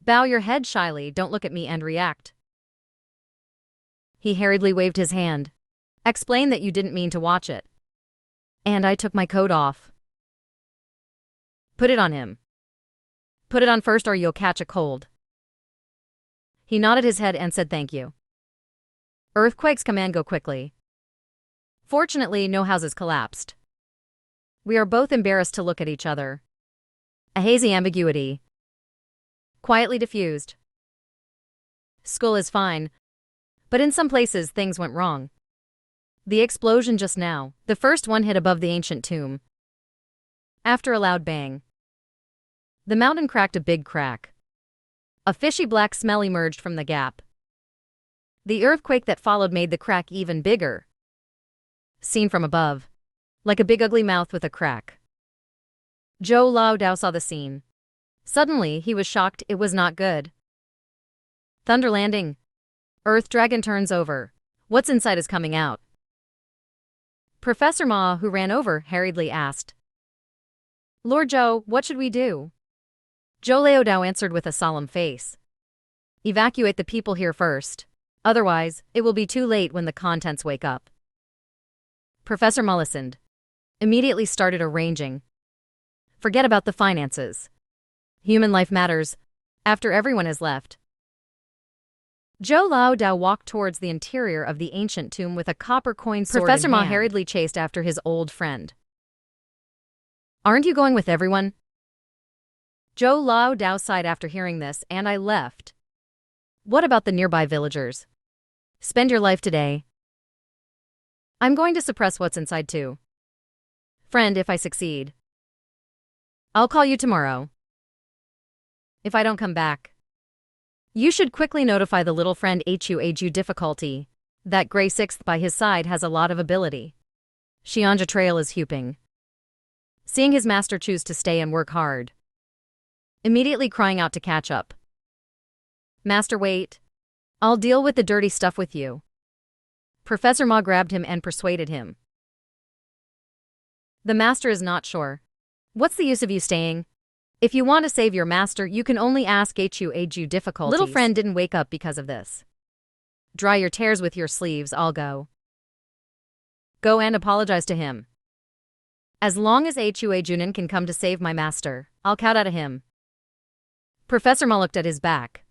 Bow your head shyly, don't look at me and react. He hurriedly waved his hand. Explain that you didn't mean to watch it. And I took my coat off. Put it on him. Put it on first or you'll catch a cold. He nodded his head and said thank you. Earthquakes come and go quickly. Fortunately, no houses collapsed. We are both embarrassed to look at each other. A hazy ambiguity. Quietly diffused. School is fine, but in some places things went wrong. The explosion just now, the first one hit above the ancient tomb. After a loud bang, the mountain cracked a big crack. A fishy black smell emerged from the gap. The earthquake that followed made the crack even bigger. Seen from above, like a big ugly mouth with a crack. Zhou Lao Dao saw the scene. Suddenly, he was shocked. It was not good. Thunder landing. Earth dragon turns over. What's inside is coming out. Professor Ma, who ran over, hurriedly asked. Lord Zhou, what should we do? Zhou Lao Dao answered with a solemn face. Evacuate the people here first. Otherwise, it will be too late when the contents wake up. Professor Ma listened. Immediately started arranging. Forget about the finances. Human life matters, after everyone has left. Zhou Lao Dao walked towards the interior of the ancient tomb with a copper coin sword Professor in Ma hand. Hurriedly chased after his old friend. Aren't you going with everyone? Zhou Lao Dao sighed after hearing this, and I left. What about the nearby villagers? Spend your life today. I'm going to suppress what's inside too. Friend, if I succeed, I'll call you tomorrow. If I don't come back, you should quickly notify the little friend HU difficulty. That gray sixth by his side has a lot of ability. Xianja Trail is huping. Seeing his master choose to stay and work hard. Immediately crying out to catch up. Master, wait. I'll deal with the dirty stuff with you. Professor Ma grabbed him and persuaded him. The master is not sure. What's the use of you staying? If you want to save your master, you can only ask HU difficulties. Little friend didn't wake up because of this. Dry your tears with your sleeves, I'll go. Go and apologize to him. As long as HU Junin can come to save my master, I'll count out of him. Professor Ma looked at his back.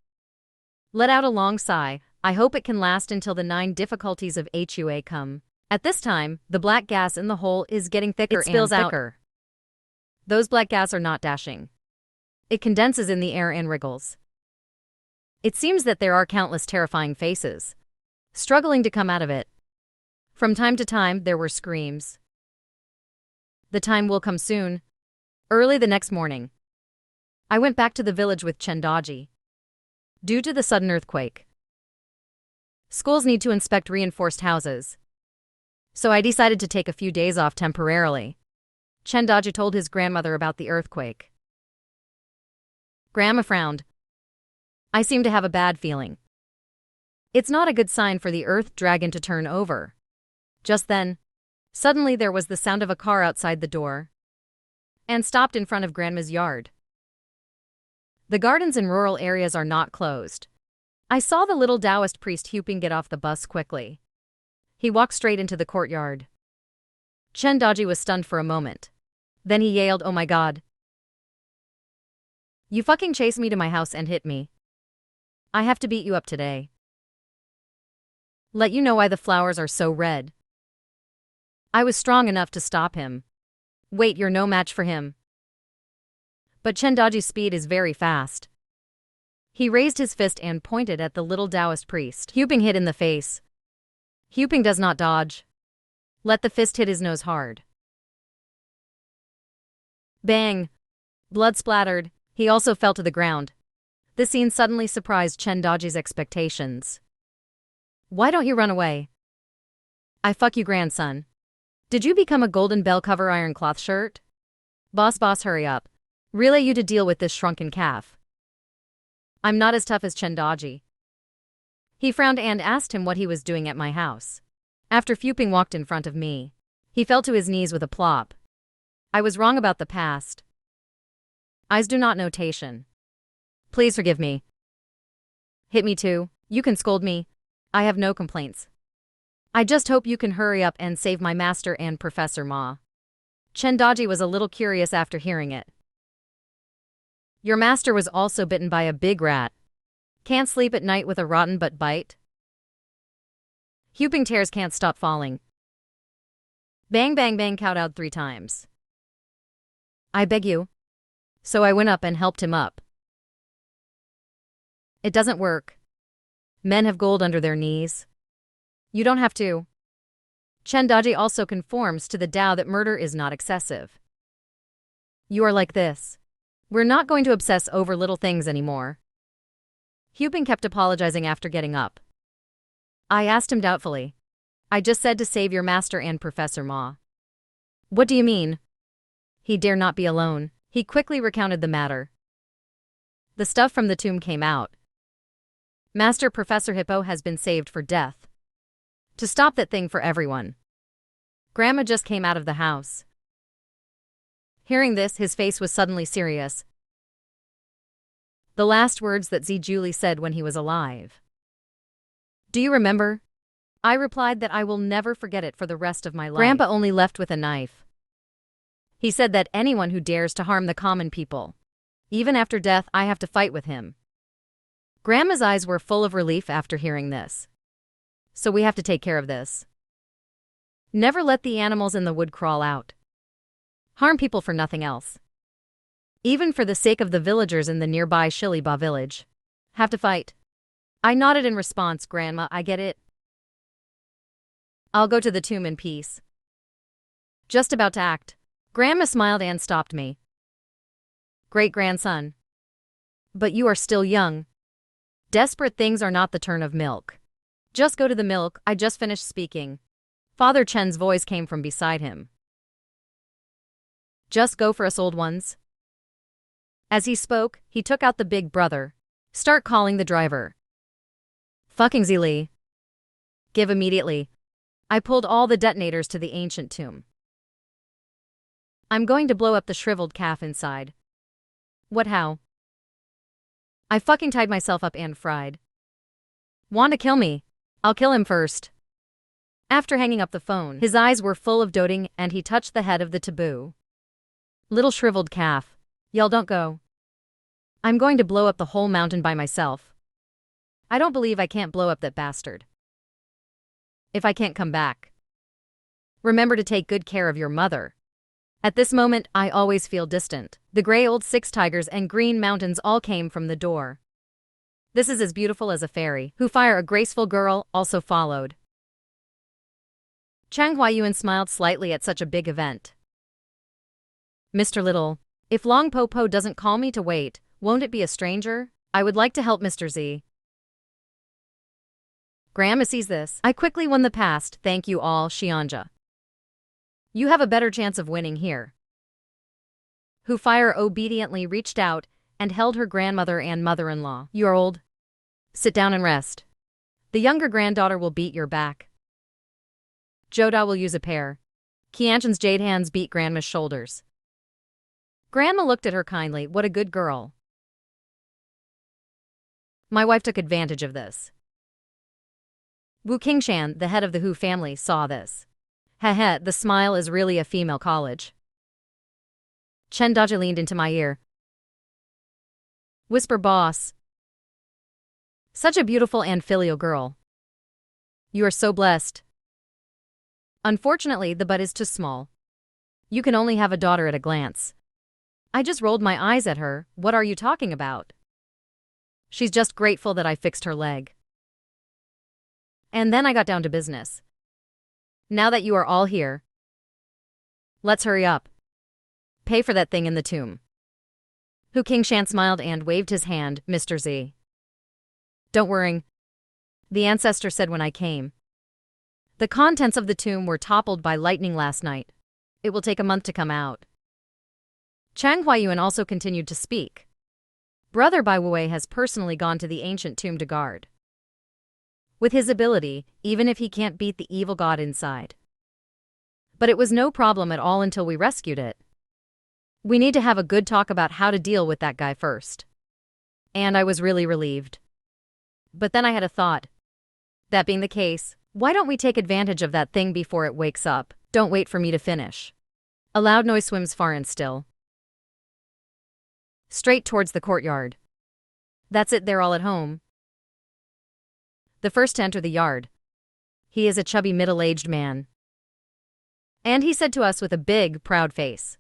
Let out a long sigh. I hope it can last until the 9 difficulties of HUA come. At this time, the black gas in the hole is getting thicker and thicker. Those black gas are not dashing. It condenses in the air and wriggles. It seems that there are countless terrifying faces, struggling to come out of it. From time to time, there were screams. The time will come soon. Early the next morning, I went back to the village with Chendaji. Due to the sudden earthquake, schools need to inspect reinforced houses. So I decided to take a few days off temporarily. Chendaji told his grandmother about the earthquake. Grandma frowned. I seem to have a bad feeling. It's not a good sign for the earth dragon to turn over. Just then, suddenly there was the sound of a car outside the door and stopped in front of Grandma's yard. The gardens in rural areas are not closed. I saw the little Taoist priest Huping get off the bus quickly. He walked straight into the courtyard. Chendaji was stunned for a moment. Then he yelled, "Oh my God. You fucking chased me to my house and hit me. I have to beat you up today. Let you know why the flowers are so red." I was strong enough to stop him. Wait, you're no match for him. But Chendaji's speed is very fast. He raised his fist and pointed at the little Taoist priest. Huping hit in the face. Huping does not dodge. Let the fist hit his nose hard. Bang! Blood splattered. He also fell to the ground. This scene suddenly surprised Chendaji's expectations. Why don't you run away? I fuck you, grandson. Did you become a golden bell cover iron cloth shirt? Boss, hurry up. Relay you to deal with this shrunken calf. I'm not as tough as Chendaji. He frowned and asked him what he was doing at my house. After Fuping walked in front of me, he fell to his knees with a plop. I was wrong about the past. Eyes do not notation. Please forgive me. Hit me too. You can scold me. I have no complaints. I just hope you can hurry up and save my master and Professor Ma. Chendaji was a little curious after hearing it. Your master was also bitten by a big rat. Can't sleep at night with a rotten butt bite? Whooping tears can't stop falling. Bang bang bang kowtowed 3 times. I beg you. So I went up and helped him up. It doesn't work. Men have gold under their knees. You don't have to. Chendaji also conforms to the Tao that murder is not excessive. You are like this. We're not going to obsess over little things anymore. Hubing kept apologizing after getting up. I asked him doubtfully. I just said to save your master and Professor Ma. What do you mean? He dare not be alone. He quickly recounted the matter. The stuff from the tomb came out. Master Professor Hippo has been saved for death. To stop that thing for everyone. Grandma just came out of the house. Hearing this, his face was suddenly serious. The last words that Julie said when he was alive. Do you remember? I replied that I will never forget it for the rest of my life. Grandpa only left with a knife. He said that anyone who dares to harm the common people, even after death, I have to fight with him. Grandma's eyes were full of relief after hearing this. So we have to take care of this. Never let the animals in the wood crawl out. Harm people for nothing else. Even for the sake of the villagers in the nearby Shiliba village. Have to fight. I nodded in response, Grandma, I get it. I'll go to the tomb in peace. Just about to act. Grandma smiled and stopped me. Great-grandson. But you are still young. Desperate things are not the turn of milk. Just go to the milk, I just finished speaking. Father Chen's voice came from beside him. Just go for us old ones. As he spoke, he took out the big brother. Start calling the driver. Fucking Zili. Give immediately. I pulled all the detonators to the ancient tomb. I'm going to blow up the shriveled calf inside. What how? I fucking tied myself up and fried. Want to kill me? I'll kill him first. After hanging up the phone, his eyes were full of doting and he touched the head of the taboo. Little shriveled calf. Y'all don't go. I'm going to blow up the whole mountain by myself. I don't believe I can't blow up that bastard. If I can't come back. Remember to take good care of your mother. At this moment, I always feel distant. The gray old 6 tigers and green mountains all came from the door. This is as beautiful as a fairy. Who fire a graceful girl also followed. Chang Huayuan smiled slightly at such a big event. Mr. Little, if Long Po Po doesn't call me to wait, won't it be a stranger? I would like to help Mr. Z. Grandma sees this. I quickly won the past, thank you all, Xianja. You have a better chance of winning here. Hu Fire obediently reached out and held her grandmother and mother-in-law. You are old. Sit down and rest. The younger granddaughter will beat your back. Joda will use a pair. Qianshan's jade hands beat Grandma's shoulders. Grandma looked at her kindly. What a good girl. My wife took advantage of this. Wu Qingshan, the head of the Hu family, saw this. Heh, the smile is really a female college. Chen Daji leaned into my ear. Whisper, boss. Such a beautiful and filial girl. You are so blessed. Unfortunately, the butt is too small. You can only have a daughter at a glance. I just rolled my eyes at her. What are you talking about? She's just grateful that I fixed her leg. And then I got down to business. Now that you are all here, let's hurry up. Pay for that thing in the tomb. Hu Qingshan smiled and waved his hand, Mr. Z. Don't worry. The ancestor said when I came. The contents of the tomb were toppled by lightning last night. It will take a month to come out. Chang Huayuan also continued to speak. Brother Bai Wei has personally gone to the ancient tomb to guard. With his ability, even if he can't beat the evil god inside. But it was no problem at all until we rescued it. We need to have a good talk about how to deal with that guy first. And I was really relieved. But then I had a thought. That being the case, why don't we take advantage of that thing before it wakes up? Don't wait for me to finish. A loud noise swims far and still, straight towards the courtyard. That's it, they're all at home. The first to enter the yard. He is a chubby middle-aged man. And he said to us with a big, proud face,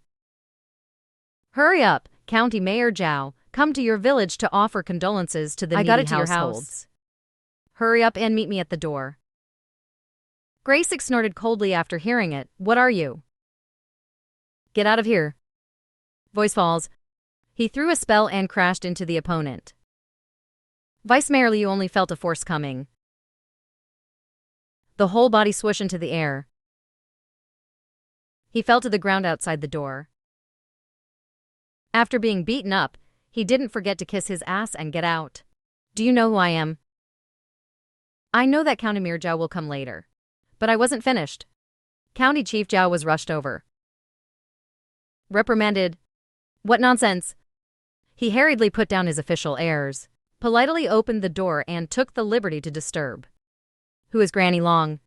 "Hurry up, County Mayor Zhao, come to your village to offer condolences to the needy households. I got it to your house. Hurry up and meet me at the door." Grace snorted coldly after hearing it. "What are you? Get out of here." Voice falls. He threw a spell and crashed into the opponent. Vice Mayor Liu only felt a force coming. The whole body swooshed into the air. He fell to the ground outside the door. After being beaten up, he didn't forget to kiss his ass and get out. "Do you know who I am?" "I know that County Mayor Zhao will come later. But I wasn't finished." County Chief Zhao was rushed over. Reprimanded. "What nonsense?" He hurriedly put down his official airs, politely opened the door and took the liberty to disturb. "Who is Granny Long?"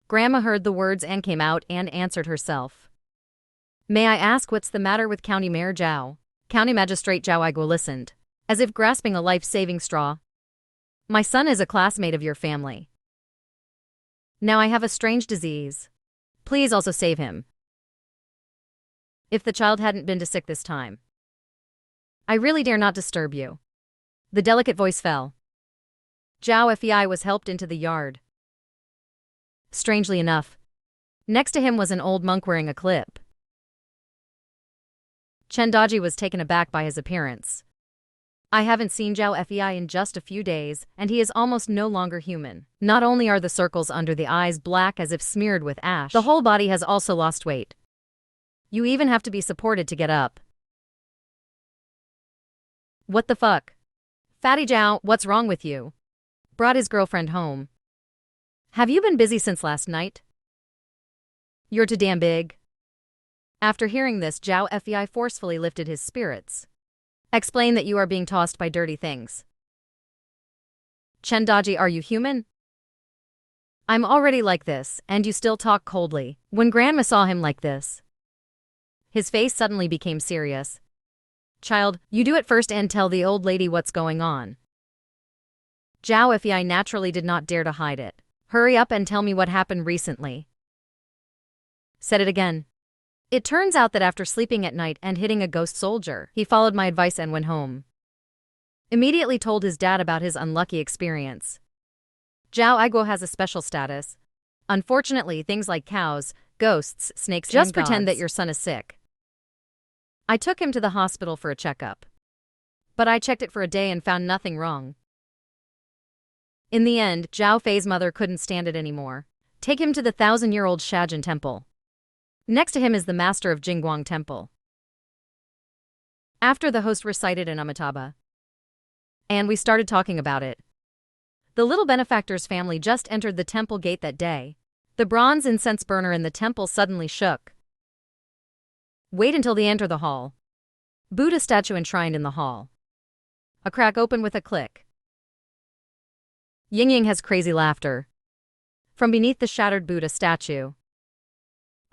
Grandma heard the words and came out and answered herself. "May I ask what's the matter with County Mayor Zhao?" County Magistrate Zhao Aiguo listened, as if grasping a life-saving straw. "My son is a classmate of your family. Now I have a strange disease. Please also save him. If the child hadn't been too sick this time. I really dare not disturb you." The delicate voice fell. Zhao Fei was helped into the yard. Strangely enough, next to him was an old monk wearing a clip. Chen Daji was taken aback by his appearance. "I haven't seen Zhao Fei in just a few days, and he is almost no longer human. Not only are the circles under the eyes black as if smeared with ash, the whole body has also lost weight. You even have to be supported to get up." "What the fuck? Fatty Zhao, what's wrong with you?" Brought his girlfriend home. "Have you been busy since last night? You're too damn big." After hearing this, Zhao Fei forcefully lifted his spirits. "Explain that you are being tossed by dirty things." "Chen Daji, are you human? I'm already like this, and you still talk coldly." When Grandma saw him like this, his face suddenly became serious. "Child, you do it first and tell the old lady what's going on." Zhao Fei naturally did not dare to hide it. "Hurry up and tell me what happened recently." Said it again. "It turns out that after sleeping at night and hitting a ghost soldier, he followed my advice and went home. Immediately told his dad about his unlucky experience. Zhao Aiguo has a special status. Unfortunately, things like cows, ghosts, snakes, just pretend that your son is sick. I took him to the hospital for a checkup. But I checked it for a day and found nothing wrong. In the end, Zhao Fei's mother couldn't stand it anymore. Take him to the 1,000-year-old Shajin Temple. Next to him is the master of Jingguang Temple." After the host recited an Amitabha, and we started talking about it. The little benefactor's family just entered the temple gate that day. The bronze incense burner in the temple suddenly shook. Wait until they enter the hall. Buddha statue enshrined in the hall. A crack opened with a click. Ying Ying has crazy laughter from beneath the shattered Buddha statue.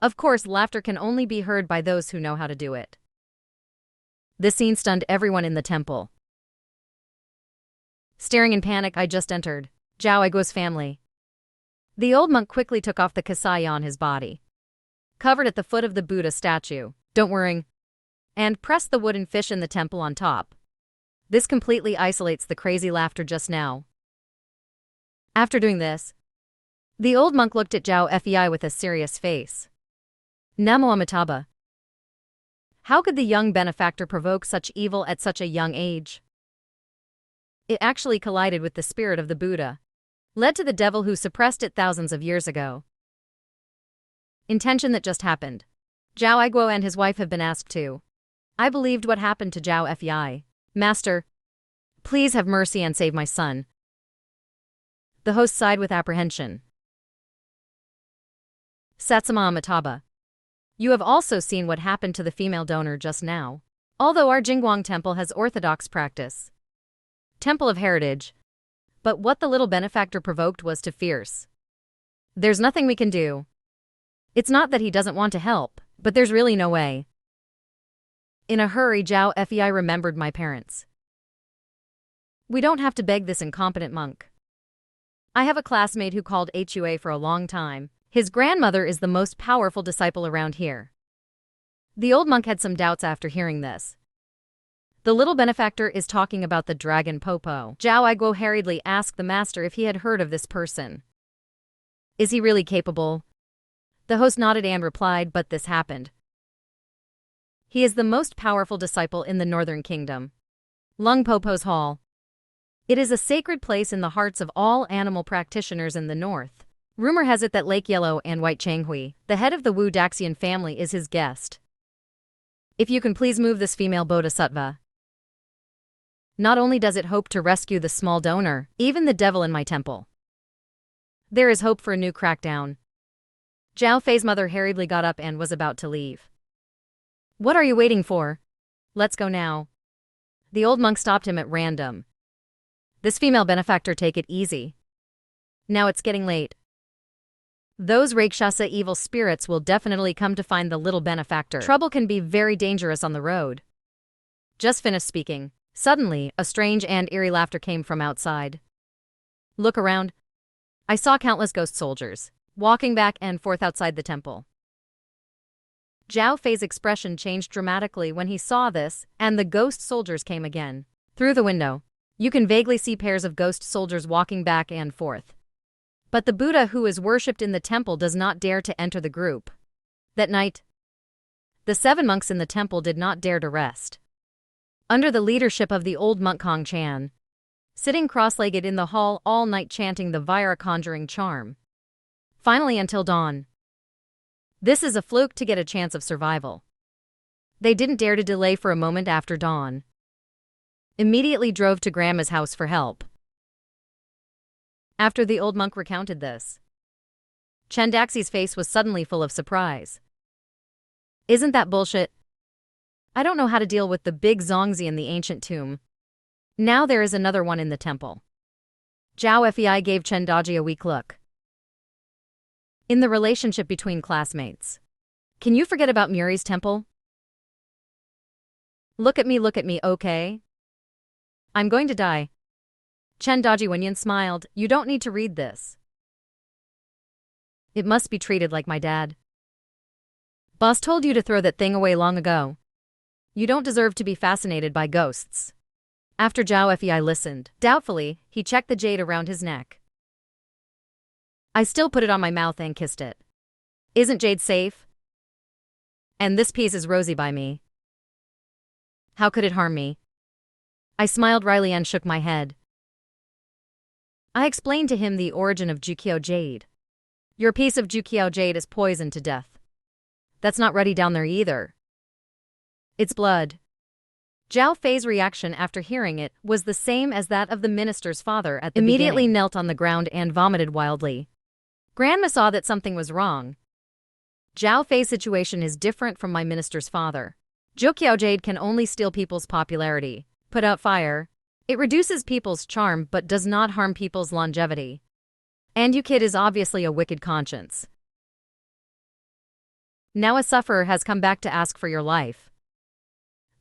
Of course, laughter can only be heard by those who know how to do it. This scene stunned everyone in the temple. Staring in panic, I just entered Zhao Aiguo's family. The old monk quickly took off the kasaya on his body, covered at the foot of the Buddha statue. "Don't worry," and pressed the wooden fish in the temple on top. This completely isolates the crazy laughter just now. After doing this, the old monk looked at Zhao Fei with a serious face. "Namo Amitabha. How could the young benefactor provoke such evil at such a young age?" It actually collided with the spirit of the Buddha, led to the devil who suppressed it thousands of years ago. Intention that just happened. Zhao Aiguo and his wife have been asked to. I believed what happened to Zhao Fei. "Master, please have mercy and save my son." The host sighed with apprehension. "Satsuma Amitabha. You have also seen what happened to the female donor just now. Although our Jingguang temple has orthodox practice. Temple of heritage. But what the little benefactor provoked was too fierce. There's nothing we can do. It's not that he doesn't want to help, but there's really no way. In a hurry, Zhao Fei remembered my parents. We don't have to beg this incompetent monk. I have a classmate who called Hua for a long time. His grandmother is the most powerful disciple around here. The old monk had some doubts after hearing this. The little benefactor is talking about the dragon Popo. Zhao Guo hurriedly asked the master if he had heard of this person. Is he really capable? The host nodded and replied, but this happened. He is the most powerful disciple in the Northern Kingdom. Lung Popo's Hall. It is a sacred place in the hearts of all animal practitioners in the north. Rumor has it that Lake Yellow and White Changhui, the head of the Wu Daxian family, is his guest. If you can please move this female bodhisattva. Not only does it hope to rescue the small donor, even the devil in my temple. There is hope for a new crackdown. Zhao Fei's mother hurriedly got up and was about to leave. What are you waiting for? Let's go now. The old monk stopped him at random. This female benefactor, take it easy. Now it's getting late. Those Rakshasa evil spirits will definitely come to find the little benefactor. Trouble can be very dangerous on the road. Just finished speaking. Suddenly, a strange and eerie laughter came from outside. Look around. I saw countless ghost soldiers, walking back and forth outside the temple. Zhao Fei's expression changed dramatically when he saw this, and the ghost soldiers came again. Through the window, you can vaguely see pairs of ghost soldiers walking back and forth. But the Buddha who is worshipped in the temple does not dare to enter the group. That night, the 7 monks in the temple did not dare to rest. Under the leadership of the old monk Kong Chan, sitting cross-legged in the hall all night chanting the Vira conjuring charm. Finally until dawn. This is a fluke to get a chance of survival. They didn't dare to delay for a moment after dawn. Immediately drove to Grandma's house for help. After the old monk recounted this, Chen Daxi's face was suddenly full of surprise. Isn't that bullshit? I don't know how to deal with the big Zongzi in the ancient tomb. Now there is another one in the temple. Zhao Fei gave Chen Daji a weak look. In the relationship between classmates, can you forget about Muri's temple? Look at me, okay? I'm going to die. Chen Daji Wenyan smiled. You don't need to read this. It must be treated like my dad. Boss told you to throw that thing away long ago. You don't deserve to be fascinated by ghosts. After Zhao Fei listened, doubtfully, he checked the jade around his neck. I still put it on my mouth and kissed it. Isn't jade safe? And this piece is rosy by me. How could it harm me? I smiled wryly and shook my head. I explained to him the origin of Juqiao jade. Your piece of Juqiao jade is poisoned to death. That's not ruddy down there either. It's blood. Zhao Fei's reaction after hearing it was the same as that of the minister's father at the immediately beginning. Knelt on the ground and vomited wildly. Grandma saw that something was wrong. Zhao Fei's situation is different from my minister's father. Juqiao jade can only steal people's popularity, put out fire. It reduces people's charm but does not harm people's longevity. And you kid is obviously a wicked conscience. Now a sufferer has come back to ask for your life.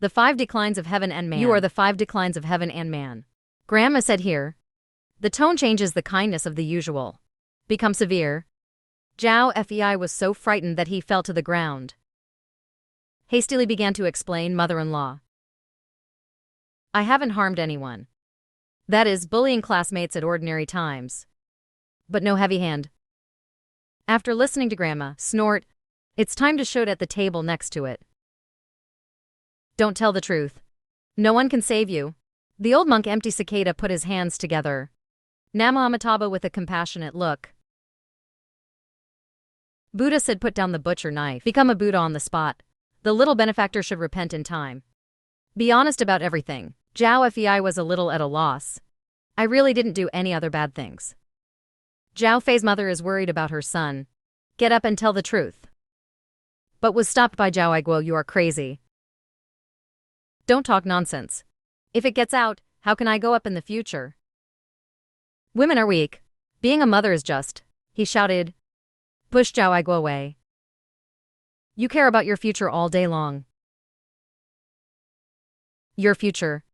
The 5 declines of heaven and man. You are the 5 declines of heaven and man. Grandma said here. The tone changes the kindness of the usual. Become severe. Zhao Fei was so frightened that he fell to the ground. Hastily began to explain, mother-in-law. I haven't harmed anyone. That is, bullying classmates at ordinary times. But no heavy hand. After listening to Grandma snort, it's time to shoot at the table next to it. Don't tell the truth. No one can save you. The old monk Empty Cicada put his hands together. Nama Amitabha with a compassionate look. Buddha said put down the butcher knife. Become a Buddha on the spot. The little benefactor should repent in time. Be honest about everything. Zhao Fei was a little at a loss. I really didn't do any other bad things. Zhao Fei's mother is worried about her son. Get up and tell the truth. But was stopped by Zhao Guo. You are crazy. Don't talk nonsense. If it gets out, how can I go up in the future? Women are weak. Being a mother is just, he shouted. Push Zhao Aiguo away. You care about your future all day long. Your future.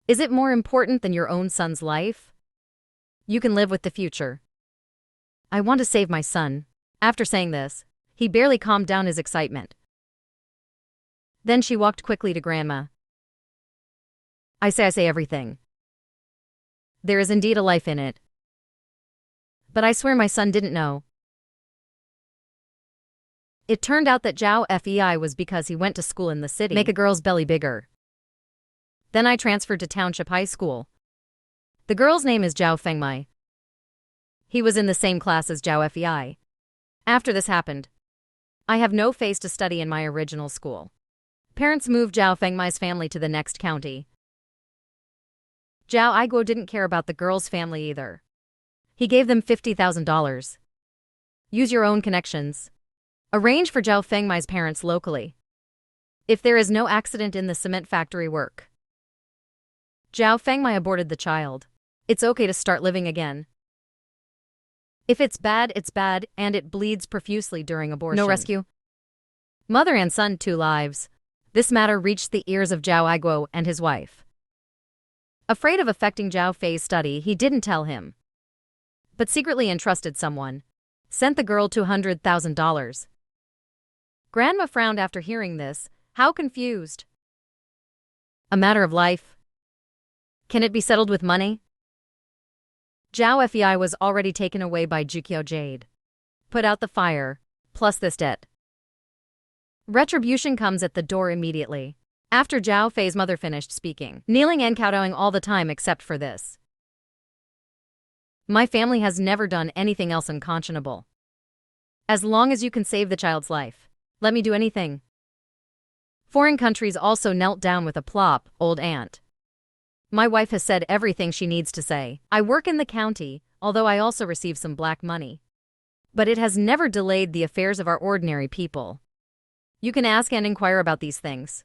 Is it more important than your own son's life? You can live with the future. I want to save my son. After saying this, he barely calmed down his excitement. Then she walked quickly to Grandma. I say everything. There is indeed a life in it. But I swear my son didn't know. It turned out that Zhao Fei was because he went to school in the city. Make a girl's belly bigger. Then I transferred to Township High School. The girl's name is Zhao Fengmai. He was in the same class as Zhao Fei. After this happened, I have no face to study in my original school. Parents moved Zhao Fengmai's family to the next county. Zhao Aiguo didn't care about the girl's family either. He gave them $50,000. Use your own connections. Arrange for Zhao Fengmai's parents locally. If there is no accident in the cement factory work. Zhao Fengmai aborted the child. It's okay to start living again. If it's bad, and it bleeds profusely during abortion. No rescue. Mother and son, 2 lives. This matter reached the ears of Zhao Aiguo and his wife. Afraid of affecting Zhao Fei's study, he didn't tell him, but secretly entrusted someone. Sent the girl $200,000. Grandma frowned after hearing this. How confused. A matter of life. Can it be settled with money? Zhao Fei was already taken away by Jukyo Jade. Put out the fire, plus this debt. Retribution comes at the door immediately. After Zhao Fei's mother finished speaking, kneeling and kowtowing all the time except for this. My family has never done anything else unconscionable. As long as you can save the child's life, let me do anything. Foreign countries also knelt down with a plop, old aunt. My wife has said everything she needs to say. I work in the county, although I also receive some black money. But it has never delayed the affairs of our ordinary people. You can ask and inquire about these things.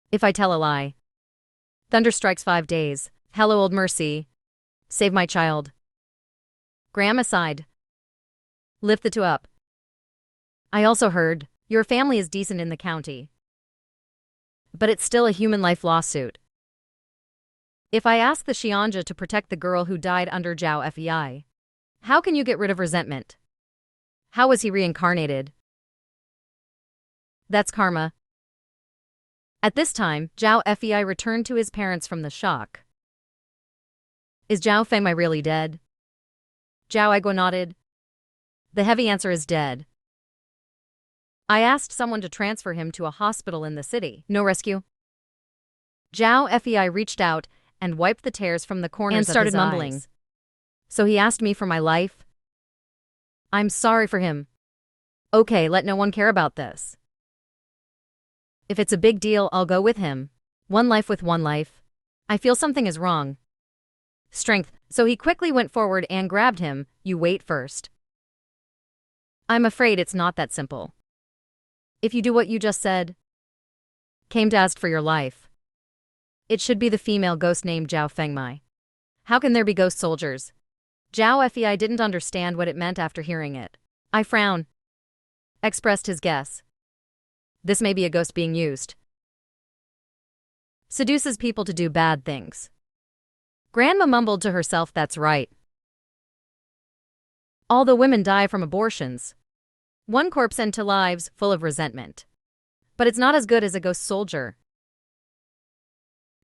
If I tell a lie. Thunder strikes 5 days. Hello, old mercy. Save my child. Grandma sighed. Lift the 2 up. I also heard, your family is decent in the county. But it's still a human life lawsuit. If I ask the Xianja to protect the girl who died under Zhao Fei, how can you get rid of resentment? How was he reincarnated? That's karma. At this time, Zhao Fei returned to his parents from the shock. Is Zhao Fengmai really dead? Zhao Aiguo nodded. The heavy answer is dead. I asked someone to transfer him to a hospital in the city. No rescue. Zhao Fei reached out and wiped the tears from the corners and started mumbling. Eyes. So he asked me for my life? I'm sorry for him. Okay, let no one care about this. If it's a big deal, I'll go with him. 1 life with 1 life. I feel something is wrong. Strength. So he quickly went forward and grabbed him. You wait first. I'm afraid it's not that simple. If you do what you just said, came to ask for your life, it should be the female ghost named Zhao Fengmai. How can there be ghost soldiers? Zhao Fei didn't understand what it meant after hearing it. I frown. Expressed his guess. This may be a ghost being used. Seduces people to do bad things. Grandma mumbled to herself, that's right. All the women die from abortions. 1 corpse and 2 lives, full of resentment. But it's not as good as a ghost soldier.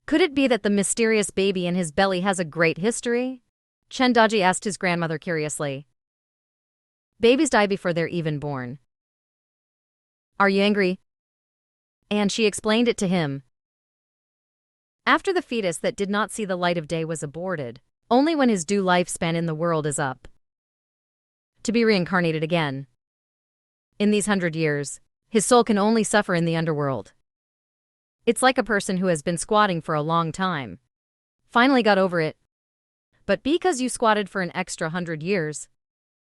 Could it be that the mysterious baby in his belly has a great history? Chen Daji asked his grandmother curiously. Babies die before they're even born. Are you angry? And she explained it to him. After the fetus that did not see the light of day was aborted, only when his due lifespan in the world is up, to be reincarnated again. In these 100 years, his soul can only suffer in the underworld. It's like a person who has been squatting for a long time. Finally got over it. But because you squatted for an extra 100 years,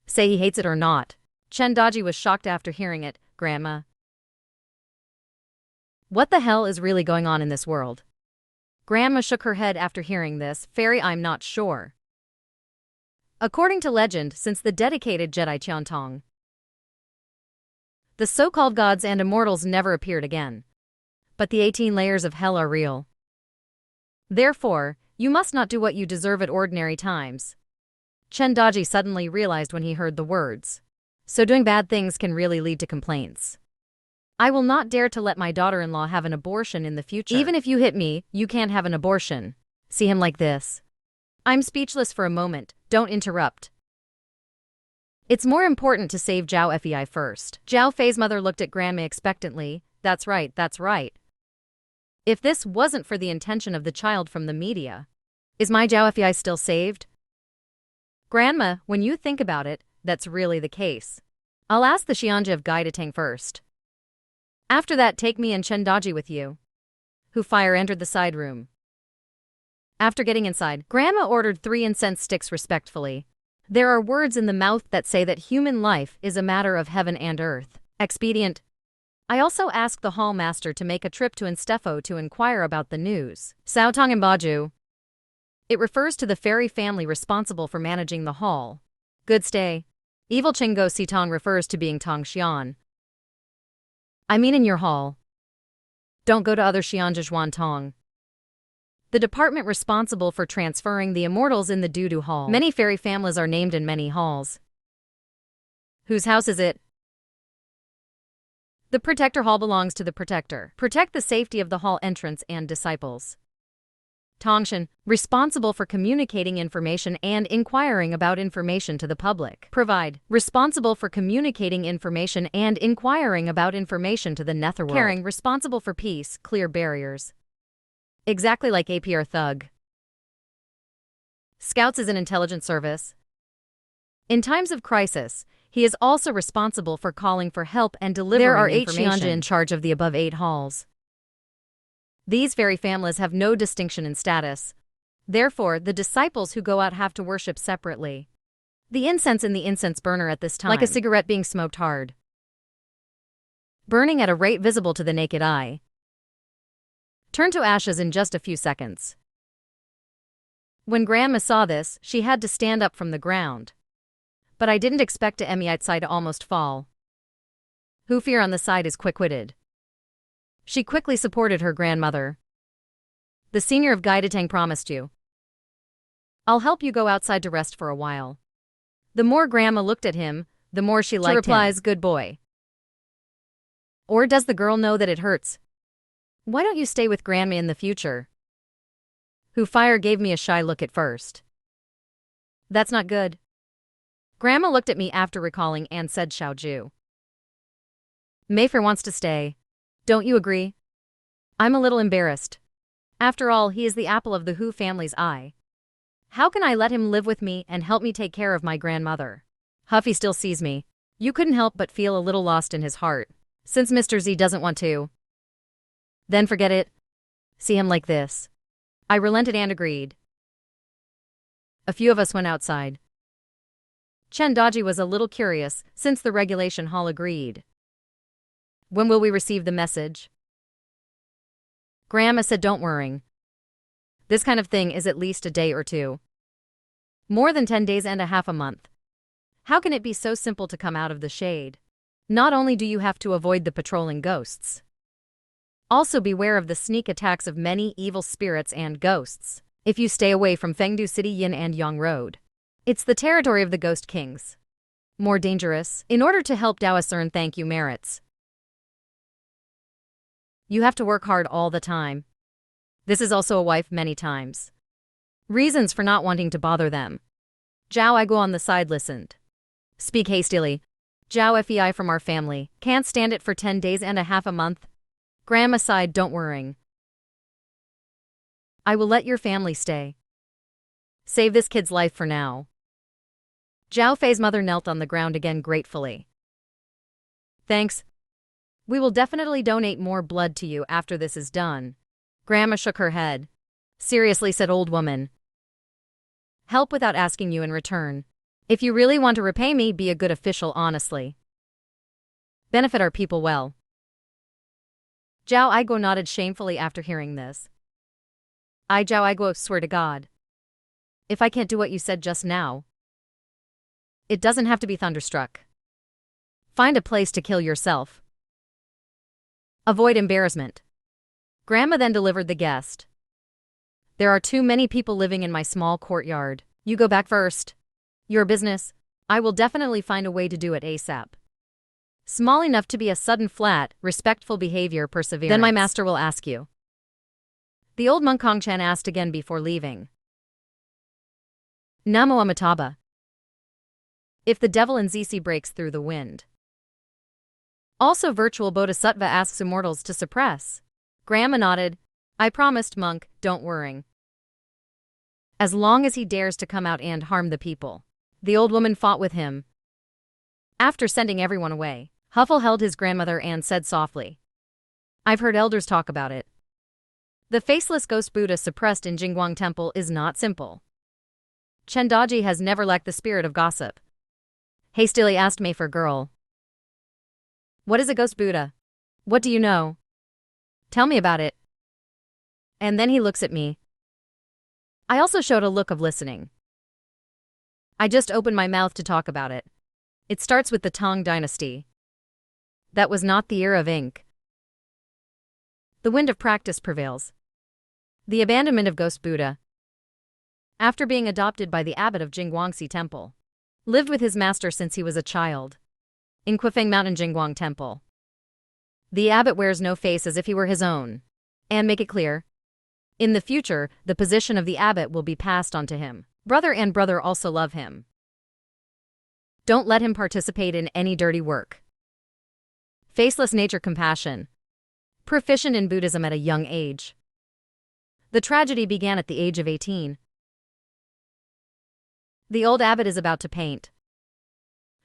say he hates it or not. Chen Daji was shocked after hearing it. Grandma. What the hell is really going on in this world? Grandma shook her head after hearing this. Fairy, I'm not sure. According to legend, since the dedicated Jedi Qiantong, the so-called gods and immortals never appeared again. But the 18 layers of hell are real. Therefore, you must not do what you deserve at ordinary times. Chen Daji suddenly realized when he heard the words. So doing bad things can really lead to complaints. I will not dare to let my daughter-in-law have an abortion in the future. Even if you hit me, you can't have an abortion. See him like this. I'm speechless for a moment, don't interrupt. It's more important to save Zhao Fei first. Zhao Fei's mother looked at Grandma expectantly. That's right, that's right. If this wasn't for the intention of the child from the media, is my Zhao Fei still saved? Grandma, when you think about it, that's really the case. I'll ask the Xianja of Gaidatang first. After that, take me and Chen Daji with you. Hu Fire entered the side room. After getting inside, Grandma ordered 3 incense sticks respectfully. There are words in the mouth that say that human life is a matter of heaven and earth. Expedient. I also asked the hall master to make a trip to Instefo to inquire about the news. Sao Tong and Baju. It refers to the fairy family responsible for managing the hall. Good stay. Evil Chingo Si Tong refers to being Tong Xian. I mean in your hall. Don't go to other Xianja Zhuan Tong. The department responsible for transferring the immortals in the Dudu Hall. Many fairy families are named in many halls. Whose house is it? The Protector Hall belongs to the Protector. Protect the safety of the hall entrance and disciples. Tongshan, responsible for communicating information and inquiring about information to the public. Provide, responsible for communicating information and inquiring about information to the netherworld. Caring, responsible for peace, clear barriers. Exactly like APR Thug. Scouts is an intelligence service. In times of crisis, he is also responsible for calling for help and delivering information. There are 8 Xianja in charge of the above 8 halls. These fairy families have no distinction in status. Therefore, the disciples who go out have to worship separately. The incense in the incense burner at this time, like a cigarette being smoked hard, burning at a rate visible to the naked eye, turn to ashes in just a few seconds. When Grandma saw this, she had to stand up from the ground. But I didn't expect to Emi outside to almost fall. Hu Fear on the side is quick-witted. She quickly supported her grandmother. The senior of Gaidatang promised you. I'll help you go outside to rest for a while. The more Grandma looked at him, the more she liked him. Replies, good boy. Or does the girl know that it hurts? Why don't you stay with Grandma in the future? Hu Fire gave me a shy look at first. That's not good. Grandma looked at me after recalling and said Xiaoju. Mayfair wants to stay. Don't you agree? I'm a little embarrassed. After all, he is the apple of the Hu family's eye. How can I let him live with me and help me take care of my grandmother? Huffy still sees me. You couldn't help but feel a little lost in his heart. Since Mr. Z doesn't want to, then forget it. See him like this. I relented and agreed. A few of us went outside. Chen Daji was a little curious, since the regulation hall agreed. When will we receive the message? Grandma said don't worry. This kind of thing is at least a day or 2. More than 10 days and a half a month. How can it be so simple to come out of the shade? Not only do you have to avoid the patrolling ghosts, also beware of the sneak attacks of many evil spirits and ghosts. If you stay away from Fengdu City Yin and Yang Road, it's the territory of the Ghost Kings. More dangerous. In order to help Daoist earn thank you merits, you have to work hard all the time. This is also a wife many times. Reasons for not wanting to bother them. Zhao Igo on the side listened. Speak hastily. Zhao Fei from our family. Can't stand it for 10 days and a half a month. Grandma sighed, don't worry. I will let your family stay. Save this kid's life for now. Zhao Fei's mother knelt on the ground again gratefully. Thanks. We will definitely donate more blood to you after this is done. Grandma shook her head. Seriously, said old woman. Help without asking you in return. If you really want to repay me, be a good official honestly. Benefit our people well. Zhao Aiguo nodded shamefully after hearing this. Zhao Aiguo, swear to God. If I can't do what you said just now, it doesn't have to be thunderstruck. Find a place to kill yourself. Avoid embarrassment. Grandma then delivered the guest. There are too many people living in my small courtyard. You go back first. Your business. I will definitely find a way to do it ASAP. Small enough to be a sudden flat, respectful behavior, perseverance. Then my master will ask you. The old monk Kongchan asked again before leaving. Namo Amitabha. If the devil in ZC breaks through the wind. Also virtual Bodhisattva asks immortals to suppress. Grandma nodded. I promised, monk, don't worry. As long as he dares to come out and harm the people. The old woman fought with him. After sending everyone away, Huffle held his grandmother and said softly. I've heard elders talk about it. The faceless ghost Buddha suppressed in Jingguang Temple is not simple. Chendaji has never lacked the spirit of gossip. Hastily asked Mei for girl. What is a ghost Buddha? What do you know? Tell me about it. And then he looks at me. I also showed a look of listening. I just opened my mouth to talk about it. It starts with the Tang dynasty. That was not the era of ink. The wind of practice prevails. The abandonment of ghost Buddha. After being adopted by the abbot of Jingguangxi Temple. Lived with his master since he was a child. In Qifeng Mountain Jingguang Temple. The abbot wears no face as if he were his own. And make it clear. In the future, the position of the abbot will be passed on to him. Brother and brother also love him. Don't let him participate in any dirty work. Faceless nature compassion. Proficient in Buddhism at a young age. The tragedy began at the age of 18. The old abbot is about to paint.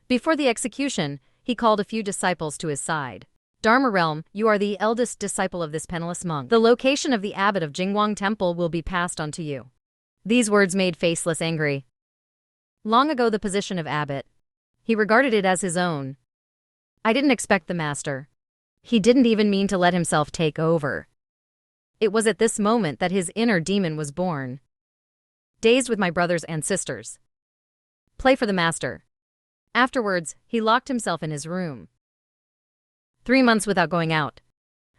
Before the execution, he called a few disciples to his side. Dharma realm, you are the eldest disciple of this penniless monk. The location of the abbot of Jingguang Temple will be passed on to you. These words made Faceless angry. Long ago the position of abbot. He regarded it as his own. I didn't expect the master. He didn't even mean to let himself take over. It was at this moment that his inner demon was born. Dazed with my brothers and sisters. Play for the master. Afterwards, he locked himself in his room. 3 months without going out.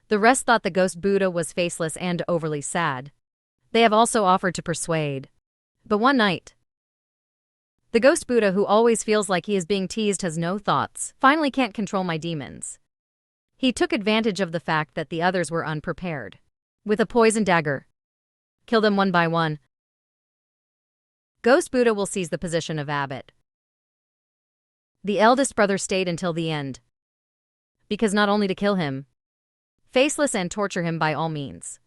The rest thought the ghost Buddha was faceless and overly sad. They have also offered to persuade. But one night, the ghost Buddha who always feels like he is being teased has no thoughts, finally can't control my demons. He took advantage of the fact that the others were unprepared. With a poison dagger. Kill them one by one. Ghost Buddha will seize the position of abbot. The eldest brother stayed until the end. Because not only to kill him, faceless and torture him by all means.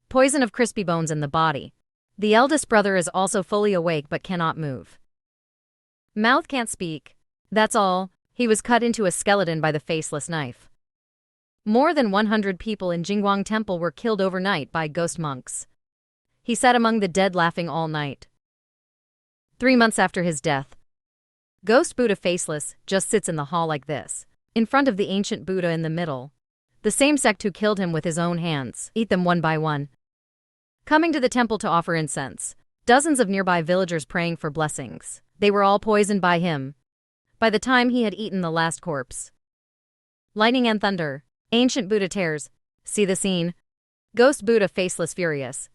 Poison of crispy bones in the body. The eldest brother is also fully awake but cannot move. Mouth can't speak. That's all. He was cut into a skeleton by the faceless knife. More than 100 people in Jingguang Temple were killed overnight by ghost monks. He sat among the dead laughing all night. 3 months after his death, ghost Buddha faceless just sits in the hall like this, in front of the ancient Buddha in the middle. The same sect who killed him with his own hands, eat them one by one. Coming to the temple to offer incense, dozens of nearby villagers praying for blessings. They were all poisoned by him. By the time he had eaten the last corpse. Lightning and thunder. Ancient Buddha tears. See the scene. Ghost Buddha faceless furious.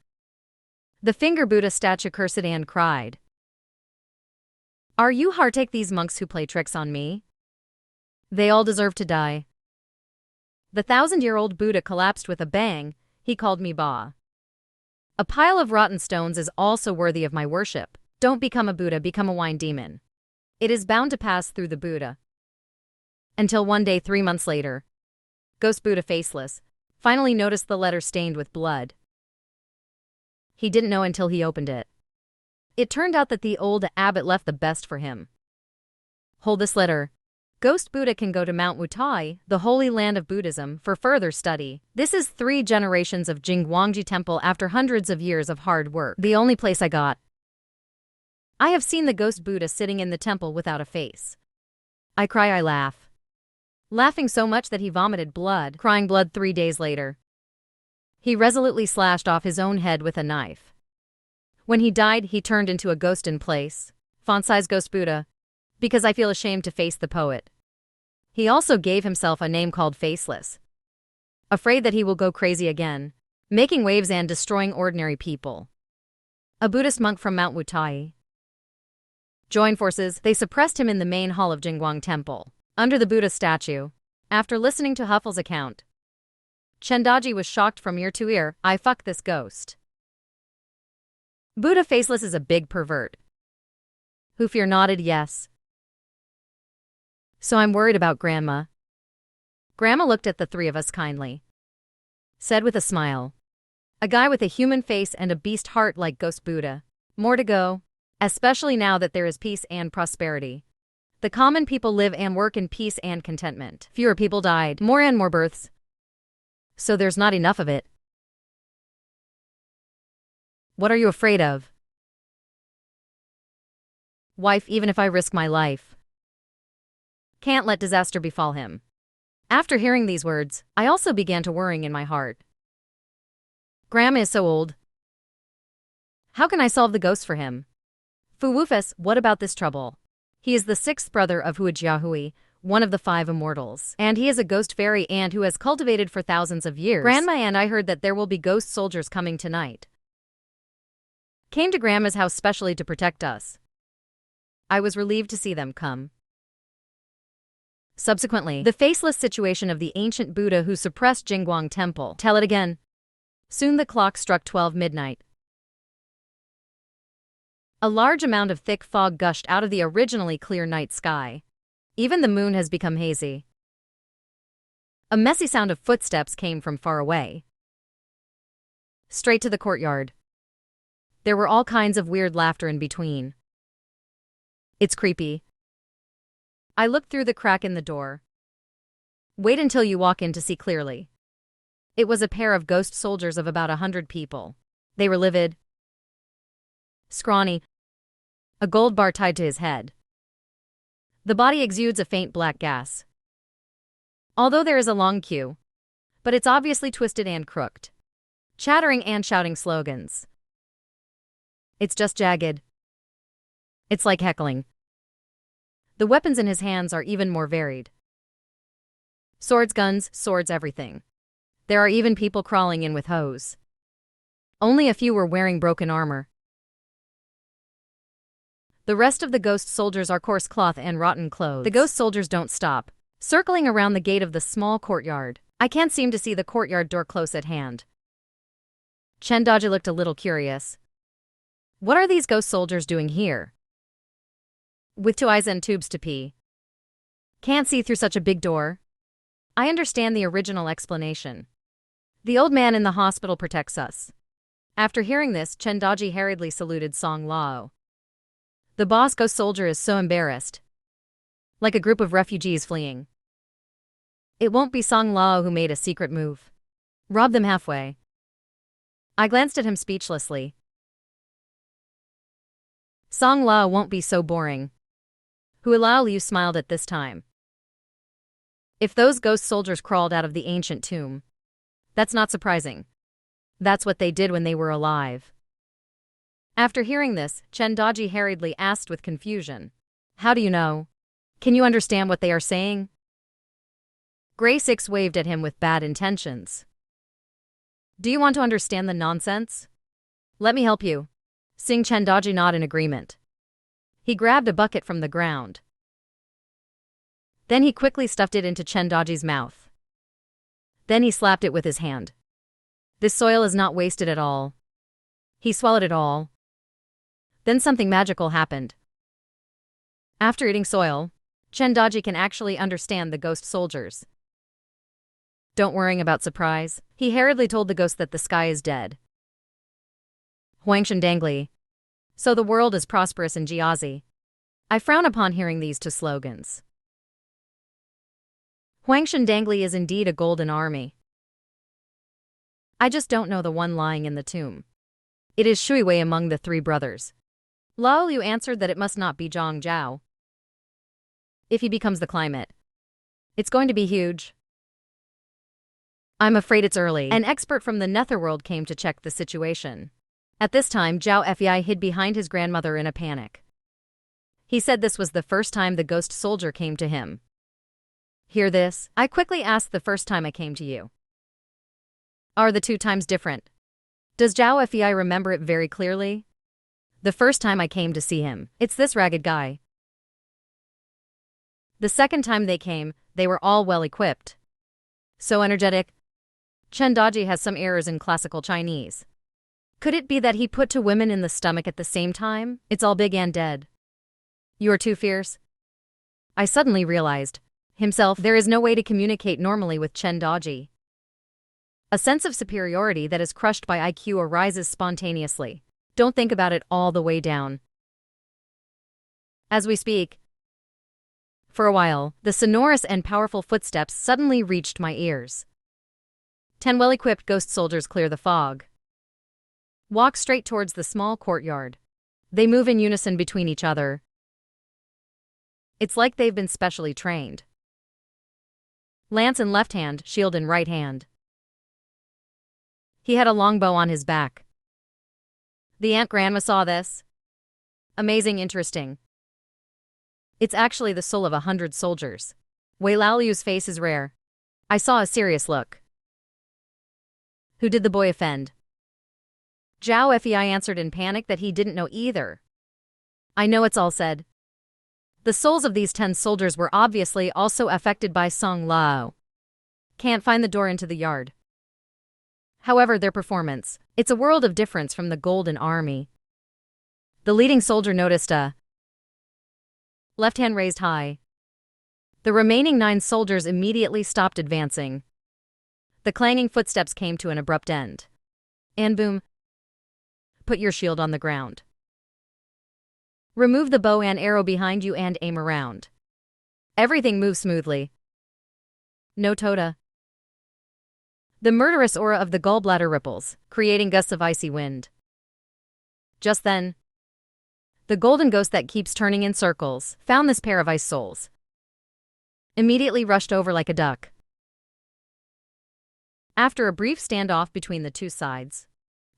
The finger Buddha statue cursed and cried. Are you heartache these monks who play tricks on me? They all deserve to die. The 1,000-year-old Buddha collapsed with a bang. He called me Ba. A pile of rotten stones is also worthy of my worship. Don't become a Buddha, become a wine demon. It is bound to pass through the Buddha. Until one day 3 months later, ghost Buddha faceless finally noticed the letter stained with blood. He didn't know until he opened it. It turned out that the old abbot left the best for him. Hold this letter. Ghost Buddha can go to Mount Wutai, the holy land of Buddhism, for further study. This is 3 generations of Jingguangji Temple after hundreds of years of hard work. The only place I got. I have seen the ghost Buddha sitting in the temple without a face. I cry, I laugh. laughing so much that he vomited blood, crying blood 3 days later. He resolutely slashed off his own head with a knife. When he died, he turned into a ghost in place, font-size ghost Buddha, because I feel ashamed to face the poet. He also gave himself a name called Faceless, afraid that he will go crazy again, making waves and destroying ordinary people. A Buddhist monk from Mount Wutai. Joined forces, they suppressed him in the main hall of Jingguang Temple, under the Buddha statue. After listening to Huffle's account, Chendaji was shocked from ear to ear. I fuck this ghost. Buddha Faceless is a big pervert. Hufir nodded yes. So I'm worried about Grandma. Grandma looked at the three of us kindly. Said with a smile. A guy with a human face and a beast heart like Ghost Buddha. More to go. Especially now that there is peace and prosperity. The common people live and work in peace and contentment. Fewer people died. More and more births. So there's not enough of it. What are you afraid of? Wife, even if I risk my life. Can't let disaster befall him. After hearing these words, I also began to worrying in my heart. Grandma is so old. How can I solve the ghost for him? Fuwufes, what about this trouble? He is the sixth brother of Huijiahui, one of the 5 immortals, and he is a ghost fairy and who has cultivated for thousands of years. Grandma and I heard that there will be ghost soldiers coming tonight. Came to Grandma's house specially to protect us. I was relieved to see them come. Subsequently, the faceless situation of the ancient Buddha who suppressed Jingguang Temple. Tell it again. Soon the clock struck 12 midnight. A large amount of thick fog gushed out of the originally clear night sky. Even the moon has become hazy. A messy sound of footsteps came from far away. Straight to the courtyard. There were all kinds of weird laughter in between. It's creepy. I looked through the crack in the door. Wait until you walk in to see clearly. It was a pair of ghost soldiers of about 100 people. They were livid, scrawny, a gold bar tied to his head. The body exudes a faint black gas. Although there is a long queue, but it's obviously twisted and crooked. Chattering and shouting slogans. It's just jagged. It's like heckling. The weapons in his hands are even more varied. Swords, guns, swords, everything. There are even people crawling in with hose. Only a few were wearing broken armor. The rest of the ghost soldiers are coarse cloth and rotten clothes. The ghost soldiers don't stop, circling around the gate of the small courtyard. I can't seem to see the courtyard door close at hand. Chendaji looked a little curious. What are these ghost soldiers doing here? With 2 eyes and tubes to pee. Can't see through such a big door. I understand the original explanation. The old man in the hospital protects us. After hearing this, Chendaji hurriedly saluted Song Lao. The boss ghost soldier is so embarrassed. Like a group of refugees fleeing. It won't be Song Lao who made a secret move. Rob them halfway. I glanced at him speechlessly. Song Lao won't be so boring. Huilao Liu smiled at this time. If those ghost soldiers crawled out of the ancient tomb, that's not surprising. That's what they did when they were alive. After hearing this, Chendaji hurriedly asked with confusion. How do you know? Can you understand what they are saying? Grey Six waved at him with bad intentions. Do you want to understand the nonsense? Let me help you. Sing Chendaji nod in agreement. He grabbed a bucket from the ground. Then he quickly stuffed it into Chendaji's mouth. Then he slapped it with his hand. This soil is not wasted at all. He swallowed it all. Then something magical happened. After eating soil, Chendaji can actually understand the ghost soldiers. Don't worry about surprise. He hurriedly told the ghost that the sky is dead. Huangshan Dangli. So the world is prosperous in Jiazi. I frown upon hearing these 2 slogans. Huangshan Dangli is indeed a golden army. I just don't know the one lying in the tomb. It is Shui Wei among the 3 brothers. Lao Liu answered that it must not be Zhang Zhao. If he becomes the climate, It's going to be huge. I'm afraid it's early. An expert from the netherworld came to check the situation. At this time, Zhao Fei hid behind his grandmother in a panic. He said this was the first time the ghost soldier came to him. Hear this? I quickly asked the first time I came to you. Are the 2 times different? Does Zhao Fei remember it very clearly? The first time I came to see him, it's this ragged guy. The second time they came, they were all well equipped. So energetic. Chen Daji has some errors in classical Chinese. Could it be that he put 2 women in the stomach at the same time? It's all big and dead. You're too fierce. I suddenly realized, himself, there is no way to communicate normally with Chen Daji. A sense of superiority that is crushed by IQ arises spontaneously. Don't think about it all the way down. As we speak, for a while, the sonorous and powerful footsteps suddenly reached my ears. 10 well-equipped ghost soldiers clear the fog. Walk straight towards the small courtyard. They move in unison between each other. It's like they've been specially trained. Lance in left hand, shield in right hand. He had a long bow on his back. The Aunt Grandma saw this. Amazing, interesting. It's actually the soul of 100 soldiers. Wei Laoliu's face is rare. I saw a serious look. Who did the boy offend? Zhao Fei answered in panic that he didn't know either. I know, it's all said. The souls of these 10 soldiers were obviously also affected by Song Lao. Can't find the door into the yard. However, their performance, it's a world of difference from the Golden Army. The leading soldier noticed a left hand raised high. The remaining 9 soldiers immediately stopped advancing. The clanging footsteps came to an abrupt end. And boom. Put your shield on the ground. Remove the bow and arrow behind you and aim around. Everything moves smoothly. No Toda. The murderous aura of the gallbladder ripples, creating gusts of icy wind. Just then, the golden ghost that keeps turning in circles found this pair of ice souls. Immediately rushed over like a duck. After a brief standoff between the 2 sides,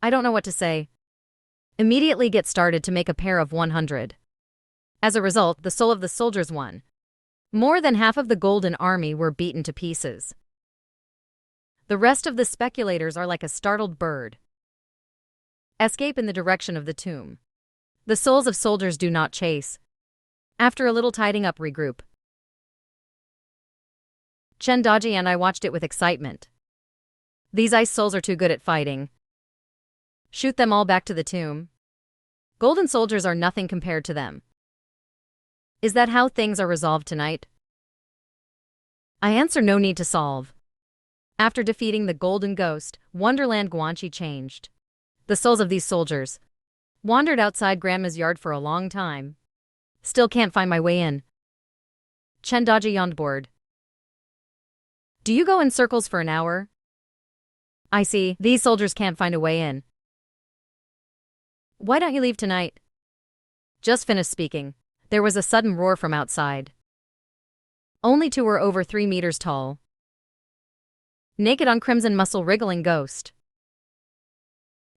I don't know what to say. Immediately get started to make a pair of 100. As a result, the soul of the soldiers won. More than half of the Golden Army were beaten to pieces. The rest of the speculators are like a startled bird. Escape in the direction of the tomb. The souls of soldiers do not chase. After a little tidying up, regroup. Chen Daji and I watched it with excitement. These ice souls are too good at fighting. Shoot them all back to the tomb. Golden soldiers are nothing compared to them. Is that how things are resolved tonight? I answer, no need to solve. After defeating the Golden Ghost, Wonderland Guanxi changed. The souls of these soldiers wandered outside Grandma's yard for a long time. Still can't find my way in. Chen Daji yawned, bored. Do you go in circles for an hour? I see, these soldiers can't find a way in. Why don't you leave tonight? Just finished speaking. There was a sudden roar from outside. Only 2 were over 3 meters tall. Naked on crimson muscle wriggling ghost.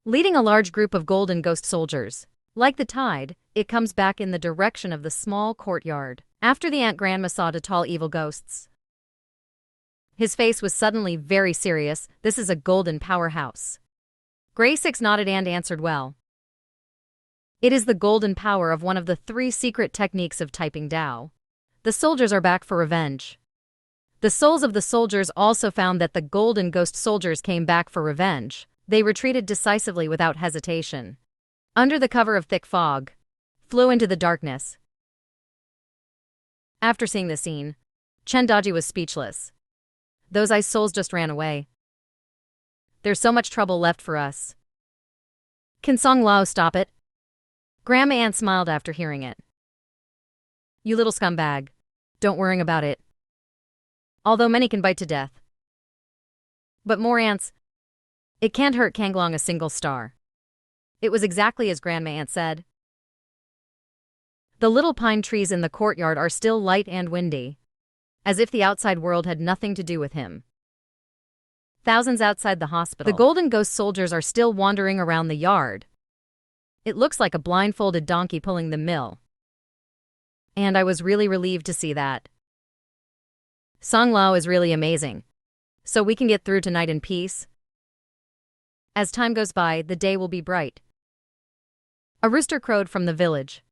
Leading a large group of golden ghost soldiers. Like the tide, it comes back in the direction of the small courtyard. After the Aunt Grandma saw 2 tall evil ghosts. His face was suddenly very serious. This is a golden powerhouse. Gray 6 nodded and answered well. It is the golden power of one of the 3 secret techniques of typing Tao. The soldiers are back for revenge. The souls of the soldiers also found that the golden ghost soldiers came back for revenge. They retreated decisively without hesitation. Under the cover of thick fog, flew into the darkness. After seeing the scene, Chen Daji was speechless. Those ice souls just ran away. There's so much trouble left for us. Can Song Lao stop it? Grandma Aunt smiled after hearing it. You little scumbag. Don't worry about it. Although many can bite to death. But more ants. It can't hurt Kanglong a single star. It was exactly as Grandma Aunt said. The little pine trees in the courtyard are still light and windy. as if the outside world had nothing to do with him. Thousands outside the hospital. The Golden Ghost soldiers are still wandering around the yard. It looks like a blindfolded donkey pulling the mill. And I was really relieved to see that. Song Lao is really amazing. So we can get through tonight in peace. As time goes by, the day will be bright. A rooster crowed from the village.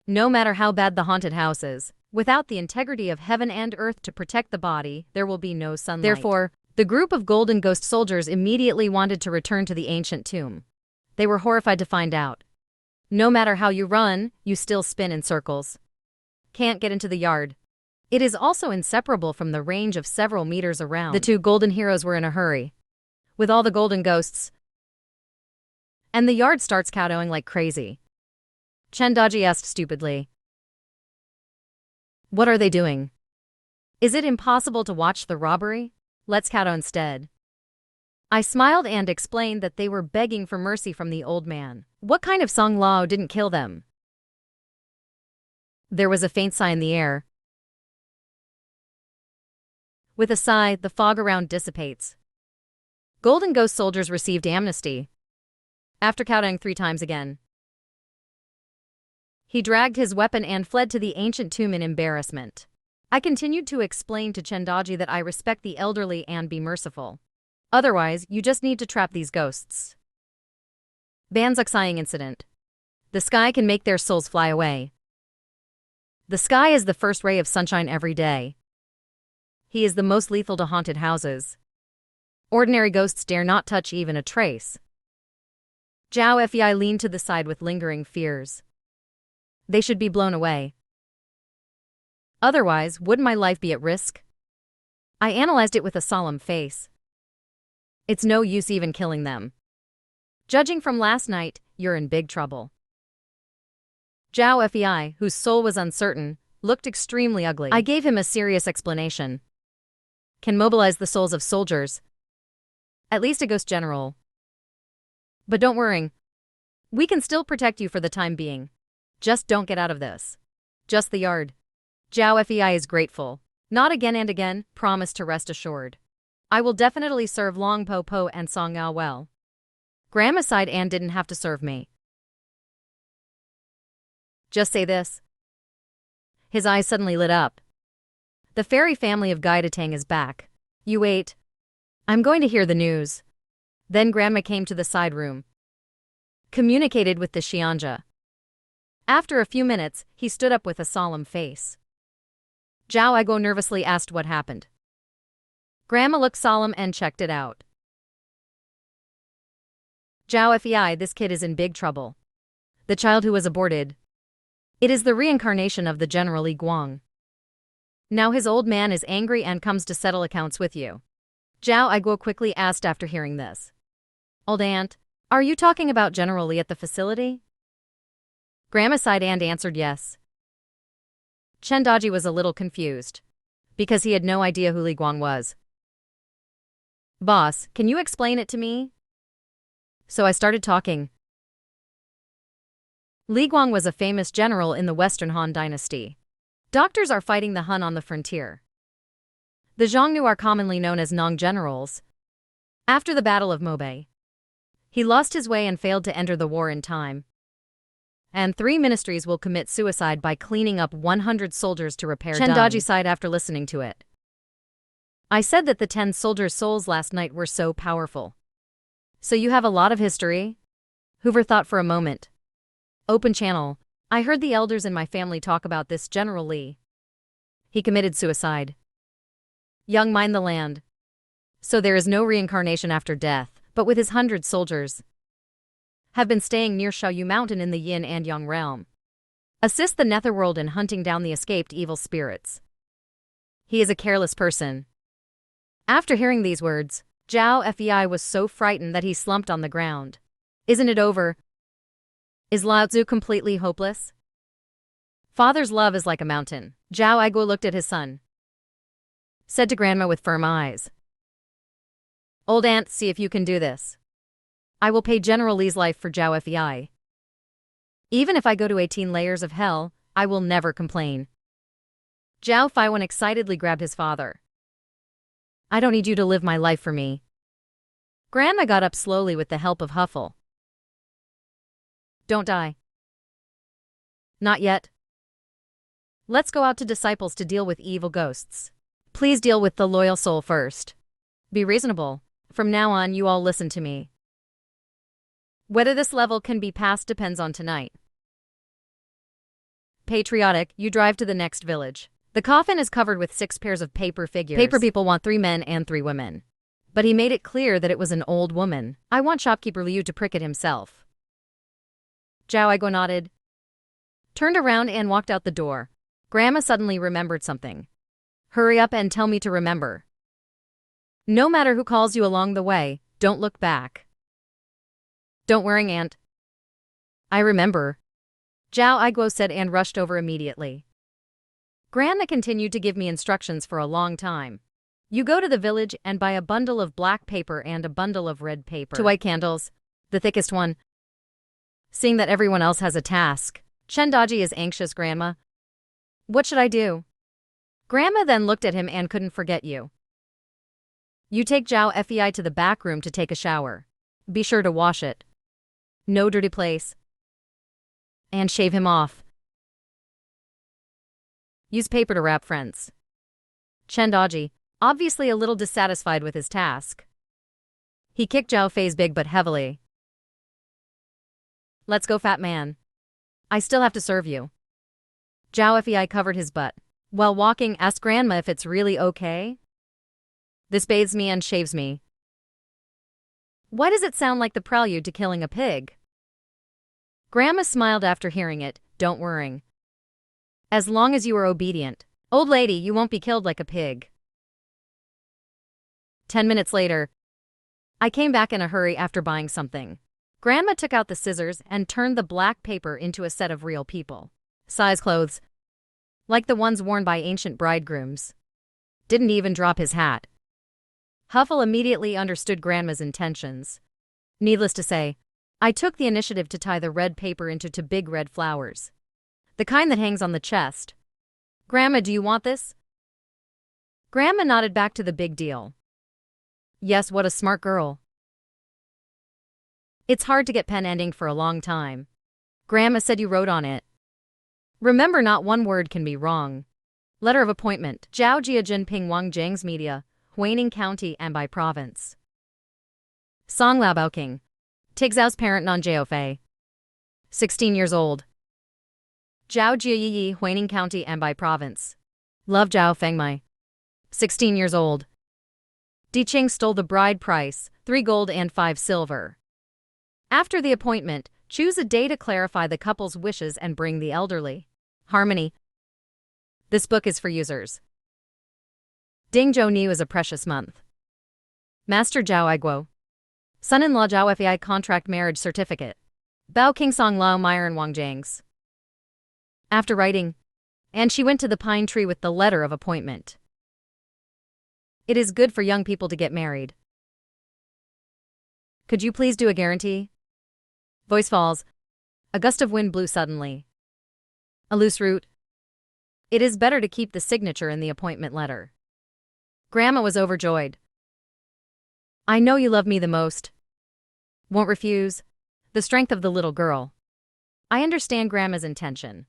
No matter how bad the haunted house is, without the integrity of heaven and earth to protect the body, there will be no sunlight. Therefore, the group of Golden Ghost soldiers immediately wanted to return to the ancient tomb. They were horrified to find out. No matter how you run, you still spin in circles. Can't get into the yard. It is also inseparable from the range of several meters around. The two golden heroes were in a hurry. With all the golden ghosts. And the yard starts kowtowing like crazy. Chendaji asked stupidly. What are they doing? Is it impossible to watch the robbery? Let's kowtow instead. I smiled and explained that they were begging for mercy from the old man. What kind of Song Lao didn't kill them? There was a faint sigh in the air. With a sigh, the fog around dissipates. Golden Ghost soldiers received amnesty. After kowtowing 3 times again. He dragged his weapon and fled to the ancient tomb in embarrassment. I continued to explain to Chendaji that I respect the elderly and be merciful. Otherwise, you just need to trap these ghosts. Banzuk sighing incident. The sky can make their souls fly away. The sky is the first ray of sunshine every day. He is the most lethal to haunted houses. Ordinary ghosts dare not touch even a trace. Zhao Fei leaned to the side with lingering fears. They should be blown away. Otherwise, wouldn't my life be at risk? I analyzed it with a solemn face. It's no use even killing them. Judging from last night, you're in big trouble. Zhao Fei, whose soul was uncertain, looked extremely ugly. I gave him a serious explanation. Can mobilize the souls of soldiers. At least a ghost general. But don't worry. We can still protect you for the time being. Just don't get out of this. Just the yard. Zhao Fei is grateful. Not again and again, promise to rest assured. I will definitely serve Long Po Po and Song Yao well. Grandma sighed and didn't have to serve me. Just say this. His eyes suddenly lit up. The fairy family of Gaidatang is back. You wait. I'm going to hear the news. Then Grandma came to the side room. Communicated with the Xianja. After a few minutes, he stood up with a solemn face. Zhao Igo nervously asked what happened. Grandma looked solemn and checked it out. Zhao Fei, this kid is in big trouble. The child who was aborted. It is the reincarnation of the General Li Guang. Now his old man is angry and comes to settle accounts with you. Zhao Igo quickly asked after hearing this. Old aunt, are you talking about General Li at the facility? Grandma sighed and answered yes. Chendaji was a little confused, because he had no idea who Li Guang was. Boss, can you explain it to me? So I started talking. Li Guang was a famous general in the Western Han dynasty. Doctors are fighting the Hun on the frontier. The Xiongnu are commonly known as Nong generals. After the Battle of Mobei, he lost his way and failed to enter the war in time. And 3 ministries will commit suicide by cleaning up 100 soldiers to repair Chendaji sighed after listening to it. I said that the 10 soldiers' souls last night were so powerful. So you have a lot of history? Hoover thought for a moment. Open channel. I heard the elders in my family talk about this General Li. He committed suicide. Young mined the land. So there is no reincarnation after death, but with his 100 soldiers. Have been staying near Shaoyu Mountain in the Yin and Yang realm. Assist the Netherworld in hunting down the escaped evil spirits. He is a careless person. After hearing these words, Zhao Fei was so frightened that he slumped on the ground. Isn't it over? Is Lao Tzu completely hopeless? Father's love is like a mountain. Zhao Igo looked at his son. Said to Grandma with firm eyes. Old aunt, see if you can do this. I will pay General Li's life for Zhao Fei. Even if I go to 18 layers of hell, I will never complain. Zhao Faiwan excitedly grabbed his father. I don't need you to live my life for me. Grandma got up slowly with the help of Huffle. Don't die. Not yet. Let's go out to disciples to deal with evil ghosts. Please deal with the loyal soul first. Be reasonable. From now on, you all listen to me. Whether this level can be passed depends on tonight. Patriotic, you drive to the next village. The coffin is covered with 6 pairs of paper figures. Paper people want 3 men and 3 women. But he made it clear that it was an old woman. I want shopkeeper Liu to prick it himself. Zhao Aigo nodded, turned around and walked out the door. Grandma suddenly remembered something. Hurry up and tell me to remember. No matter who calls you along the way, don't look back. Don't worry, Aunt. I remember. Zhao Aigo said and rushed over immediately. Grandma continued to give me instructions for a long time. You go to the village and buy a bundle of black paper and a bundle of red paper. 2 white candles, the thickest one. Seeing that everyone else has a task, Chendaji is anxious, Grandma. What should I do? Grandma then looked at him and couldn't forget you. You take Zhao Fei to the back room to take a shower. Be sure to wash it. No dirty place. And shave him off. Use paper to wrap friends. Chendaji, obviously a little dissatisfied with his task. He kicked Zhao Fei's big butt heavily. Let's go, fat man. I still have to serve you. Zhao Fei covered his butt. While walking, asked Grandma if it's really okay. This bathes me and shaves me. Why does it sound like the prelude to killing a pig? Grandma smiled after hearing it. Don't worry. As long as you are obedient. Old lady, you won't be killed like a pig. 10 minutes later, I came back in a hurry after buying something. Grandma took out the scissors and turned the black paper into a set of real people. Size clothes. Like the ones worn by ancient bridegrooms. Didn't even drop his hat. Huffle immediately understood Grandma's intentions. Needless to say, I took the initiative to tie the red paper into 2 big red flowers. The kind that hangs on the chest. Grandma, do you want this? Grandma nodded back to the big deal. Yes, what a smart girl. It's hard to get pen and ink for a long time. Grandma said you wrote on it. Remember, not one word can be wrong. Letter of appointment. Zhao Jiajin Wang Jiang's Media, Huining County and by Province. Song Lao Baoking. Tigzao's parent Non Jiao Fei. 16 years old. Zhao Jiayi, Huining County and by Province. Love Zhao Fengmai. 16 years old. Di Qing stole the bride price, 3 gold and 5 silver. After the appointment, choose a day to clarify the couple's wishes and bring the elderly. Harmony. This book is for users. Ding Zhou Niu is a precious month. Master Zhao Aiguo. Son-in-law Zhao Fei contract marriage certificate. Bao King Song Lao Myron Wang Jiang's. After writing, and she went to the pine tree with the letter of appointment. It is good for young people to get married. Could you please do a guarantee? Voice falls. A gust of wind blew suddenly. A loose root. It is better to keep the signature in the appointment letter. Grandma was overjoyed. I know you love me the most. Won't refuse. The strength of the little girl. I understand Grandma's intention.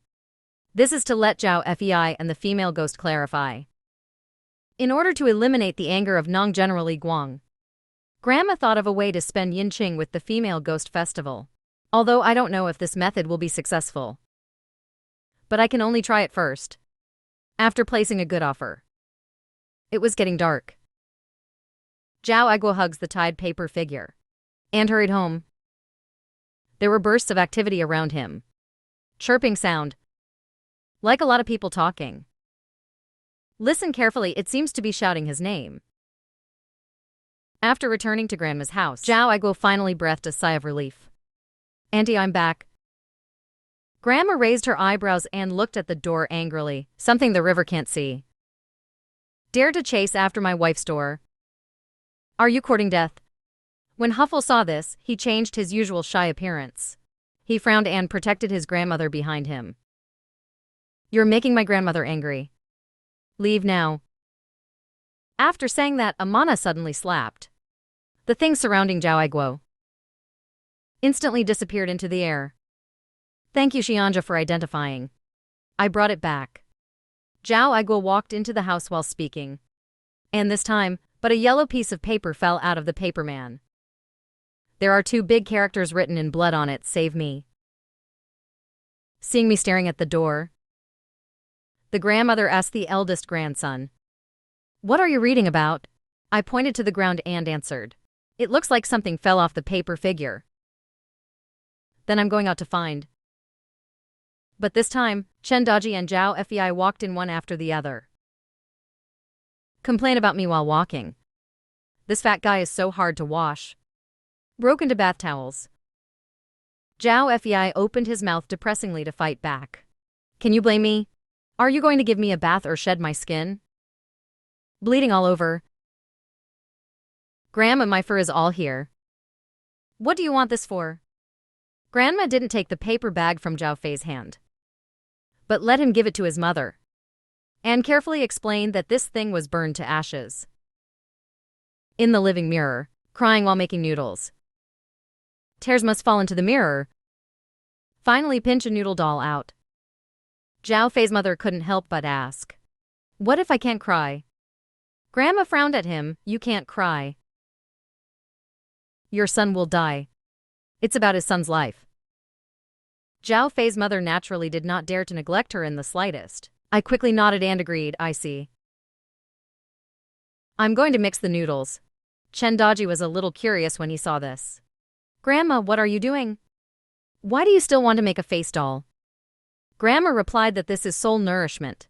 This is to let Zhao Fei and the female ghost clarify. In order to eliminate the anger of Nong General Li Guang, Grandma thought of a way to spend Yinqing with the female ghost festival. Although I don't know if this method will be successful. But I can only try it first. After placing a good offer. It was getting dark. Zhao Aiguo hugs the tied paper figure. And hurried home. There were bursts of activity around him. Chirping sound. Like a lot of people talking. Listen carefully, it seems to be shouting his name. After returning to Grandma's house, Zhao Aiguo finally breathed a sigh of relief. Auntie, I'm back. Grandma raised her eyebrows and looked at the door angrily. Something the river can't see. Dare to chase after my wife's door? Are you courting death? When Huffle saw this, he changed his usual shy appearance. He frowned and protected his grandmother behind him. You're making my grandmother angry. Leave now. After saying that, a mana suddenly slapped. The thing surrounding Zhao Aiguo instantly disappeared into the air. Thank you, Xianja, for identifying. I brought it back. Zhao Aiguo walked into the house while speaking. And this time, but a yellow piece of paper fell out of the paperman. There are 2 big characters written in blood on it, save me. Seeing me staring at the door, the grandmother asked the eldest grandson, "What are you reading about?" I pointed to the ground and answered, "It looks like something fell off the paper figure. Then I'm going out to find." But this time, Chen Daji and Zhao Fei walked in one after the other. Complain about me while walking. This fat guy is so hard to wash. Broke into bath towels. Zhao Fei opened his mouth depressingly to fight back. Can you blame me? Are you going to give me a bath or shed my skin? Bleeding all over. Grandma, my fur is all here. What do you want this for? Grandma didn't take the paper bag from Zhao Fei's hand, but let him give it to his mother, and carefully explained that this thing was burned to ashes. In the living mirror, crying while making noodles. Tears must fall into the mirror. Finally pinch a noodle doll out. Zhao Fei's mother couldn't help but ask, "What if I can't cry?" Grandma frowned at him. "You can't cry. Your son will die. It's about his son's life." Zhao Fei's mother naturally did not dare to neglect her in the slightest. I quickly nodded and agreed, "I see. I'm going to mix the noodles." Chen Daji was a little curious when he saw this. "Grandma, what are you doing? Why do you still want to make a face doll?" Grandma replied that this is soul nourishment.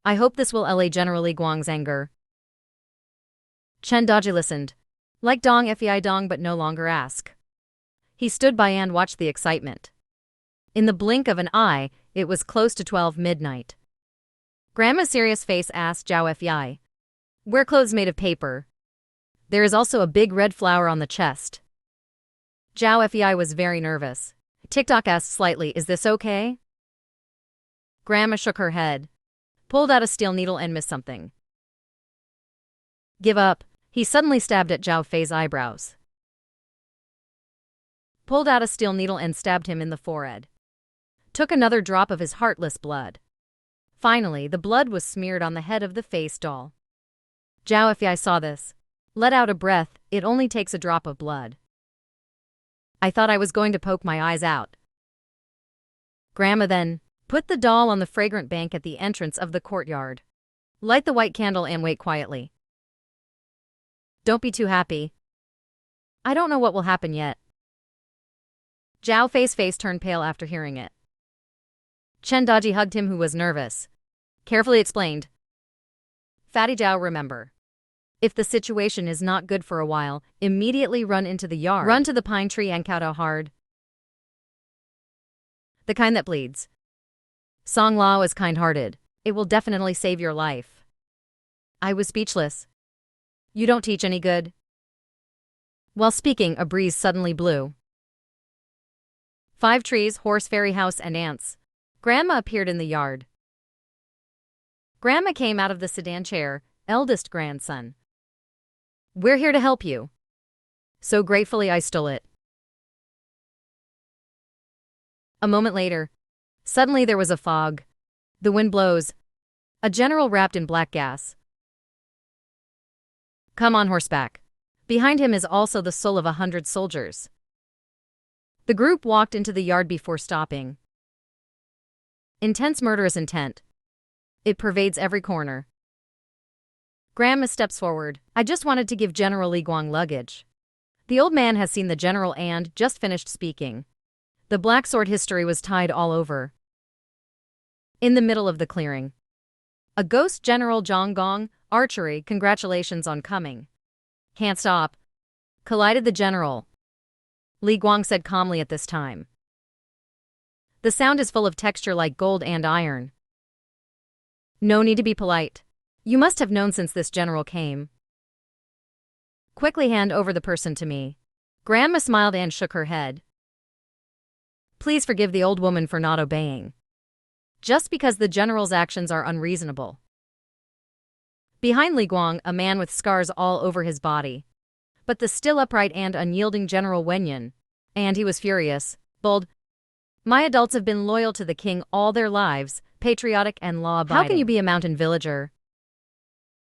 I hope this will allay General Li Guang's anger. Chen Daji listened. Like Dong Fei Dong but no longer ask. He stood by and watched the excitement. In the blink of an eye, it was close to 12 midnight. Grandma's serious face asked Zhao Fei, "Wear clothes made of paper. There is also a big red flower on the chest." Zhao Fei was very nervous. TikTok asked slightly, "Is this okay?" Grandma shook her head, pulled out a steel needle and missed something. "Give up." He suddenly stabbed at Zhao Fei's eyebrows. Pulled out a steel needle and stabbed him in the forehead. Took another drop of his heartless blood. Finally, the blood was smeared on the head of the face doll. Zhao Fei saw this. Let out a breath. It only takes a drop of blood. I thought I was going to poke my eyes out. Grandma then put the doll on the fragrant bank at the entrance of the courtyard. Light the white candle and wait quietly. Don't be too happy. I don't know what will happen yet. Zhao Fei's face turned pale after hearing it. Chen Daji hugged him, who was nervous. Carefully explained. Fatty Zhao, remember. If the situation is not good for a while, immediately run into the yard. Run to the pine tree and kowtow hard. The kind that bleeds. Song Lao is kind-hearted. It will definitely save your life. I was speechless. You don't teach any good. While speaking, a breeze suddenly blew. 5 trees, horse, fairy house, and ants. Grandma appeared in the yard. Grandma came out of the sedan chair, eldest grandson. We're here to help you. So gratefully I stole it. A moment later, suddenly there was a fog. The wind blows. A general wrapped in black gas. Come on horseback. Behind him is also the soul of 100 soldiers. The group walked into the yard before stopping. Intense murderous intent. It pervades every corner. Grandma steps forward. I just wanted to give General Li Guang luggage. The old man has seen the general and just finished speaking. The black sword history was tied all over. In the middle of the clearing. A ghost General Zhang Gong, archery, congratulations on coming. Can't stop. Collided the general. Li Guang said calmly at this time. The sound is full of texture like gold and iron. No need to be polite. You must have known since this general came. Quickly hand over the person to me. Grandma smiled and shook her head. Please forgive the old woman for not obeying. Just because the general's actions are unreasonable. Behind Li Guang, a man with scars all over his body. But the still upright and unyielding General Wenyan. And he was furious, bold. My adults have been loyal to the king all their lives, patriotic and law-abiding. How can you be a mountain villager?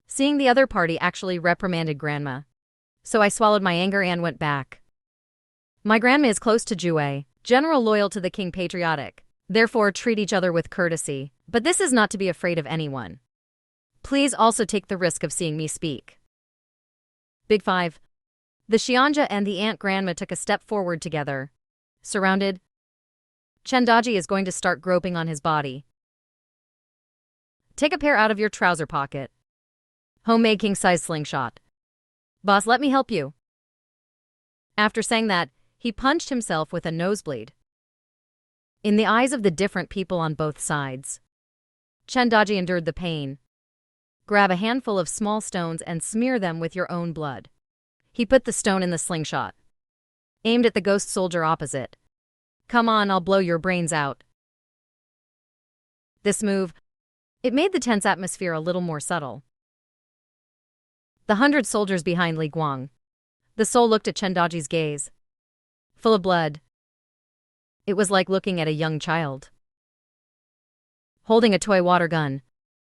Seeing the other party actually reprimanded Grandma. So I swallowed my anger and went back. My grandma is close to Jue, general loyal to the king, patriotic. Therefore treat each other with courtesy. But this is not to be afraid of anyone. Please also take the risk of seeing me speak. Big Five. The Xianja and the aunt grandma took a step forward together. Surrounded. Chendaji is going to start groping on his body. Take a pair out of your trouser pocket. Homemade king-size slingshot. Boss, let me help you. After saying that, he punched himself with a nosebleed. In the eyes of the different people on both sides, Chendaji endured the pain. Grab a handful of small stones and smear them with your own blood. He put the stone in the slingshot. Aimed at the ghost soldier opposite. Come on, I'll blow your brains out. This move, it made the tense atmosphere a little more subtle. The 100 soldiers behind Li Guang. The soul looked at Chendaji's gaze. Full of blood. It was like looking at a young child. Holding a toy water gun.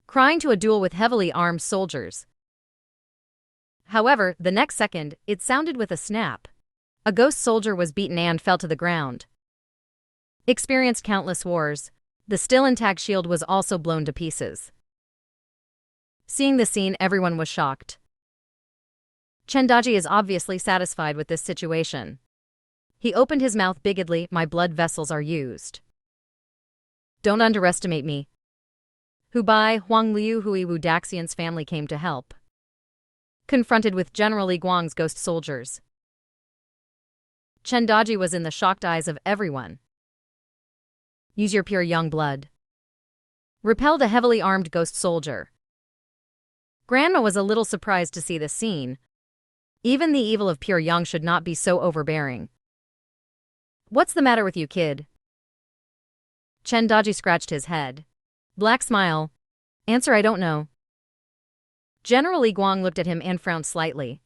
Crying to a duel with heavily armed soldiers. However, the next second, it sounded with a snap. A ghost soldier was beaten and fell to the ground. Experienced countless wars, the still intact shield was also blown to pieces. Seeing the scene, everyone was shocked. Chendaji is obviously satisfied with this situation. He opened his mouth bigly. My blood vessels are used. Don't underestimate me. Hubei, Huang Liu, Huiwu Daxian's family came to help. Confronted with General Li Guang's ghost soldiers. Chendaji was in the shocked eyes of everyone. Use your pure young blood. Repelled a heavily armed ghost soldier. Grandma was a little surprised to see this scene. Even the evil of pure young should not be so overbearing. What's the matter with you, kid? Chendaji scratched his head. Black smile. Answer, I don't know. General Li Guang looked at him and frowned slightly.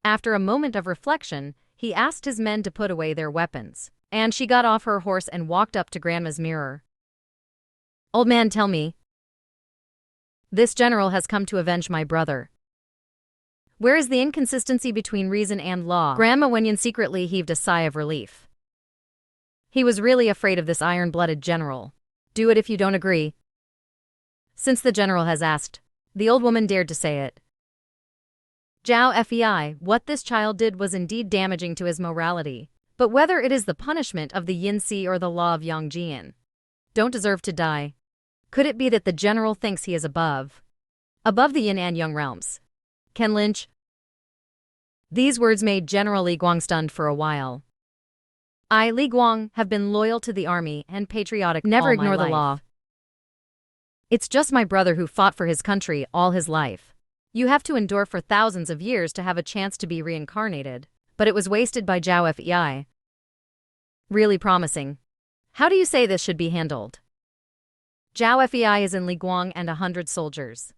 After a moment of reflection, he asked his men to put away their weapons, and she got off her horse and walked up to Grandma's mirror. Old man, tell me. This general has come to avenge my brother. Where is the inconsistency between reason and law? Grandma Wenyan secretly heaved a sigh of relief. He was really afraid of this iron-blooded general. Do it if you don't agree. Since the general has asked, the old woman dared to say it. Zhao Fei, what this child did was indeed damaging to his morality, but whether it is the punishment of the Yin Si or the law of Yangjian, don't deserve to die. Could it be that the general thinks he is above the Yin and Yang realms? Ken Lynch? These words made General Li Guang stunned for a while. I, Li Guang, have been loyal to the army and patriotic all my life. Never ignore the law. It's just my brother who fought for his country all his life. You have to endure for thousands of years to have a chance to be reincarnated, but it was wasted by Zhao Fei. Really promising. How do you say this should be handled? Zhao Fei is in Li Guang and 100 soldiers.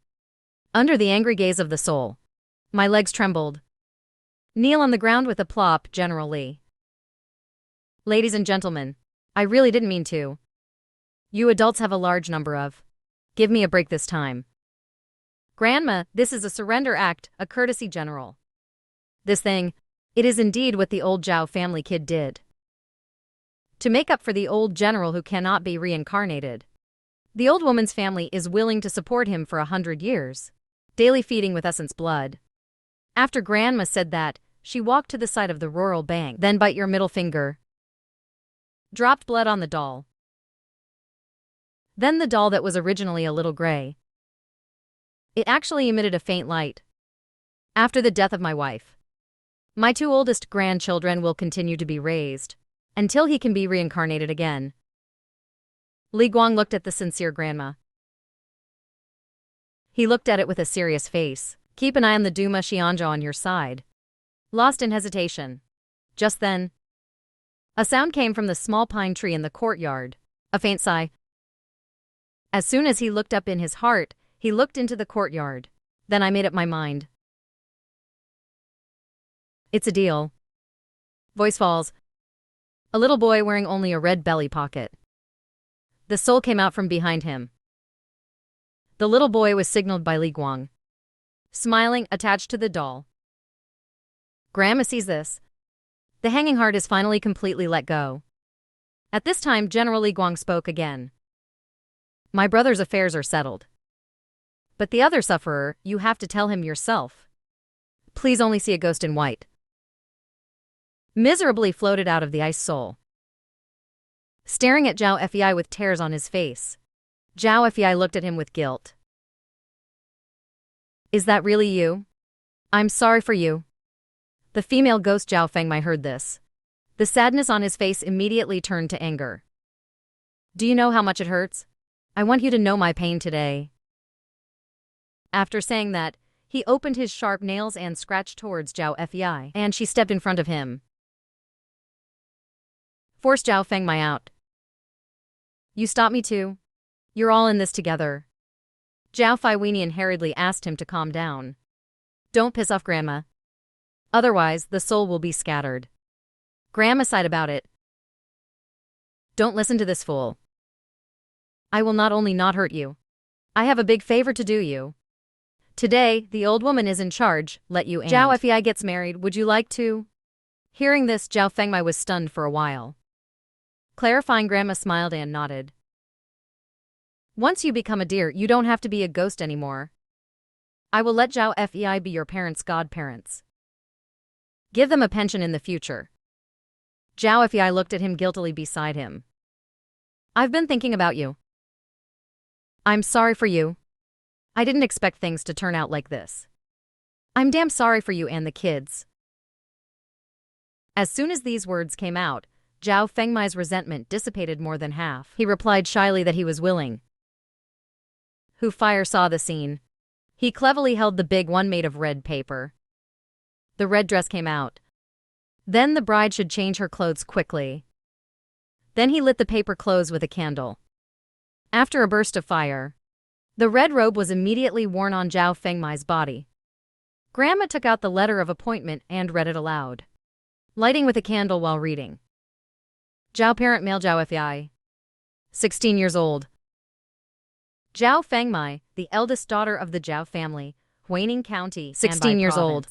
Under the angry gaze of the soul. My legs trembled. Kneel on the ground with a plop, General Li. Ladies and gentlemen, I really didn't mean to. You adults have a large number of. Give me a break this time. Grandma, this is a surrender act, a courtesy, General. This thing, it is indeed what the old Zhao family kid did. To make up for the old general who cannot be reincarnated. The old woman's family is willing to support him for 100 years. Daily feeding with essence blood. After Grandma said that, she walked to the side of the rural bank. Then bite your middle finger. Dropped blood on the doll. Then the doll that was originally a little gray. It actually emitted a faint light. After the death of my wife, my 2 oldest grandchildren will continue to be raised until he can be reincarnated again. Li Guang looked at the sincere grandma. He looked at it with a serious face. Keep an eye on the Duma Xianja on your side. Lost in hesitation. Just then, a sound came from the small pine tree in the courtyard. A faint sigh. As soon as he looked up in his heart, He looked into the courtyard. Then I made up my mind. It's a deal. Voice falls. A little boy wearing only a red belly pocket. The soul came out from behind him. The little boy was signaled by Li Guang, smiling, attached to the doll. Grandma sees this. The hanging heart is finally completely let go. At this time, General Li Guang spoke again. My brother's affairs are settled. But the other sufferer, you have to tell him yourself. Please only see a ghost in white. Miserably floated out of the ice soul. Staring at Zhao Fei with tears on his face. Zhao Fei looked at him with guilt. Is that really you? I'm sorry for you. The female ghost Zhao Fengmai heard this. The sadness on his face immediately turned to anger. Do you know how much it hurts? I want you to know my pain today. After saying that, he opened his sharp nails and scratched towards Zhao Fei, and she stepped in front of him. Forced Zhao Fengmai out. You stop me too? You're all in this together. Zhao Feiwenian hurriedly asked him to calm down. Don't piss off Grandma. Otherwise, the soul will be scattered. Grandma sighed about it. Don't listen to this fool. I will not only not hurt you. I have a big favor to do you. Today, the old woman is in charge, let you and Zhao Fei gets married, would you like to? Hearing this, Zhao Fengmai was stunned for a while. Clarifying, Grandma smiled and nodded. Once you become a deer, you don't have to be a ghost anymore. I will let Zhao Fei be your parents' godparents. Give them a pension in the future. Zhao Fei looked at him guiltily beside him. I've been thinking about you. I'm sorry for you. I didn't expect things to turn out like this. I'm damn sorry for you and the kids. As soon as these words came out, Zhao Fengmai's resentment dissipated more than half. He replied shyly that he was willing. Hu Fire saw the scene. He cleverly held the big one made of red paper. The red dress came out. Then the bride should change her clothes quickly. Then he lit the paper clothes with a candle. After a burst of fire, the red robe was immediately worn on Zhao Fengmai's body. Grandma took out the letter of appointment and read it aloud, lighting with a candle while reading. Zhao parent male Zhao Fei, 16 years old. Zhao Fengmai, the eldest daughter of the Zhao family, Huining County, 16 years old.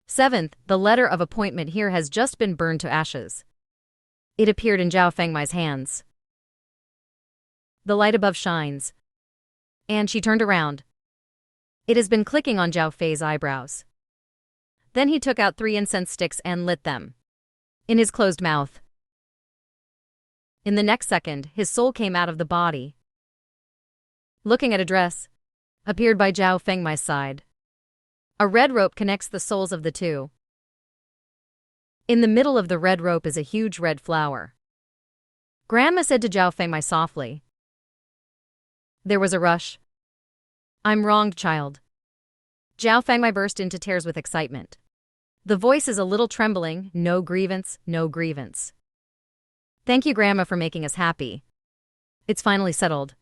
7th, the letter of appointment here has just been burned to ashes. It appeared in Zhao Fengmai's hands. The light above shines. And she turned around. It has been clicking on Zhao Fei's eyebrows. Then he took out 3 incense sticks and lit them in his closed mouth. In the next second, his soul came out of the body. Looking at a dress, appeared by Zhao Fengmai's side. A red rope connects the souls of the two. In the middle of the red rope is a huge red flower. Grandma said to Zhao Fengmai softly. There was a rush. I'm wronged, child. Zhao Fengmai burst into tears with excitement. The voice is a little trembling, no grievance, no grievance. Thank you, Grandma, for making us happy. It's finally settled.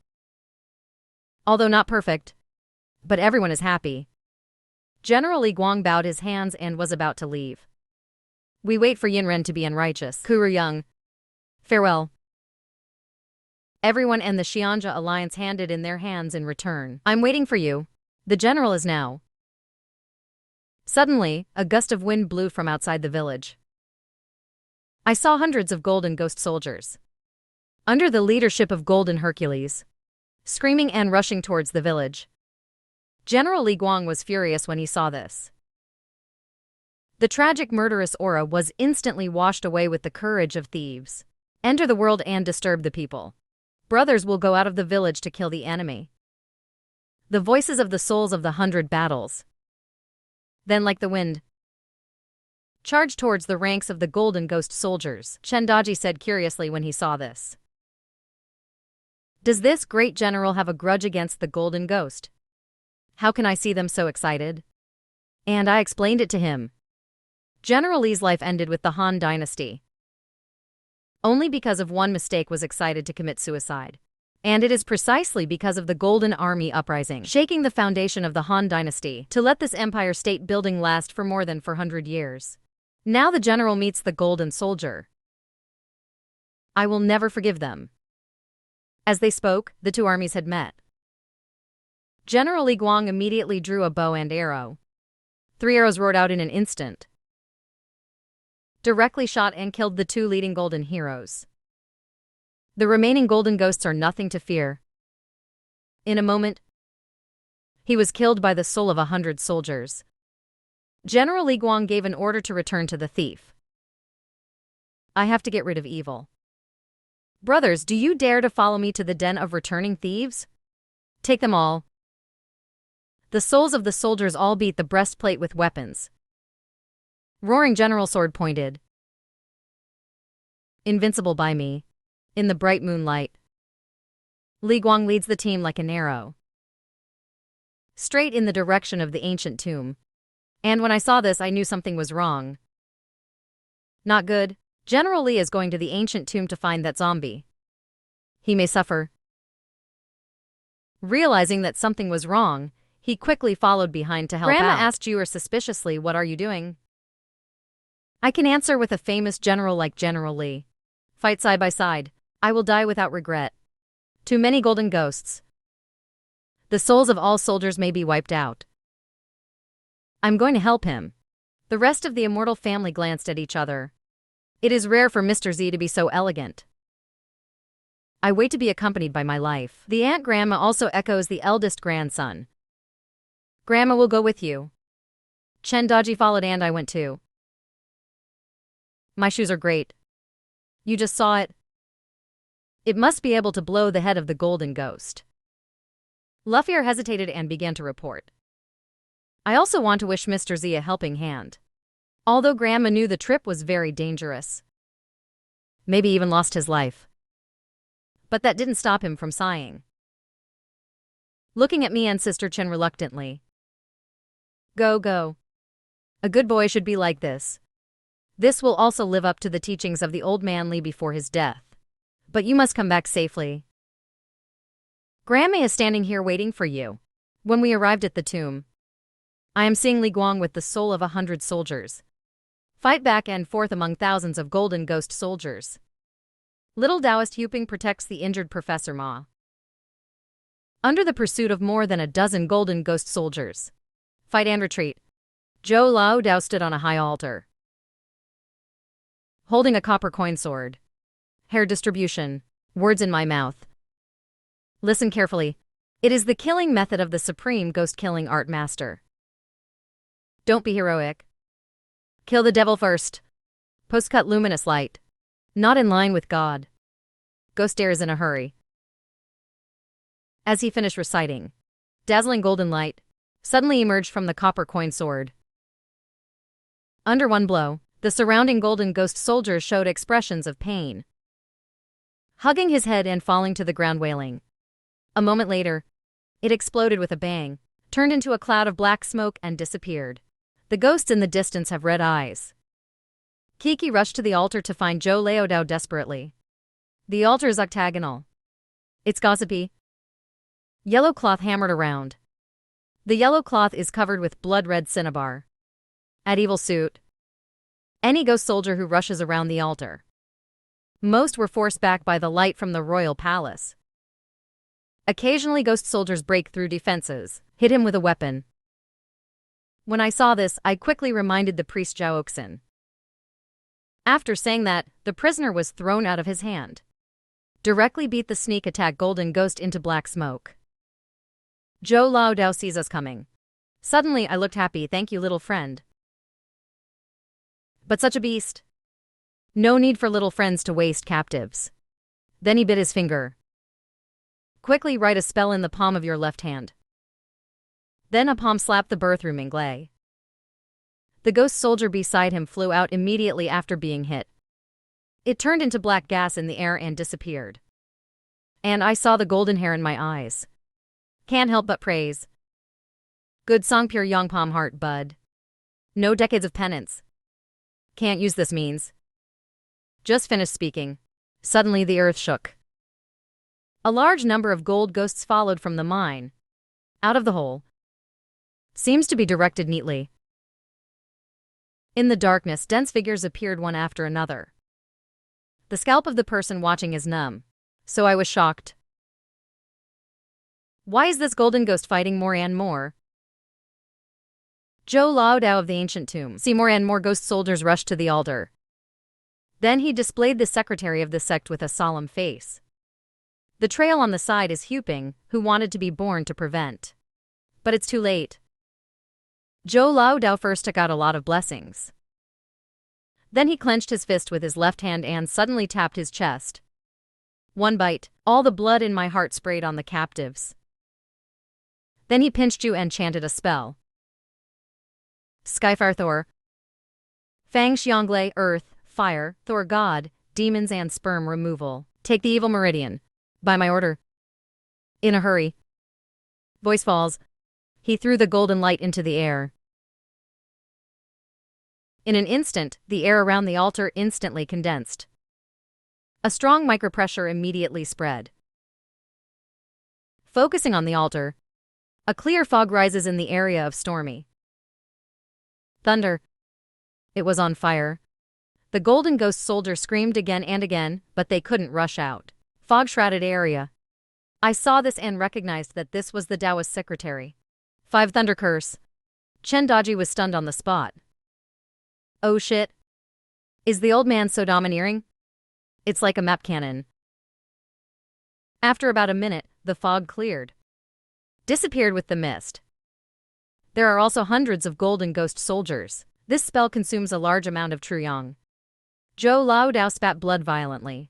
Although not perfect, but everyone is happy. General Li Guang bowed his hands and was about to leave. We wait for Yinren to be unrighteous. Kuru Young. Farewell. Everyone and the Xianja alliance handed in their hands in return. I'm waiting for you. The general is now. Suddenly, a gust of wind blew from outside the village. I saw hundreds of golden ghost soldiers, under the leadership of Golden Hercules, screaming and rushing towards the village. General Li Guang was furious when he saw this. The tragic murderous aura was instantly washed away with the courage of thieves. Enter the world and disturb the people. Brothers will go out of the village to kill the enemy. The voices of the souls of the 100 battles. Then, like the wind, charged towards the ranks of the golden ghost soldiers. Chen Daji said curiously when he saw this. Does this great general have a grudge against the golden ghost? How can I see them so excited? And I explained it to him. General Li's life ended with the Han Dynasty. Only because of one mistake was excited to commit suicide. And it is precisely because of the Golden Army uprising, shaking the foundation of the Han dynasty, to let this empire state building last for more than 400 years. Now the general meets the Golden Soldier. I will never forgive them. As they spoke, the two armies had met. General Li Guang immediately drew a bow and arrow. 3 arrows roared out in an instant, directly shot and killed the 2 leading golden heroes. The remaining golden ghosts are nothing to fear. In a moment, he was killed by the soul of 100 soldiers. General Li Guang gave an order to return to the thief. I have to get rid of evil. Brothers, do you dare to follow me to the den of returning thieves? Take them all. The souls of the soldiers all beat the breastplate with weapons. Roaring general sword pointed. Invincible by me. In the bright moonlight, Li Guang leads the team like an arrow, straight in the direction of the ancient tomb. And when I saw this, I knew something was wrong. Not good. General Li is going to the ancient tomb to find that zombie. He may suffer. Realizing that something was wrong, he quickly followed behind to help out. Grandma asked Jewer suspiciously, "What are you doing?" I can answer with a famous general like General Li. Fight side by side. I will die without regret. Too many golden ghosts. The souls of all soldiers may be wiped out. I'm going to help him. The rest of the immortal family glanced at each other. It is rare for Mr. Z to be so elegant. I wait to be accompanied by my life. The Aunt Grandma also echoes the eldest grandson. Grandma will go with you. Chen Daji followed and I went too. My shoes are great. You just saw it. It must be able to blow the head of the golden ghost. Luffier hesitated and began to report. I also want to wish Mr. Z a helping hand. Although Grandma knew the trip was very dangerous. Maybe even lost his life. But that didn't stop him from sighing. Looking at me and Sister Chen reluctantly. Go, go. A good boy should be like this. This will also live up to the teachings of the old man Li before his death. But you must come back safely. Grandma is standing here waiting for you. When we arrived at the tomb, I am seeing Li Guang with the soul of 100 soldiers. Fight back and forth among thousands of golden ghost soldiers. Little Taoist Yuping protects the injured Professor Ma. Under the pursuit of more than a dozen golden ghost soldiers. Fight and retreat. Zhou Lao Dao stood on a high altar, holding a copper coin sword. Hair distribution. Words in my mouth. Listen carefully. It is the killing method of the supreme ghost killing art master. Don't be heroic. Kill the devil first. Post-cut luminous light. Not in line with God. Ghost Dare is in a hurry. As he finished reciting, dazzling golden light suddenly emerged from the copper coin sword. Under one blow, the surrounding golden ghost soldiers showed expressions of pain, hugging his head and falling to the ground wailing. A moment later, it exploded with a bang, turned into a cloud of black smoke and disappeared. The ghosts in the distance have red eyes. Kiki rushed to the altar to find Zhou Laodao desperately. The altar is octagonal. It's gossipy. Yellow cloth hammered around. The yellow cloth is covered with blood-red cinnabar. At evil suit. Any ghost soldier who rushes around the altar. Most were forced back by the light from the royal palace. Occasionally ghost soldiers break through defenses, hit him with a weapon. When I saw this, I quickly reminded the priest Zhao Oxin. After saying that, the prisoner was thrown out of his hand. Directly beat the sneak attack golden ghost into black smoke. Zhou Lao Dao sees us coming. Suddenly I looked happy. Thank you, little friend. But such a beast. No need for little friends to waste captives. Then he bit his finger. Quickly write a spell in the palm of your left hand. Then a palm slapped the birthroom Inglay. The ghost soldier beside him flew out immediately after being hit. It turned into black gas in the air and disappeared. And I saw the golden hair in my eyes. Can't help but praise. Good song, pure young palm heart bud. No decades of penance. Can't use this means. Just finished speaking. Suddenly the earth shook. A large number of gold ghosts followed from the mine. Out of the hole. Seems to be directed neatly. In the darkness, dense figures appeared one after another. The scalp of the person watching is numb, so I was shocked. Why is this golden ghost fighting more and more? Zhou Laodao of the ancient tomb. See, more and more ghost soldiers rushed to the altar. Then he displayed the secretary of the sect with a solemn face. The trail on the side is Huping, who wanted to be born to prevent. But it's too late. Zhou Laodao first took out a lot of blessings. Then he clenched his fist with his left hand and suddenly tapped his chest. One bite, all the blood in my heart sprayed on the captives. Then he pinched you and chanted a spell. Skyfire Thor. Fang Xianglei, Earth, Fire, Thor God, Demons and Sperm Removal. Take the evil meridian. By my order. In a hurry. Voice falls. He threw the golden light into the air. In an instant, the air around the altar instantly condensed. A strong micropressure immediately spread. Focusing on the altar, a clear fog rises in the area of Stormy. Thunder. It was on fire. The golden ghost soldier screamed again and again, but they couldn't rush out. Fog-shrouded area. I saw this and recognized that this was the Taoist secretary. 5 Thunder Curse. Chen Daji was stunned on the spot. Oh shit. Is the old man so domineering? It's like a map cannon. After about a minute, the fog cleared. Disappeared with the mist. There are also hundreds of golden ghost soldiers. This spell consumes a large amount of true yang. Zhou Laodao spat blood violently.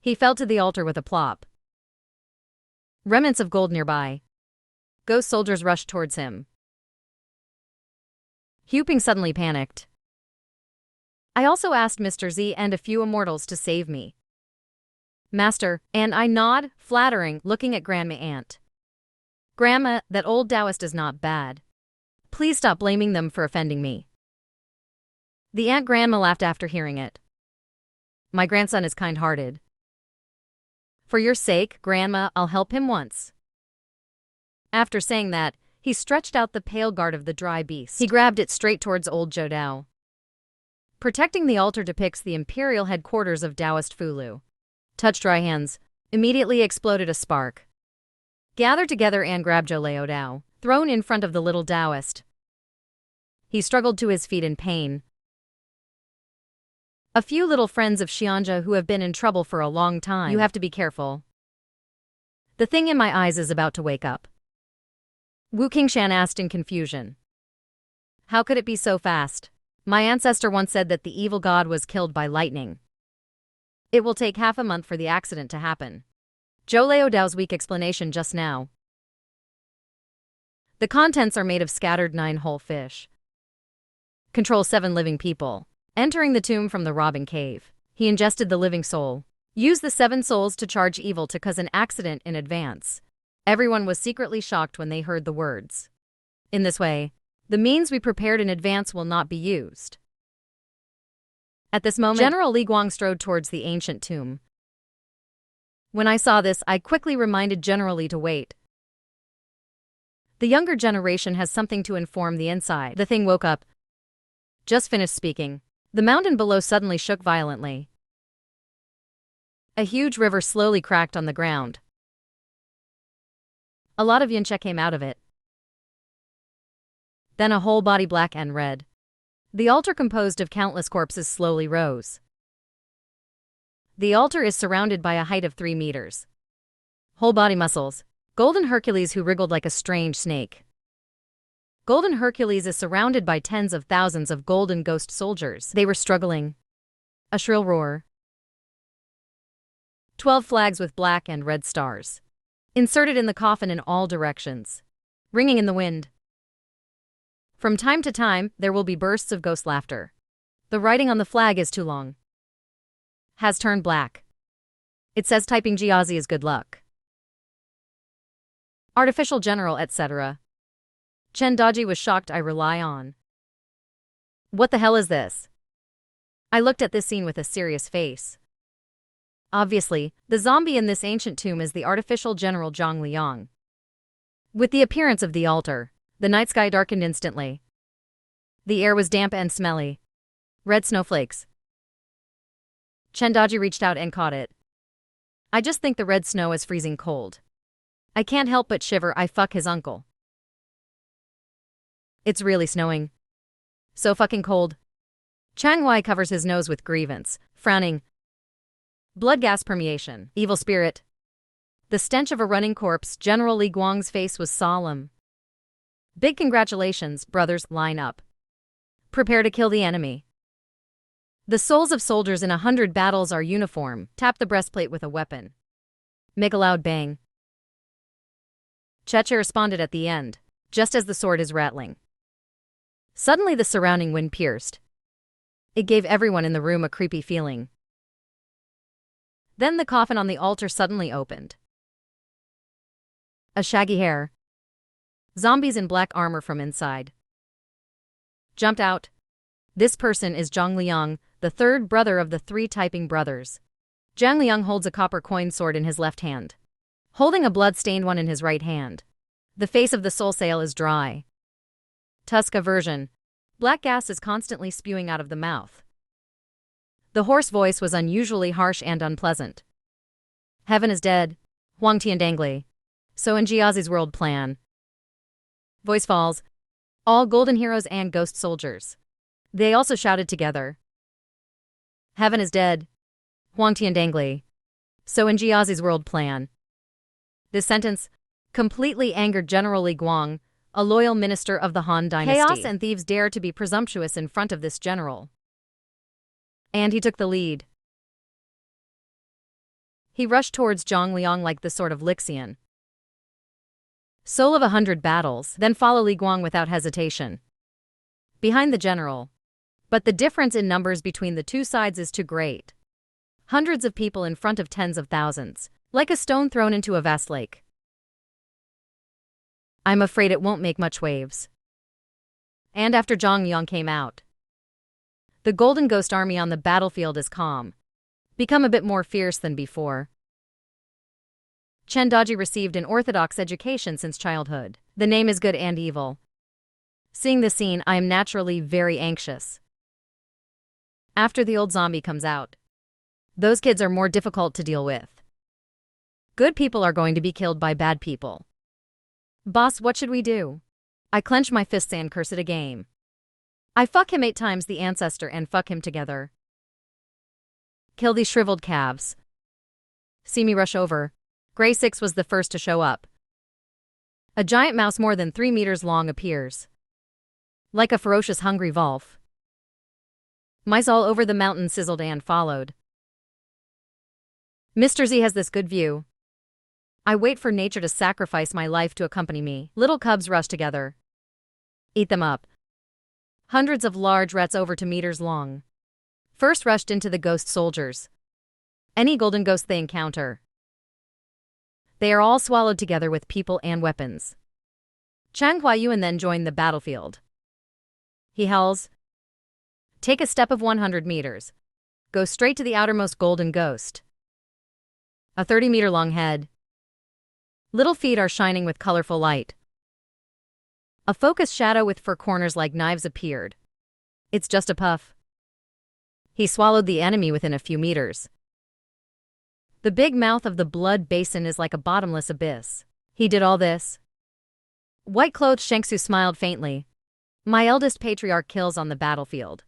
He fell to the altar with a plop. Remnants of gold nearby. Ghost soldiers rushed towards him. Huping suddenly panicked. I also asked Mr. Z and a few immortals to save me. Master, and I nod, flattering, looking at Grandma Aunt. Grandma, that old Taoist is not bad. Please stop blaming them for offending me. The Aunt Grandma laughed after hearing it. My grandson is kind-hearted. For your sake, Grandma, I'll help him once. After saying that, he stretched out the pale guard of the dry beast. He grabbed it straight towards old Zhou Dao. Protecting the altar depicts the imperial headquarters of Taoist Fulu. Touch dry hands. Immediately exploded a spark. Gathered together and grabbed Zhou Laodao, thrown in front of the little Taoist. He struggled to his feet in pain. A few little friends of Xianja who have been in trouble for a long time. You have to be careful. The thing in my eyes is about to wake up. Wu Qingshan asked in confusion. How could it be so fast? My ancestor once said that the evil god was killed by lightning. It will take half a month for the accident to happen. Zhou Laodao's weak explanation just now. The contents are made of scattered 9 whole fish. Control 7 living people. Entering the tomb from the robbing cave, he ingested the living soul. Used the 7 souls to charge evil to cause an accident in advance. Everyone was secretly shocked when they heard the words. In this way, the means we prepared in advance will not be used. At this moment, General Li Guang strode towards the ancient tomb. When I saw this, I quickly reminded General Li to wait. The younger generation has something to inform the inside. The thing woke up. Just finished speaking. The mountain below suddenly shook violently. A huge river slowly cracked on the ground. A lot of yinche came out of it. Then a whole body black and red. The altar composed of countless corpses slowly rose. The altar is surrounded by a height of 3 meters. Whole body muscles. Golden Hercules who wriggled like a strange snake. Golden Hercules is surrounded by tens of thousands of golden ghost soldiers. They were struggling. A shrill roar. 12 flags with black and red stars. Inserted in the coffin in all directions. Ringing in the wind. From time to time, there will be bursts of ghost laughter. The writing on the flag is too long. Has turned black. It says typing Jiazi is good luck. Artificial general, etc. Chen Daji was shocked. I rely on. What the hell is this? I looked at this scene with a serious face. Obviously, the zombie in this ancient tomb is the artificial General Zhang Liang. With the appearance of the altar, the night sky darkened instantly. The air was damp and smelly. Red snowflakes. Chendaji reached out and caught it. I just think the red snow is freezing cold. I can't help but shiver. I fuck his uncle. It's really snowing. So fucking cold. Chang Wai covers his nose with grievance, frowning. Blood gas permeation. Evil spirit. The stench of a running corpse. General Li Guang's face was solemn. Big congratulations, brothers. Line up. Prepare to kill the enemy. The souls of soldiers in 100 battles are uniform. Tap the breastplate with a weapon. Make a loud bang. Cheche responded at the end, just as the sword is rattling. Suddenly the surrounding wind pierced. It gave everyone in the room a creepy feeling. Then the coffin on the altar suddenly opened. A shaggy hair. Zombies in black armor from inside. Jumped out. This person is Zhang Liang, the third brother of the 3 typing brothers. Zhang Liang holds a copper coin sword in his left hand, holding a blood-stained one in his right hand. The face of the soul sail is dry. Tusk aversion. Black gas is constantly spewing out of the mouth. The hoarse voice was unusually harsh and unpleasant. Heaven is dead. Huang Tiandangli. So in Jiazi's world plan. Voice falls. All golden heroes and ghost soldiers. They also shouted together. Heaven is dead. Huang Tiandangli. So in Jiazi's world plan. This sentence completely angered General Li Guang, a loyal minister of the Han dynasty. Chaos and thieves dare to be presumptuous in front of this general. And he took the lead. He rushed towards Zhang Liang like the sword of Lixian. Soul of 100 battles, then follow Li Guang without hesitation. Behind the general. But the difference in numbers between the two sides is too great. Hundreds of people in front of tens of thousands, like a stone thrown into a vast lake. I'm afraid it won't make much waves. And after Zhang Liang came out, the Golden Ghost Army on the battlefield is calm, become a bit more fierce than before. Chen Daji received an orthodox education since childhood. The name is good and evil. Seeing this scene, I am naturally very anxious. After the old zombie comes out, those kids are more difficult to deal with. Good people are going to be killed by bad people. Boss, what should we do? I clench my fists and curse it a game. I fuck him 8 times the ancestor and fuck him together. Kill these shriveled calves. See me rush over. Gray 6 was the first to show up. A giant mouse more than 3 meters long appears. Like a ferocious hungry wolf. Mice all over the mountain sizzled and followed. Mr. Z has this good view. I wait for nature to sacrifice my life to accompany me. Little cubs rush together. Eat them up. Hundreds of large rats over 2 meters long. First rushed into the ghost soldiers. Any golden ghost they encounter. They are all swallowed together with people and weapons. Chang Huayuan then joined the battlefield. He howls. Take a step of 100 meters. Go straight to the outermost golden ghost. A 30-meter-long head. Little feet are shining with colorful light. A focused shadow with fur corners like knives appeared. It's just a puff. He swallowed the enemy within a few meters. The big mouth of the blood basin is like a bottomless abyss. He did all this. White-clothed Shengsu smiled faintly. My eldest patriarch kills on the battlefield.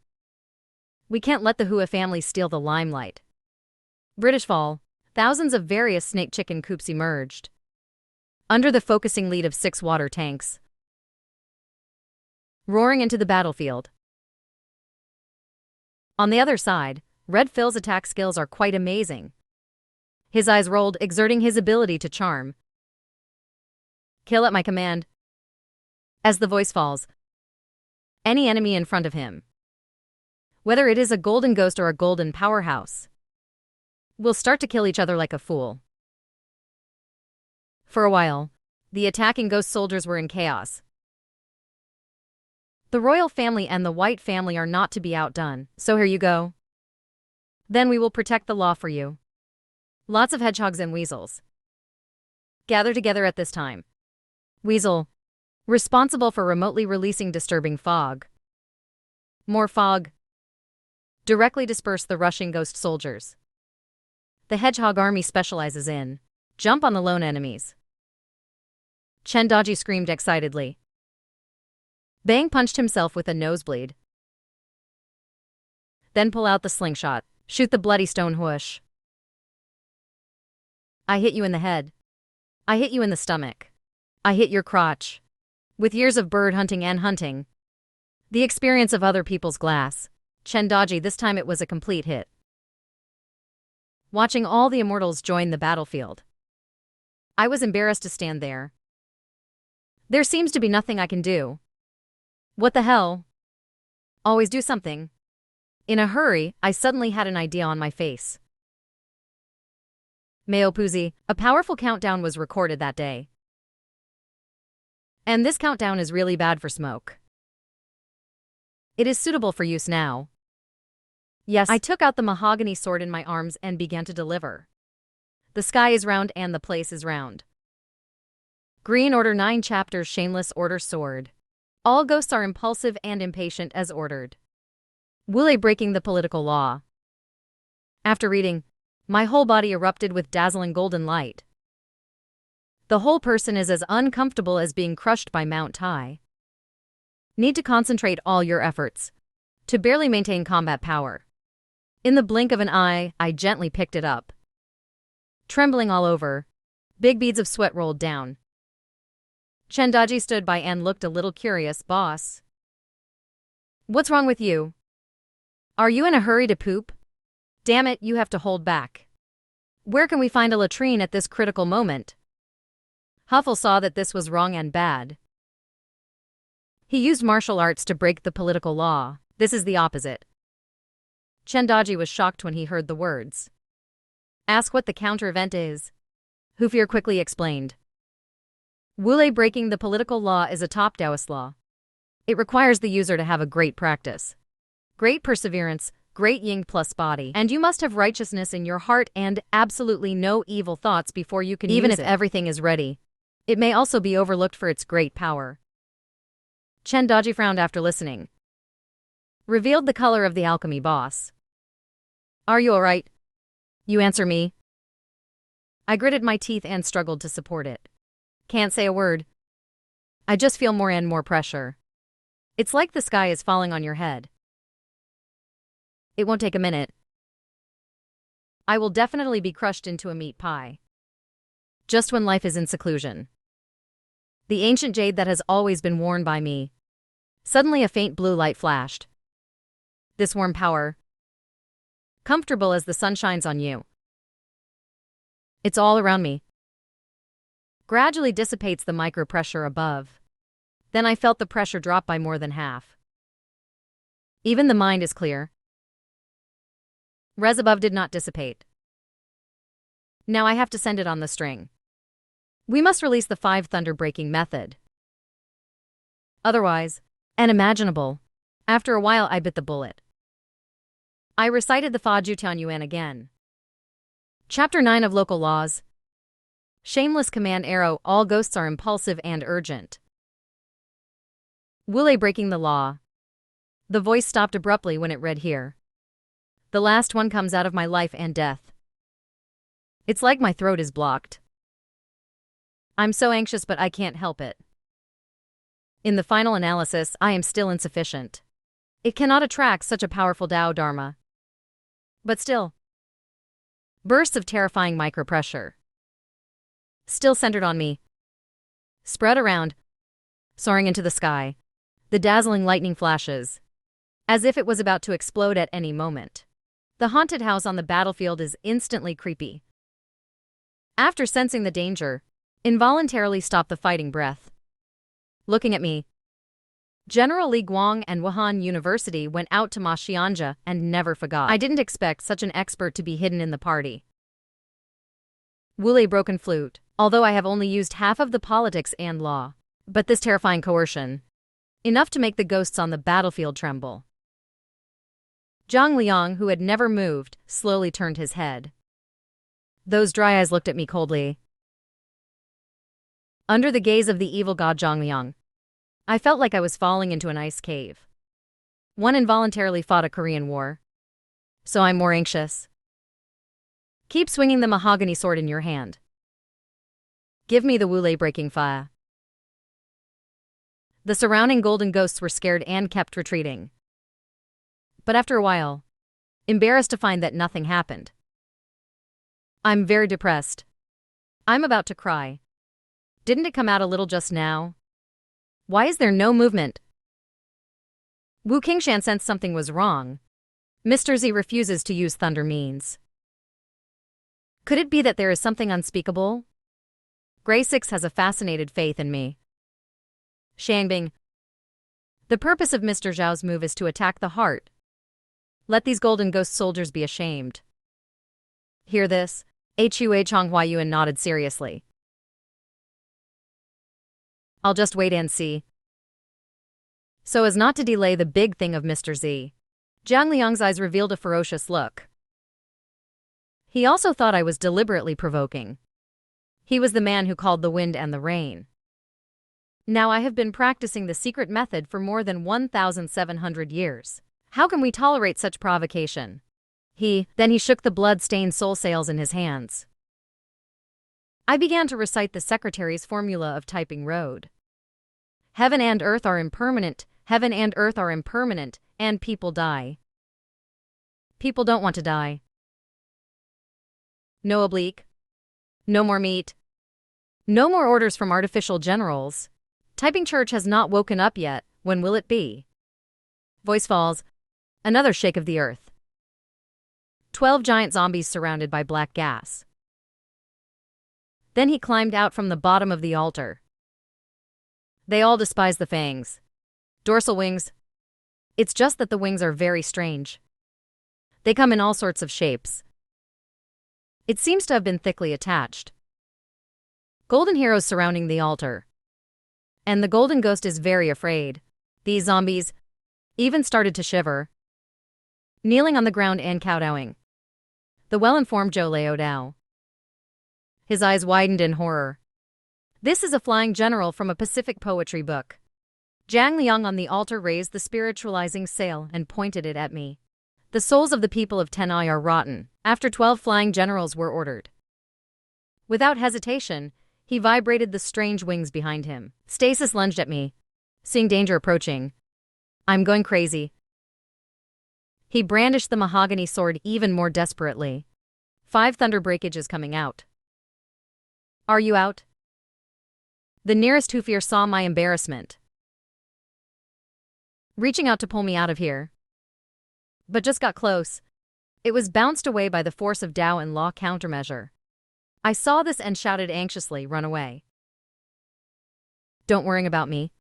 We can't let the Hua family steal the limelight. British fall. Thousands of various snake chicken coops emerged. Under the focusing lead of 6 water tanks. Roaring into the battlefield. On the other side, Red Phil's attack skills are quite amazing. His eyes rolled, exerting his ability to charm. Kill at my command. As the voice falls. Any enemy in front of him. Whether it is a golden ghost or a golden powerhouse. Will start to kill each other like a fool. For a while, the attacking ghost soldiers were in chaos. The royal family and the white family are not to be outdone, so here you go. Then we will protect the law for you. Lots of hedgehogs and weasels gather together at this time. Weasel, responsible for remotely releasing disturbing fog. More fog. Directly disperse the rushing ghost soldiers. The hedgehog army specializes in jump on the lone enemies. Chendaji screamed excitedly. Bang punched himself with a nosebleed. Then pull out the slingshot. Shoot the bloody stone whoosh. I hit you in the head. I hit you in the stomach. I hit your crotch. With years of bird hunting and hunting. The experience of other people's glass. Chendaji, this time it was a complete hit. Watching all the immortals join the battlefield. I was embarrassed to stand there. There seems to be nothing I can do. What the hell? Always do something. In a hurry, I suddenly had an idea on my face. Mayopuzi, a powerful countdown was recorded that day. And this countdown is really bad for smoke. It is suitable for use now. Yes, I took out the mahogany sword in my arms and began to deliver. The sky is round and the place is round. Green Order 9 Chapters Shameless Order Sword. All ghosts are impulsive and impatient as ordered. Wule breaking the political law. After reading, my whole body erupted with dazzling golden light. The whole person is as uncomfortable as being crushed by Mount Tai. Need to concentrate all your efforts to barely maintain combat power. In the blink of an eye, I gently picked it up. Trembling all over, big beads of sweat rolled down. Chendaji stood by and looked a little curious. Boss, what's wrong with you? Are you in a hurry to poop? Damn it, you have to hold back. Where can we find a latrine at this critical moment? Huffle saw that this was wrong and bad. He used martial arts to break the political law. This is the opposite. Chendaji was shocked when he heard the words. Ask what the counter-event is. Hufir quickly explained. Wule breaking the political law is a top Taoist law. It requires the user to have a great practice, great perseverance, great yin plus body, and you must have righteousness in your heart and absolutely no evil thoughts before you can use it. Even if everything is ready, it may also be overlooked for its great power. Chendaji frowned after listening. Revealed the color of the alchemy boss. Are you alright? You answer me. I gritted my teeth and struggled to support it. Can't say a word. I just feel more and more pressure. It's like the sky is falling on your head. It won't take a minute. I will definitely be crushed into a meat pie. Just when life is in seclusion. The ancient jade that has always been worn by me. Suddenly a faint blue light flashed. This warm power. Comfortable as the sun shines on you. It's all around me. Gradually dissipates the micro pressure above. Then I felt the pressure drop by more than half. Even the mind is clear. Res above did not dissipate. Now I have to send it on the string. We must release the 5 thunder breaking method. Otherwise, unimaginable. After a while I bit the bullet. I recited the Fa Jutian Yuan again. Chapter 9 of Local Laws. Shameless command arrow. All ghosts are impulsive and urgent. Wule breaking the law. The voice stopped abruptly when it read here. The last one comes out of my life and death. It's like my throat is blocked. I'm so anxious but I can't help it. In the final analysis, I am still insufficient. It cannot attract such a powerful Tao Dharma. But still. Bursts of terrifying micropressure. Still centered on me. Spread around. Soaring into the sky. The dazzling lightning flashes. As if it was about to explode at any moment. The haunted house on the battlefield is instantly creepy. After sensing the danger, involuntarily stopped the fighting breath. Looking at me. General Li Guang and Wuhan University went out to Ma Xianja and never forgot. I didn't expect such an expert to be hidden in the party. Wule broken flute, although I have only used half of the politics and law. But this terrifying coercion. Enough to make the ghosts on the battlefield tremble. Zhang Liang, who had never moved, slowly turned his head. Those dry eyes looked at me coldly. Under the gaze of the evil god Zhongliang, I felt like I was falling into an ice cave. One involuntarily fought a Korean war. So I'm more anxious. Keep swinging the mahogany sword in your hand. Give me the wulei breaking fire. The surrounding golden ghosts were scared and kept retreating. But after a while, embarrassed to find that nothing happened. I'm very depressed. I'm about to cry. Didn't it come out a little just now? Why is there no movement? Wu Qingshan sensed something was wrong. Mr. Z refuses to use thunder means. Could it be that there is something unspeakable? Grey Six has a fascinated faith in me. Shangbing. The purpose of Mr. Zhao's move is to attack the heart. Let these golden ghost soldiers be ashamed. Hear this? Hua Chonghuayuan nodded seriously. I'll just wait and see. So as not to delay the big thing of Mr. Z, Zhang Liang's eyes revealed a ferocious look. He also thought I was deliberately provoking. He was the man who called the wind and the rain. Now I have been practicing the secret method for more than 1,700 years. How can we tolerate such provocation? Then he shook the blood-stained soul sails in his hands. I began to recite the secretary's formula of typing road. Heaven and earth are impermanent, heaven and earth are impermanent, and people die. People don't want to die. No oblique. No more meat. No more orders from artificial generals. Typing church has not woken up yet. When will it be? Voice falls. Another shake of the earth. 12 giant zombies surrounded by black gas. Then he climbed out from the bottom of the altar. They all despise the fangs. Dorsal wings. It's just that the wings are very strange. They come in all sorts of shapes. It seems to have been thickly attached. Golden heroes surrounding the altar. And the golden ghost is very afraid. These zombies even started to shiver, kneeling on the ground and kowtowing. The well-informed Zhou Liao Dao. His eyes widened in horror. This is a flying general from a Pacific poetry book. Zhang Liang on the altar raised the spiritualizing sail and pointed it at me. The souls of the people of Tenai are rotten. After 12 flying generals were ordered. Without hesitation, he vibrated the strange wings behind him. Stasis lunged at me, seeing danger approaching. I'm going crazy. He brandished the mahogany sword even more desperately. 5 thunder breakages coming out. Are you out? The nearest Hufir saw my embarrassment, reaching out to pull me out of here. But just got close. It was bounced away by the force of Dao and law countermeasure. I saw this and shouted anxiously, run away. Don't worry about me.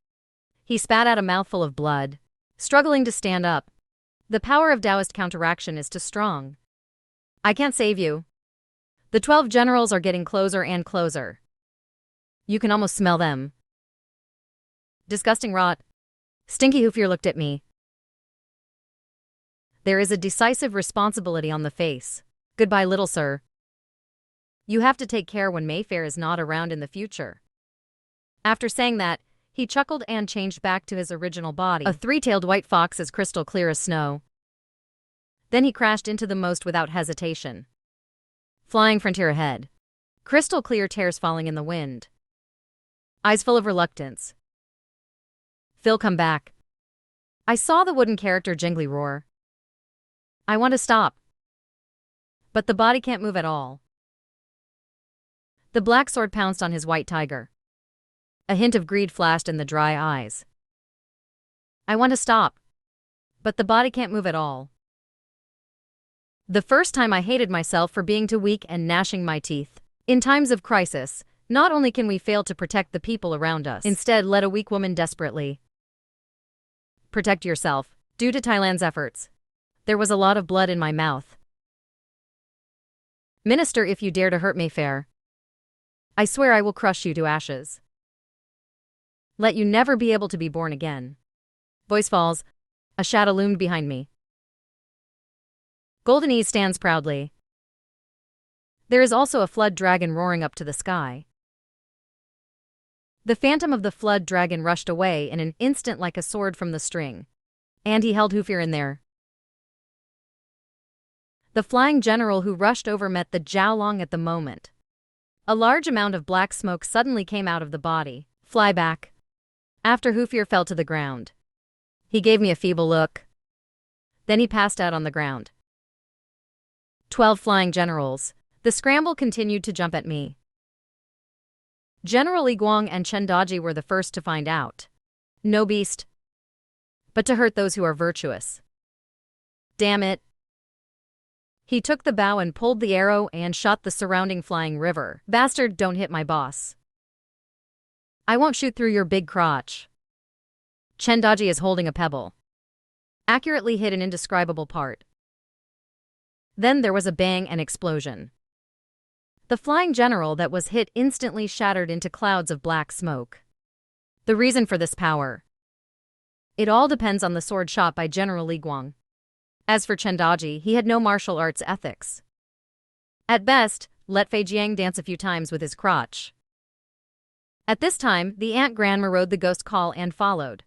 He spat out a mouthful of blood, struggling to stand up. The power of Taoist counteraction is too strong. I can't save you. The 12 generals are getting closer and closer. You can almost smell them. Disgusting rot. Stinky Hufir looked at me. There is a decisive responsibility on the face. Goodbye, little sir. You have to take care when Mayfair is not around in the future. After saying that, he chuckled and changed back to his original body, a 3-tailed white fox as crystal clear as snow. Then he crashed into the most without hesitation. Flying frontier ahead. Crystal clear tears falling in the wind. Eyes full of reluctance. Phil, come back. I saw the wooden character jingly roar. I want to stop. But the body can't move at all. The black sword pounced on his white tiger. A hint of greed flashed in the dry eyes. I want to stop. But the body can't move at all. The first time I hated myself for being too weak and gnashing my teeth. In times of crisis, not only can we fail to protect the people around us, instead let a weak woman desperately protect yourself. Due to Thailand's efforts, there was a lot of blood in my mouth. Minister, if you dare to hurt Mayfair, I swear I will crush you to ashes. Let you never be able to be born again. Voice falls. A shadow loomed behind me. Golden Ease stands proudly. There is also a flood dragon roaring up to the sky. The phantom of the flood dragon rushed away in an instant like a sword from the string. And he held Hufir in there. The flying general who rushed over met the Jiaolong at the moment. A large amount of black smoke suddenly came out of the body. Fly back. After Hufir fell to the ground. He gave me a feeble look. Then he passed out on the ground. 12 flying generals. The scramble continued to jump at me. General Li Guang and Chen Daji were the first to find out. No beast. But to hurt those who are virtuous. Damn it. He took the bow and pulled the arrow and shot the surrounding flying river. Bastard, don't hit my boss. I won't shoot through your big crotch. Chen Daji is holding a pebble. Accurately hit an indescribable part. Then there was a bang and explosion. The flying general that was hit instantly shattered into clouds of black smoke. The reason for this power. It all depends on the sword shot by General Li Guang. As for Chen Daji, he had no martial arts ethics. At best, let Fei Jiang dance a few times with his crotch. At this time, the ant grandma rode the ghost call and followed.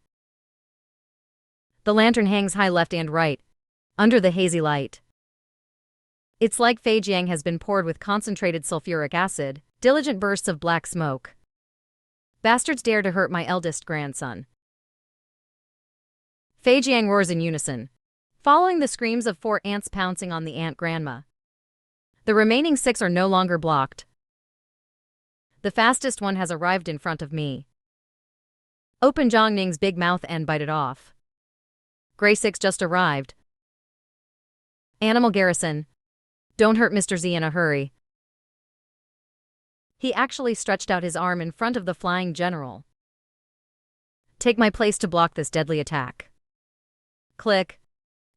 The lantern hangs high left and right, under the hazy light. It's like Fei Jiang has been poured with concentrated sulfuric acid, diligent bursts of black smoke. Bastards dare to hurt my eldest grandson. Fei Jiang roars in unison, following the screams of 4 ants pouncing on the ant grandma. The remaining 6 are no longer blocked. The fastest one has arrived in front of me. Open Zhang Ning's big mouth and bite it off. Gray 6 just arrived. Animal Garrison. Don't hurt Mr. Z in a hurry. He actually stretched out his arm in front of the flying general. Take my place to block this deadly attack. Click.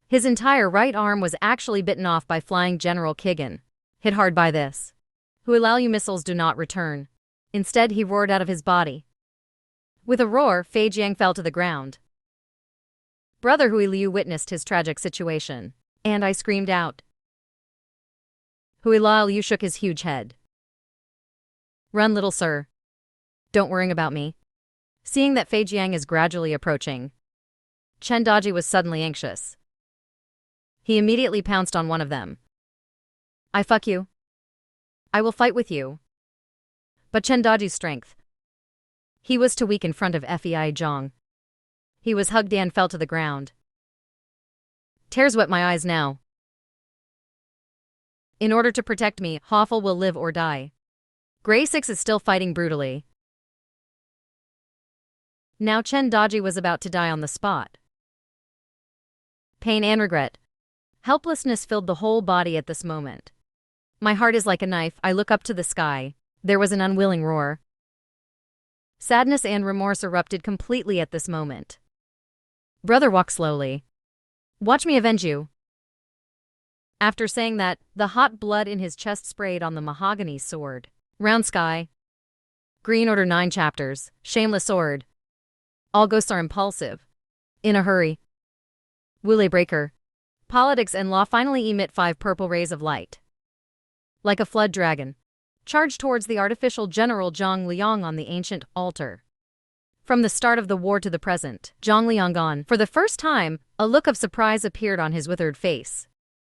His entire right arm was actually bitten off by flying General Kigan. Hit hard by this. Huilaoyu missiles do not return. Instead, he roared out of his body. With a roar, Fei Jiang fell to the ground. Brother Hui Liu witnessed his tragic situation, and I screamed out. Huilaoyu shook his huge head. Run, little sir. Don't worry about me. Seeing that Fei Jiang is gradually approaching, Chen Daji was suddenly anxious. He immediately pounced on one of them. I fuck you. I will fight with you. But Chen Daji's strength. He was too weak in front of Fei Jiang. He was hugged and fell to the ground. Tears wet my eyes now. In order to protect me, Hoffel will live or die. Gray 6 is still fighting brutally. Now Chen Daji was about to die on the spot. Pain and regret. Helplessness filled the whole body at this moment. My heart is like a knife. I look up to the sky. There was an unwilling roar. Sadness and remorse erupted completely at this moment. Brother, walk slowly. Watch me avenge you. After saying that, the hot blood in his chest sprayed on the mahogany sword. Round sky. Green Order 9 chapters. Shameless sword. All ghosts are impulsive. In a hurry. Wule breaker. Politics and law finally emit 5 purple rays of light. Like a flood dragon. Charge towards the artificial General Zhang Liang on the ancient altar. From the start of the war to the present, Zhang Liang gone. For the first time, a look of surprise appeared on his withered face.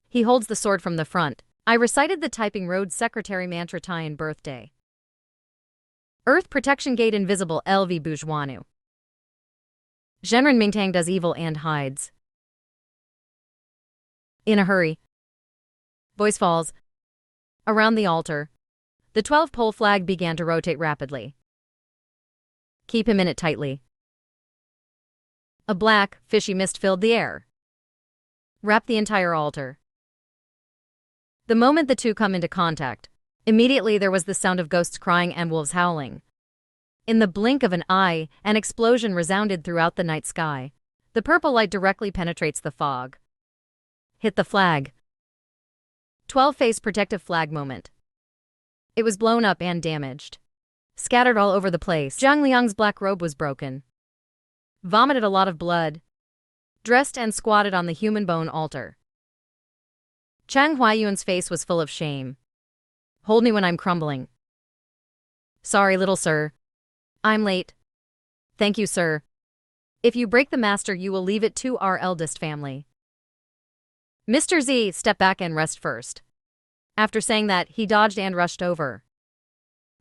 He holds the sword from the front. I recited the typing road secretary mantra Tian birthday. Earth protection gate invisible LV Bourgeoisu. Zhenren Mingtang does evil and hides. In a hurry. Voice falls. Around the altar. The 12-pole flag began to rotate rapidly. Keep him in it tightly. A black, fishy mist filled the air. Wrap the entire altar. The moment the two come into contact, immediately there was the sound of ghosts crying and wolves howling. In the blink of an eye, an explosion resounded throughout the night sky. The purple light directly penetrates the fog. Hit the flag. 12-phase protective flag moment. It was blown up and damaged. Scattered all over the place. Zhang Liang's black robe was broken. Vomited a lot of blood. Dressed and squatted on the human bone altar. Chang Huayuan's face was full of shame. Hold me when I'm crumbling. Sorry, little sir. I'm late. Thank you, sir. If you break the master, you will leave it to our eldest family. Mr. Z, step back and rest first. After saying that, he dodged and rushed over.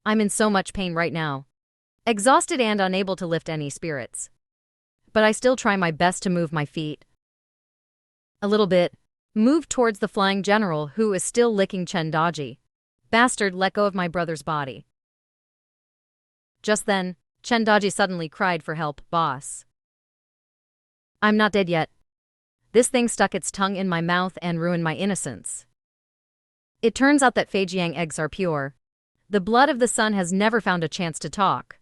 I'm in so much pain right now. Exhausted and unable to lift any spirits. But I still try my best to move my feet. A little bit. Move towards the flying general who is still licking Chendaji. Bastard, let go of my brother's body. Just then, Chendaji suddenly cried for help, boss. I'm not dead yet. This thing stuck its tongue in my mouth and ruined my innocence. It turns out that Feijiang eggs are pure. The blood of the sun has never found a chance to talk.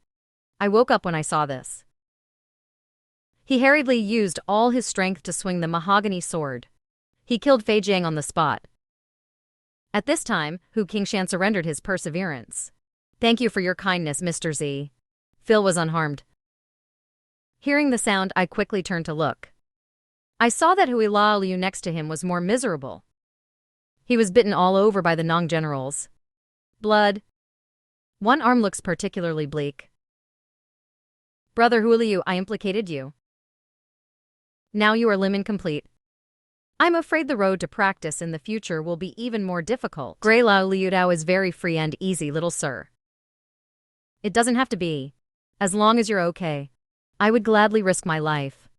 I woke up when I saw this. He hurriedly used all his strength to swing the mahogany sword. He killed Feijiang on the spot. At this time, Hu Qingshan surrendered his perseverance. Thank you for your kindness, Mr. Z. Phil was unharmed. Hearing the sound, I quickly turned to look. I saw that Hui Lao Liu next to him was more miserable. He was bitten all over by the Nong generals. Blood. One arm looks particularly bleak. Brother Hu Liu, I implicated you. Now you are limb incomplete. I'm afraid the road to practice in the future will be even more difficult. Grey Lao Liu Dao is very free and easy, little sir. It doesn't have to be. As long as you're okay. I would gladly risk my life.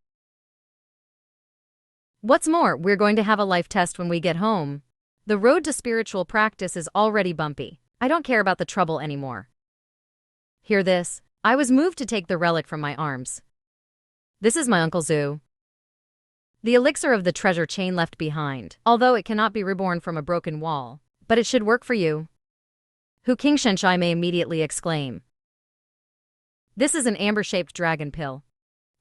What's more, we're going to have a life test when we get home. The road to spiritual practice is already bumpy. I don't care about the trouble anymore. Hear this? I was moved to take the relic from my arms. This is my Uncle Zhu. The elixir of the treasure chain left behind, although it cannot be reborn from a broken wall. But it should work for you. Hu Qingshan may immediately exclaim. This is an amber-shaped dragon pill.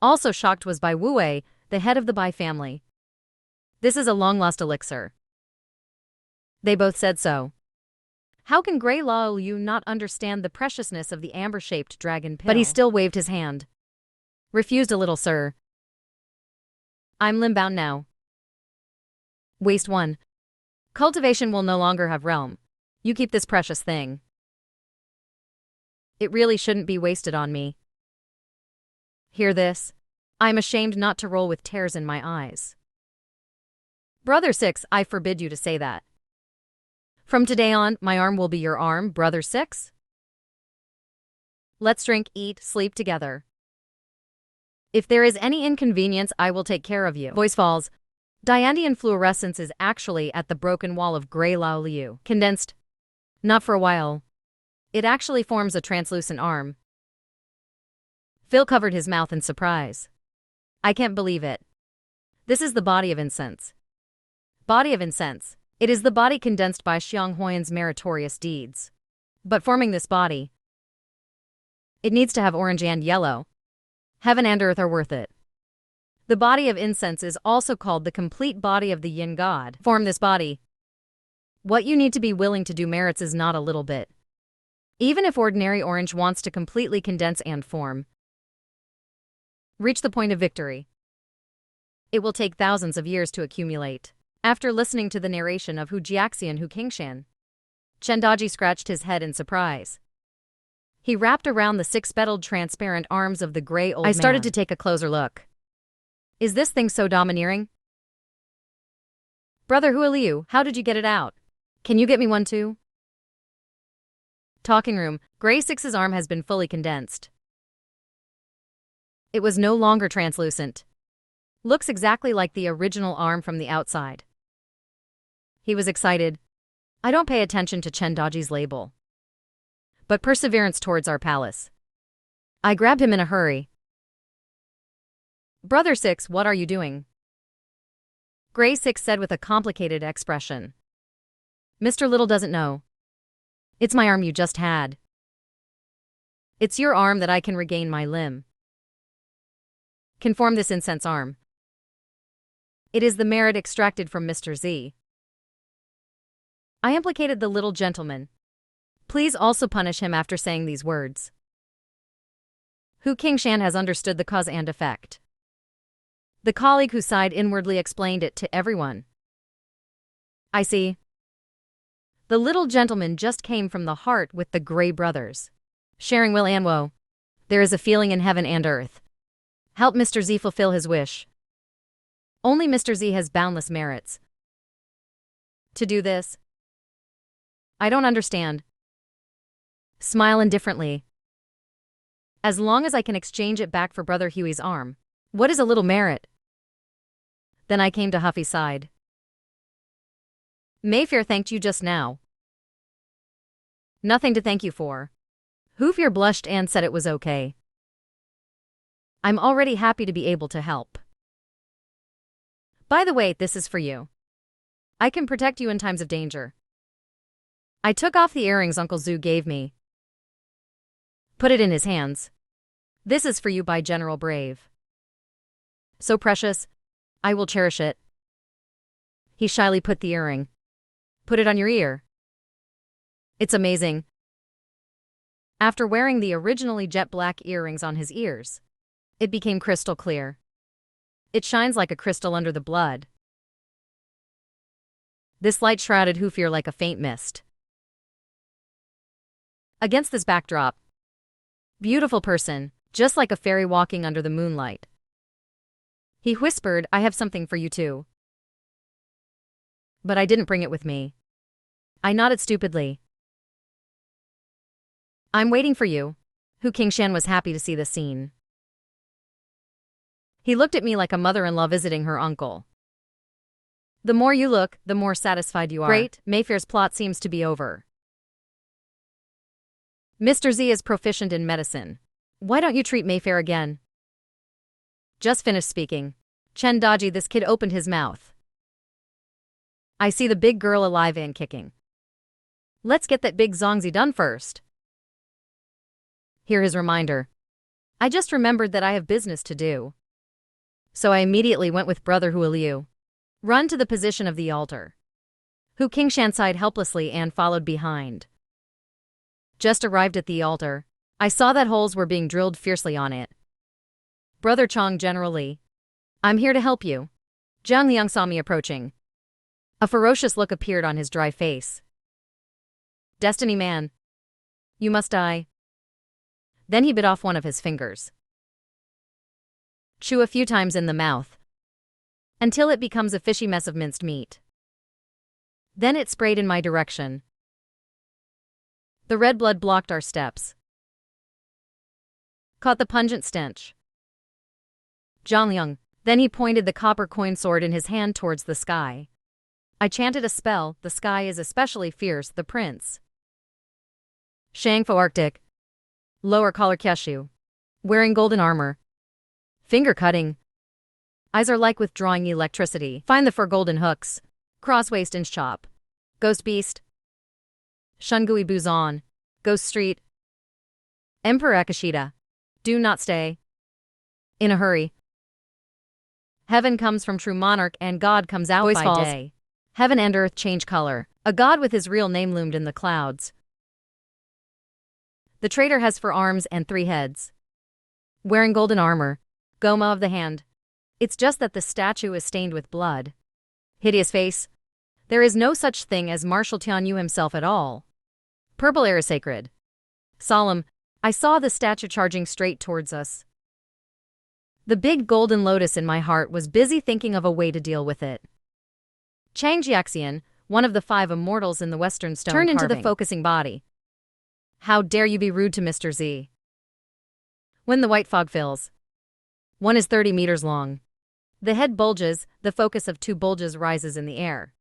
Also shocked was Bai Wuwei, the head of the Bai family. This is a long-lost elixir. They both said so. How can Grey Lao Liu not understand the preciousness of the amber-shaped dragon pill? But he still waved his hand. Refused a little, sir. I'm limb-bound now. Waste 1. Cultivation will no longer have realm. You keep this precious thing. It really shouldn't be wasted on me. Hear this? I'm ashamed not to roll with tears in my eyes. Brother 6, I forbid you to say that. From today on, my arm will be your arm, Brother 6. Let's drink, eat, sleep together. If there is any inconvenience, I will take care of you. Voice falls. Diandian fluorescence is actually at the broken wall of Grey Lao Liu. Condensed. Not for a while. It actually forms a translucent arm. Phil covered his mouth in surprise. I can't believe it. This is the body of incense. Body of incense. It is the body condensed by Xiang Huiyan's meritorious deeds. But forming this body, it needs to have orange and yellow. Heaven and earth are worth it. The body of incense is also called the complete body of the yin god. Form this body. What you need to be willing to do merits is not a little bit. Even if ordinary orange wants to completely condense and form, reach the point of victory, it will take thousands of years to accumulate. After listening to the narration of Hu Jiaxi and Hu Qingshan, Chendaji scratched his head in surprise. He wrapped around the six-petaled transparent arms of the gray old man. I started to take a closer look. Is this thing so domineering? Brother Hu Liu, how did you get it out? Can you get me one too? Talking room. Grey 6's arm has been fully condensed. It was no longer translucent. Looks exactly like the original arm from the outside. He was excited. I don't pay attention to Chendaji's label, but perseverance towards our palace. I grabbed him in a hurry. Brother 6, what are you doing? Grey 6 said with a complicated expression. Mr. Little doesn't know. It's my arm you just had. It's your arm that I can regain my limb. Can form this incense arm. It is the merit extracted from Mr. Z. I implicated the little gentleman. Please also punish him after saying these words. Hu Qingshan has understood the cause and effect. The colleague who sighed inwardly explained it to everyone. I see. The little gentleman just came from the heart with the Grey brothers. Sharing will and woe. There is a feeling in heaven and earth. Help Mr. Z fulfill his wish. Only Mr. Z has boundless merits. To do this? I don't understand. Smile indifferently. As long as I can exchange it back for Brother Huey's arm. What is a little merit? Then I came to Huffy's side. Mayfair thanked you just now. Nothing to thank you for. Hoofier blushed and said it was okay. I'm already happy to be able to help. By the way, this is for you. I can protect you in times of danger. I took off the earrings Uncle Zoo gave me. Put it in his hands. This is for you by General Brave. So precious, I will cherish it. He shyly put the earring. Put it on your ear. It's amazing. After wearing the originally jet black earrings on his ears, it became crystal clear. It shines like a crystal under the blood. This light shrouded Hoofier like a faint mist. Against this backdrop, beautiful person, just like a fairy walking under the moonlight. He whispered, I have something for you too. But I didn't bring it with me. I nodded stupidly. I'm waiting for you. Hu Qingshan was happy to see the scene. He looked at me like a mother-in-law visiting her uncle. The more you look, the more satisfied you are. Great, Mayfair's plot seems to be over. Mr. Z is proficient in medicine. Why don't you treat Mayfair again? Just finished speaking. Chen Daji, this kid opened his mouth. I see the big girl alive and kicking. Let's get that big Zongzi done first. Here his reminder. I just remembered that I have business to do. So I immediately went with Brother Hua Liu. Run to the position of the altar. Hu Qingshan sighed helplessly and followed behind. Just arrived at the altar. I saw that holes were being drilled fiercely on it. Brother Chong generally. I'm here to help you. Zhang Liang saw me approaching. A ferocious look appeared on his dry face. Destiny man. You must die. Then he bit off one of his fingers. Chew a few times in the mouth. Until it becomes a fishy mess of minced meat. Then it sprayed in my direction. The red blood blocked our steps. Caught the pungent stench. Zhang Liang. Then he pointed the copper coin sword in his hand towards the sky. I chanted a spell, the sky is especially fierce, the prince. Shangfo Arctic. Lower collar Keshu. Wearing golden armor. Finger cutting. Eyes are like withdrawing electricity. Find the 4 golden hooks. Cross waist inch chop. Ghost beast. Shungui Buzan. Ghost street. Emperor Akashita. Do not stay. In a hurry. Heaven comes from true monarch and God comes out by day. Heaven and earth change color. A god with his real name loomed in the clouds. The traitor has 4 arms and 3 heads. Wearing golden armor. Goma of the hand. It's just that the statue is stained with blood. Hideous face. There is no such thing as Marshal Tianyu himself at all. Purple air is sacred. Solemn. I saw the statue charging straight towards us. The big golden lotus in my heart was busy thinking of a way to deal with it. Chang Jiaxian, one of the 5 immortals in the Western stone turned into the focusing body. How dare you be rude to Mr. Z? When the white fog fills. One is 30 meters long. The head bulges, the focus of 2 bulges rises in the air,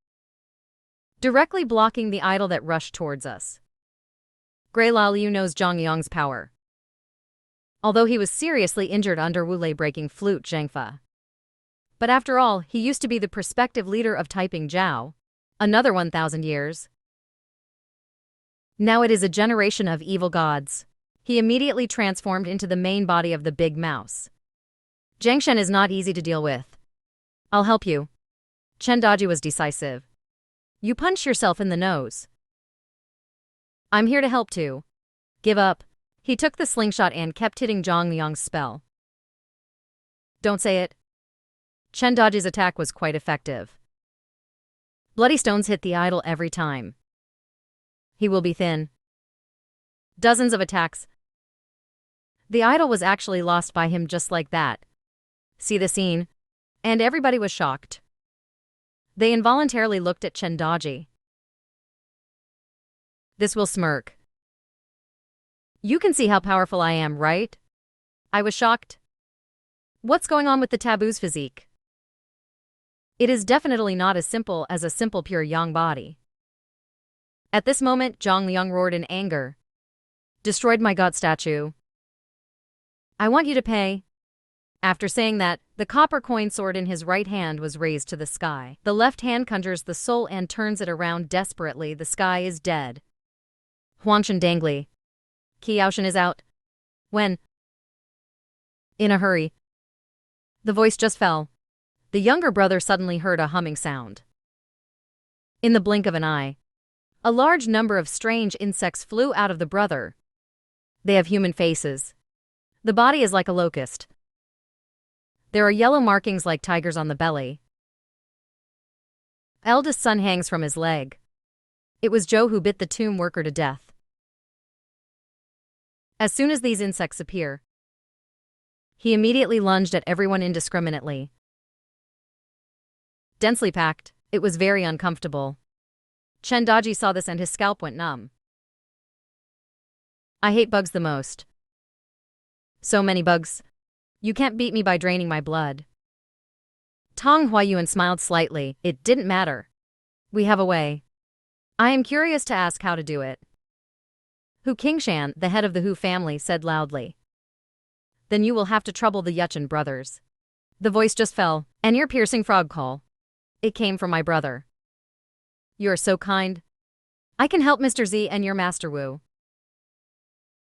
directly blocking the idol that rushed towards us. Grey Lao Liu knows Zhang Yang's power. Although he was seriously injured under Wu Lei breaking flute Zhangfa. But after all, he used to be the prospective leader of Taiping Zhao. Another 1,000 years. Now it is a generation of evil gods. He immediately transformed into the main body of the big mouse. Jiangshen is not easy to deal with. I'll help you. Chen Daji was decisive. You punch yourself in the nose. I'm here to help too. Give up. He took the slingshot and kept hitting Zhang Liang's spell. Don't say it. Chen Daji's attack was quite effective. Bloody stones hit the idol every time. He will be thin. Dozens of attacks. The idol was actually lost by him just like that. See the scene? And everybody was shocked. They involuntarily looked at Chendaji. This will smirk. You can see how powerful I am, right? I was shocked. What's going on with the taboo's physique? It is definitely not as simple as a simple pure yang body. At this moment, Zhang Liang roared in anger. Destroyed my god statue. I want you to pay. After saying that, the copper coin sword in his right hand was raised to the sky. The left hand conjures the soul and turns it around desperately. The sky is dead. Huanshan Dangli. Qiaoshan is out. When? In a hurry. The voice just fell. The younger brother suddenly heard a humming sound. In the blink of an eye, a large number of strange insects flew out of the brother. They have human faces. The body is like a locust. There are yellow markings like tigers on the belly. Eldest son hangs from his leg. It was Zhou who bit the tomb worker to death. As soon as these insects appear, he immediately lunged at everyone indiscriminately. Densely packed, it was very uncomfortable. Chendaji saw this and his scalp went numb. I hate bugs the most. So many bugs. You can't beat me by draining my blood. Tong Huayuan smiled slightly. It didn't matter. We have a way. I am curious to ask how to do it. Hu Qingshan, the head of the Hu family, said loudly. Then you will have to trouble the Yuchen brothers. The voice just fell. An ear-piercing frog call. It came from my brother. You are so kind. I can help Mr. Z and your Master Wu.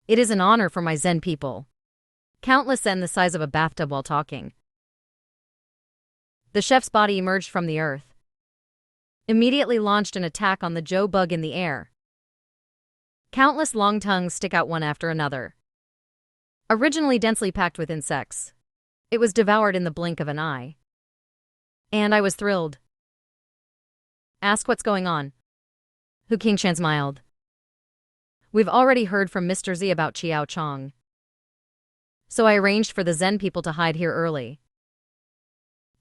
It is an honor for my Zen people. Countless Zen the size of a bathtub while talking. The chef's body emerged from the earth. Immediately launched an attack on the Zhou bug in the air. Countless long tongues stick out one after another. Originally densely packed with insects, it was devoured in the blink of an eye. And I was thrilled. Ask what's going on. Hu Qingshan smiled. We've already heard from Mr. Z about Qiao Chong. So I arranged for the Zen people to hide here early.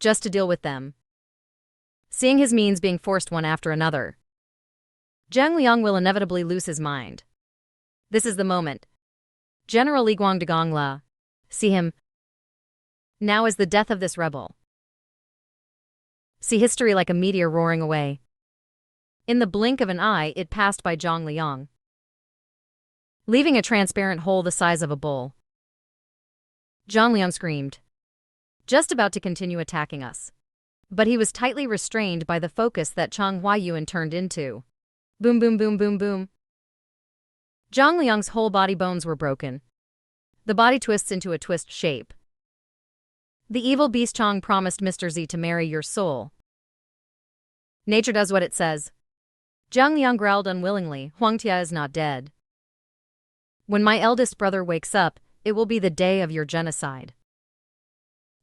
Just to deal with them. Seeing his means being forced one after another, Zhang Liang will inevitably lose his mind. This is the moment. General Li Guang de Gongla. See him. Now is the death of this rebel. See history like a meteor roaring away. In the blink of an eye, it passed by Zhang Liang, leaving a transparent hole the size of a bowl. Zhang Liang screamed, just about to continue attacking us. But he was tightly restrained by the focus that Chang Huayuan turned into. Boom boom boom boom boom. Zhang Liang's whole body bones were broken. The body twists into a twist shape. The evil beast Chang promised Mr. Z to marry your soul. Nature does what it says. Zhang Liang growled unwillingly. Huangtia is not dead. When my eldest brother wakes up, it will be the day of your genocide.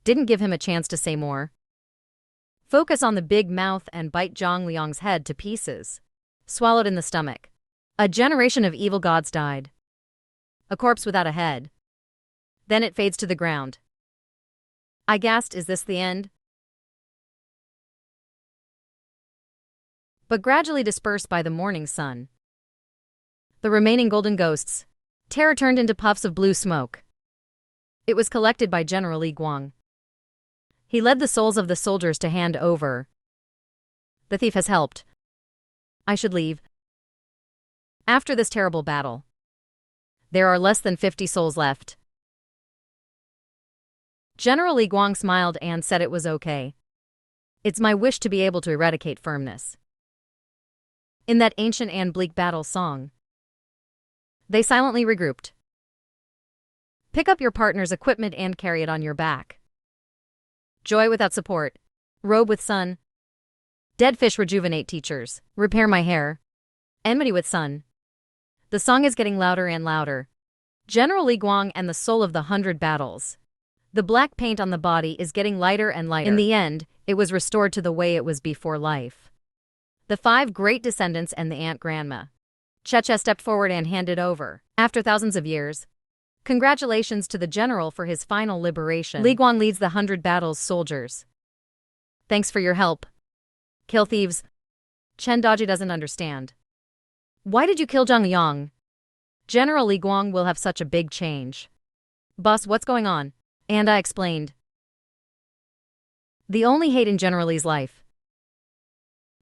Didn't give him a chance to say more. Focus on the big mouth and bite Zhang Liang's head to pieces. Swallowed in the stomach. A generation of evil gods died. A corpse without a head. Then it fades to the ground. I gasped, is this the end? But gradually dispersed by the morning sun. The remaining golden ghosts. Terror turned into puffs of blue smoke. It was collected by General Li Guang. He led the souls of the soldiers to hand over. The thief has helped. I should leave. After this terrible battle, there are less than 50 souls left. General Li Guang smiled and said it was okay. It's my wish to be able to eradicate firmness. In that ancient and bleak battle song, they silently regrouped. Pick up your partner's equipment and carry it on your back. Joy without support. Robe with sun. Dead fish rejuvenate teachers. Repair my hair. Enmity with sun. The song is getting louder and louder. General Li Guang and the soul of the 100 battles. The black paint on the body is getting lighter and lighter. In the end, it was restored to the way it was before life. The 5 great descendants and the Ant Grandma. Chap stepped forward and handed over. After thousands of years, congratulations to the general for his final liberation. Li Guang leads the 100 battles soldiers. Thanks for your help. Kill thieves. Chen Daji doesn't understand. Why did you kill Zhang Liang? General Li Guang will have such a big change. Boss, what's going on? And I explained. The only hate in General Li's life.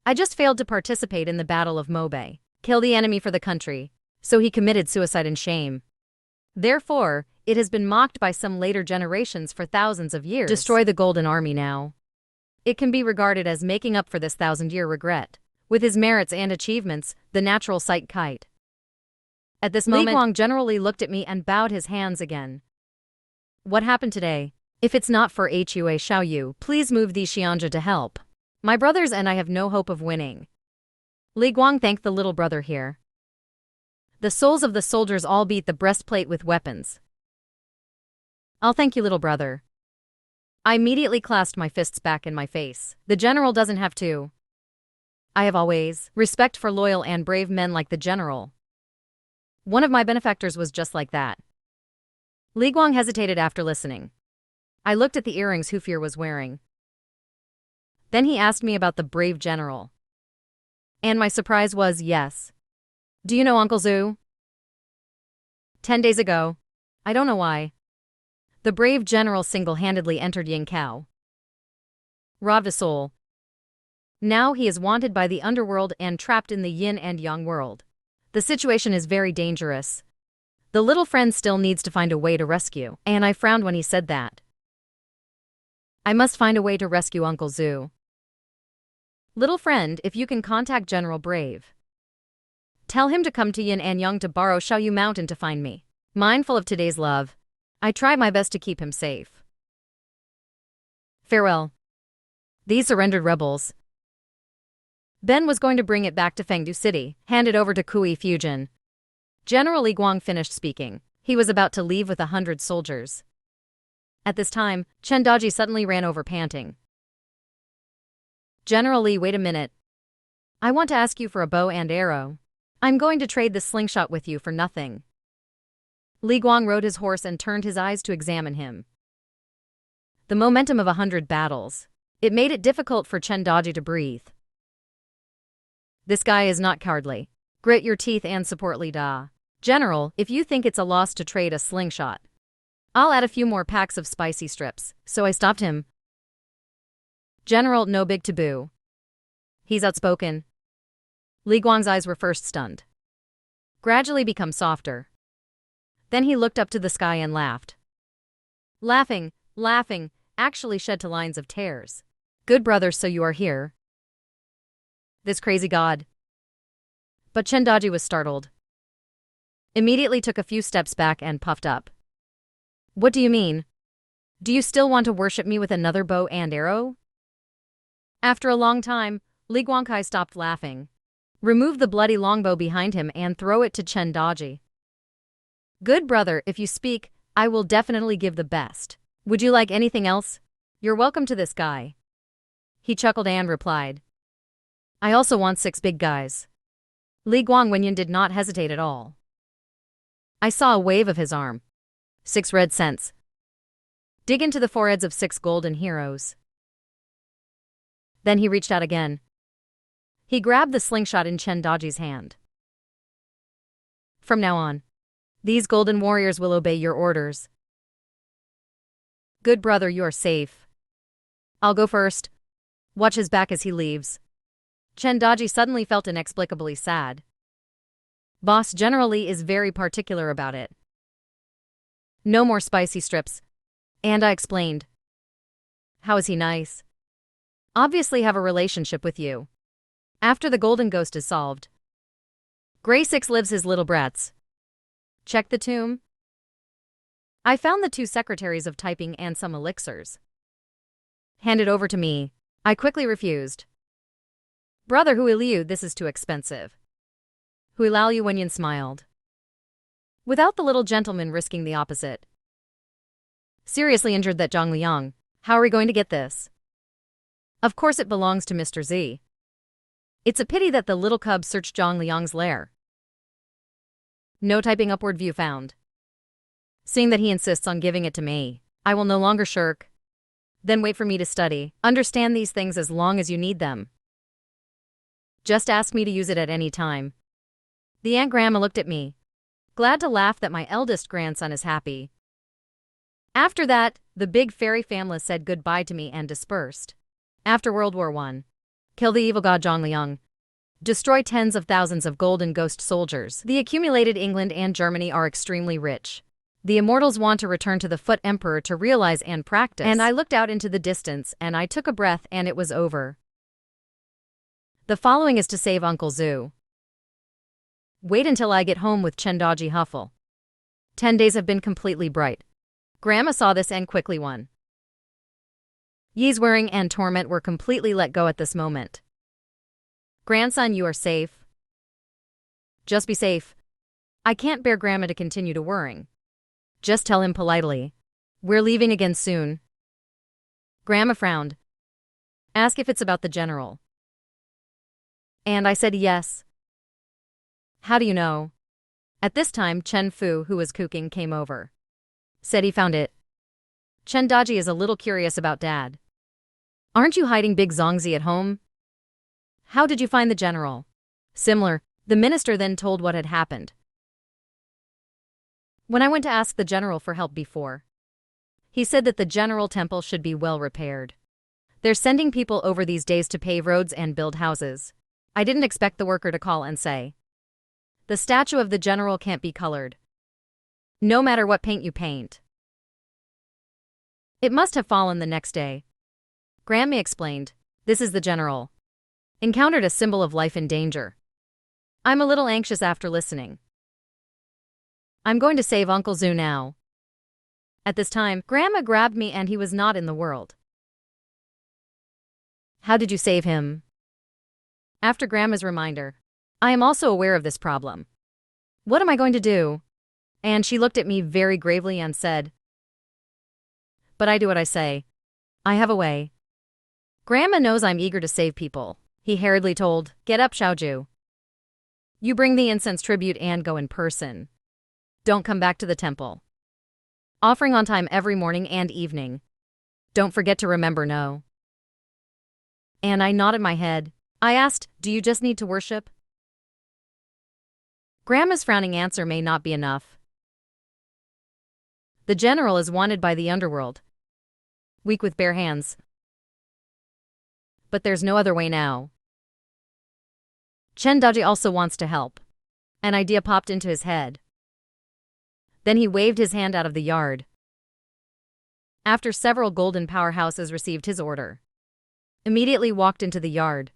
I just failed to participate in the Battle of Mobe. Kill the enemy for the country. So he committed suicide in shame. Therefore, it has been mocked by some later generations for thousands of years. Destroy the Golden Army now. It can be regarded as making up for this 1,000-year regret. With his merits and achievements, the natural sight kite. At this moment, Li Guang generally looked at me and bowed his hands again. What happened today? If it's not for Hua Xiaoyu, please move the Xianja to help. My brothers and I have no hope of winning. Li Guang thanked the little brother here. The souls of the soldiers all beat the breastplate with weapons. I'll thank you, little brother. I immediately clasped my fists back in my face. The general doesn't have to. I have always respect for loyal and brave men like the general. One of my benefactors was just like that. Li Guang hesitated after listening. I looked at the earrings Hufir was wearing. Then he asked me about the brave general. And my surprise was yes. Do you know Uncle Zhu? 10 days ago. I don't know why. The brave general single-handedly entered Yingkao. Robbed a soul. Now he is wanted by the underworld and trapped in the yin and yang world. The situation is very dangerous. The little friend still needs to find a way to rescue, and I frowned when he said that. I must find a way to rescue Uncle Zhu. Little friend, if you can contact General Brave. Tell him to come to Yin and Yang to borrow Xiaoyu Mountain to find me. Mindful of today's love, I try my best to keep him safe. Farewell. These surrendered rebels. Ben was going to bring it back to Fengdu City, hand it over to Kui Fujin. General Li Guang finished speaking. He was about to leave with 100 soldiers. At this time, Chen Daji suddenly ran over panting. General Li, wait a minute. I want to ask you for a bow and arrow. I'm going to trade this slingshot with you for nothing. Li Guang rode his horse and turned his eyes to examine him. The momentum of 100 battles. It made it difficult for Chen Daji to breathe. This guy is not cowardly. Grit your teeth and support Li Da. General, if you think it's a loss to trade a slingshot, I'll add a few more packs of spicy strips. So I stopped him. General, no big taboo. He's outspoken. Li Guang's eyes were first stunned, gradually become softer. Then he looked up to the sky and laughed. Laughing, actually shed to lines of tears. Good brother, so you are here. This crazy god. But Chen Daji was startled. Immediately took a few steps back and puffed up. What do you mean? Do you still want to worship me with another bow and arrow? After a long time, Li Guangkai stopped laughing. Remove the bloody longbow behind him and throw it to Chen Daji. Good brother, if you speak, I will definitely give the best. Would you like anything else? You're welcome to this guy. He chuckled and replied. I also want 6 big guys. Li Guang Wenyan did not hesitate at all. I saw a wave of his arm. 6 red cents. Dig into the foreheads of 6 golden heroes. Then he reached out again. He grabbed the slingshot in Chen Daji's hand. From now on, these golden warriors will obey your orders. Good brother, you are safe. I'll go first. Watch his back as he leaves. Chen Daji suddenly felt inexplicably sad. Boss generally is very particular about it. No more spicy strips. And I explained. How is he nice? Obviously have a relationship with you. After the golden ghost is solved. Gray 6 lives his little brats. Check the tomb. I found the 2 secretaries of typing and some elixirs. Hand it over to me. I quickly refused. Brother Huiliu, this is too expensive. Huilao Wenyan smiled. Without the little gentleman risking the opposite. Seriously injured that Zhang Liang. How are we going to get this? Of course it belongs to Mr. Z. It's a pity that the little cub searched Zhang Liang's lair. No typing upward view found. Seeing that he insists on giving it to me, I will no longer shirk. Then wait for me to study. Understand these things as long as you need them. Just ask me to use it at any time. The Aunt Grandma looked at me, glad to laugh that my eldest grandson is happy. After that, the big fairy family said goodbye to me and dispersed. After World War I. Kill the evil god Zhongliang. Destroy tens of thousands of golden ghost soldiers. The accumulated England and Germany are extremely rich. The immortals want to return to the Foot Emperor to realize and practice. And I looked out into the distance and I took a breath and it was over. The following is to save Uncle Zhu. Wait until I get home with Chendaji Huffle. 10 days have been completely bright. Grandma saw this and quickly won. Ye's worrying and torment were completely let go at this moment. Grandson, you are safe. Just be safe. I can't bear Grandma to continue to worrying. Just tell him politely. We're leaving again soon. Grandma frowned. Ask if it's about the general. And I said yes. How do you know? At this time, Chen Fu, who was cooking, came over. Said he found it. Chen Daji is a little curious about Dad. Aren't you hiding Big Zongzi at home? How did you find the general? Similar. The minister then told what had happened. When I went to ask the general for help before, he said that the general temple should be well repaired. They're sending people over these days to pave roads and build houses. I didn't expect the worker to call and say, the statue of the general can't be colored. No matter what paint you paint. It must have fallen the next day. Grandma explained, this is the general. Encountered a symbol of life in danger. I'm a little anxious after listening. I'm going to save Uncle Zhu now. At this time, Grandma grabbed me and he was not in the world. How did you save him? After Grandma's reminder, I am also aware of this problem. What am I going to do? And she looked at me very gravely and said, but I do what I say. I have a way. Grandma knows I'm eager to save people. He hurriedly told, get up, Xiaoju. You bring the incense tribute and go in person. Don't come back to the temple. Offering on time every morning and evening. Don't forget to remember no. And I nodded my head. I asked, do you just need to worship? Grandma's frowning answer may not be enough. The general is wanted by the underworld. Weak with bare hands. But there's no other way now. Chen Daji also wants to help. An idea popped into his head. Then he waved his hand out of the yard. After several golden powerhouses received his order, immediately walked into the yard.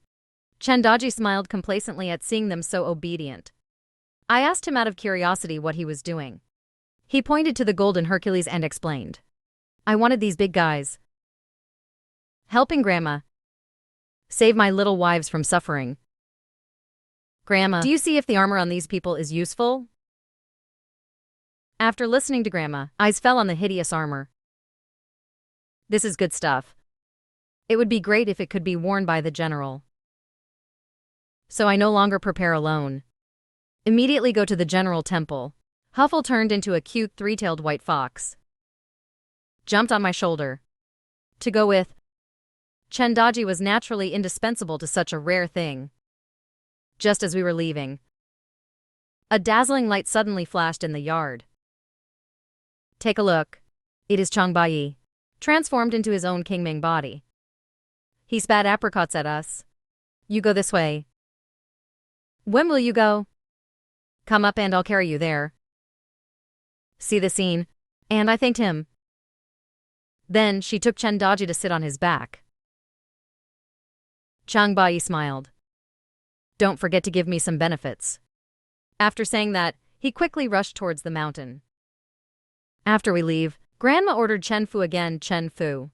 Chen Daji smiled complacently at seeing them so obedient. I asked him out of curiosity what he was doing. He pointed to the golden Hercules and explained, I wanted these big guys. Helping Grandma. Save my little wives from suffering. Grandma, do you see if the armor on these people is useful? After listening to Grandma, eyes fell on the hideous armor. This is good stuff. It would be great if it could be worn by the general. So I no longer prepare alone. Immediately go to the general temple. Huffle turned into a cute three-tailed white fox. Jumped on my shoulder. To go with. Chen Daji was naturally indispensable to such a rare thing. Just as we were leaving, a dazzling light suddenly flashed in the yard. Take a look. It is Changbai, transformed into his own Kingming body. He spat apricots at us. You go this way. When will you go? Come up and I'll carry you there. See the scene? And I thanked him. Then she took Chen Daji to sit on his back. Changbai smiled. Don't forget to give me some benefits. After saying that, he quickly rushed towards the mountain. After we leave, Grandma ordered Chen Fu again. Chen Fu.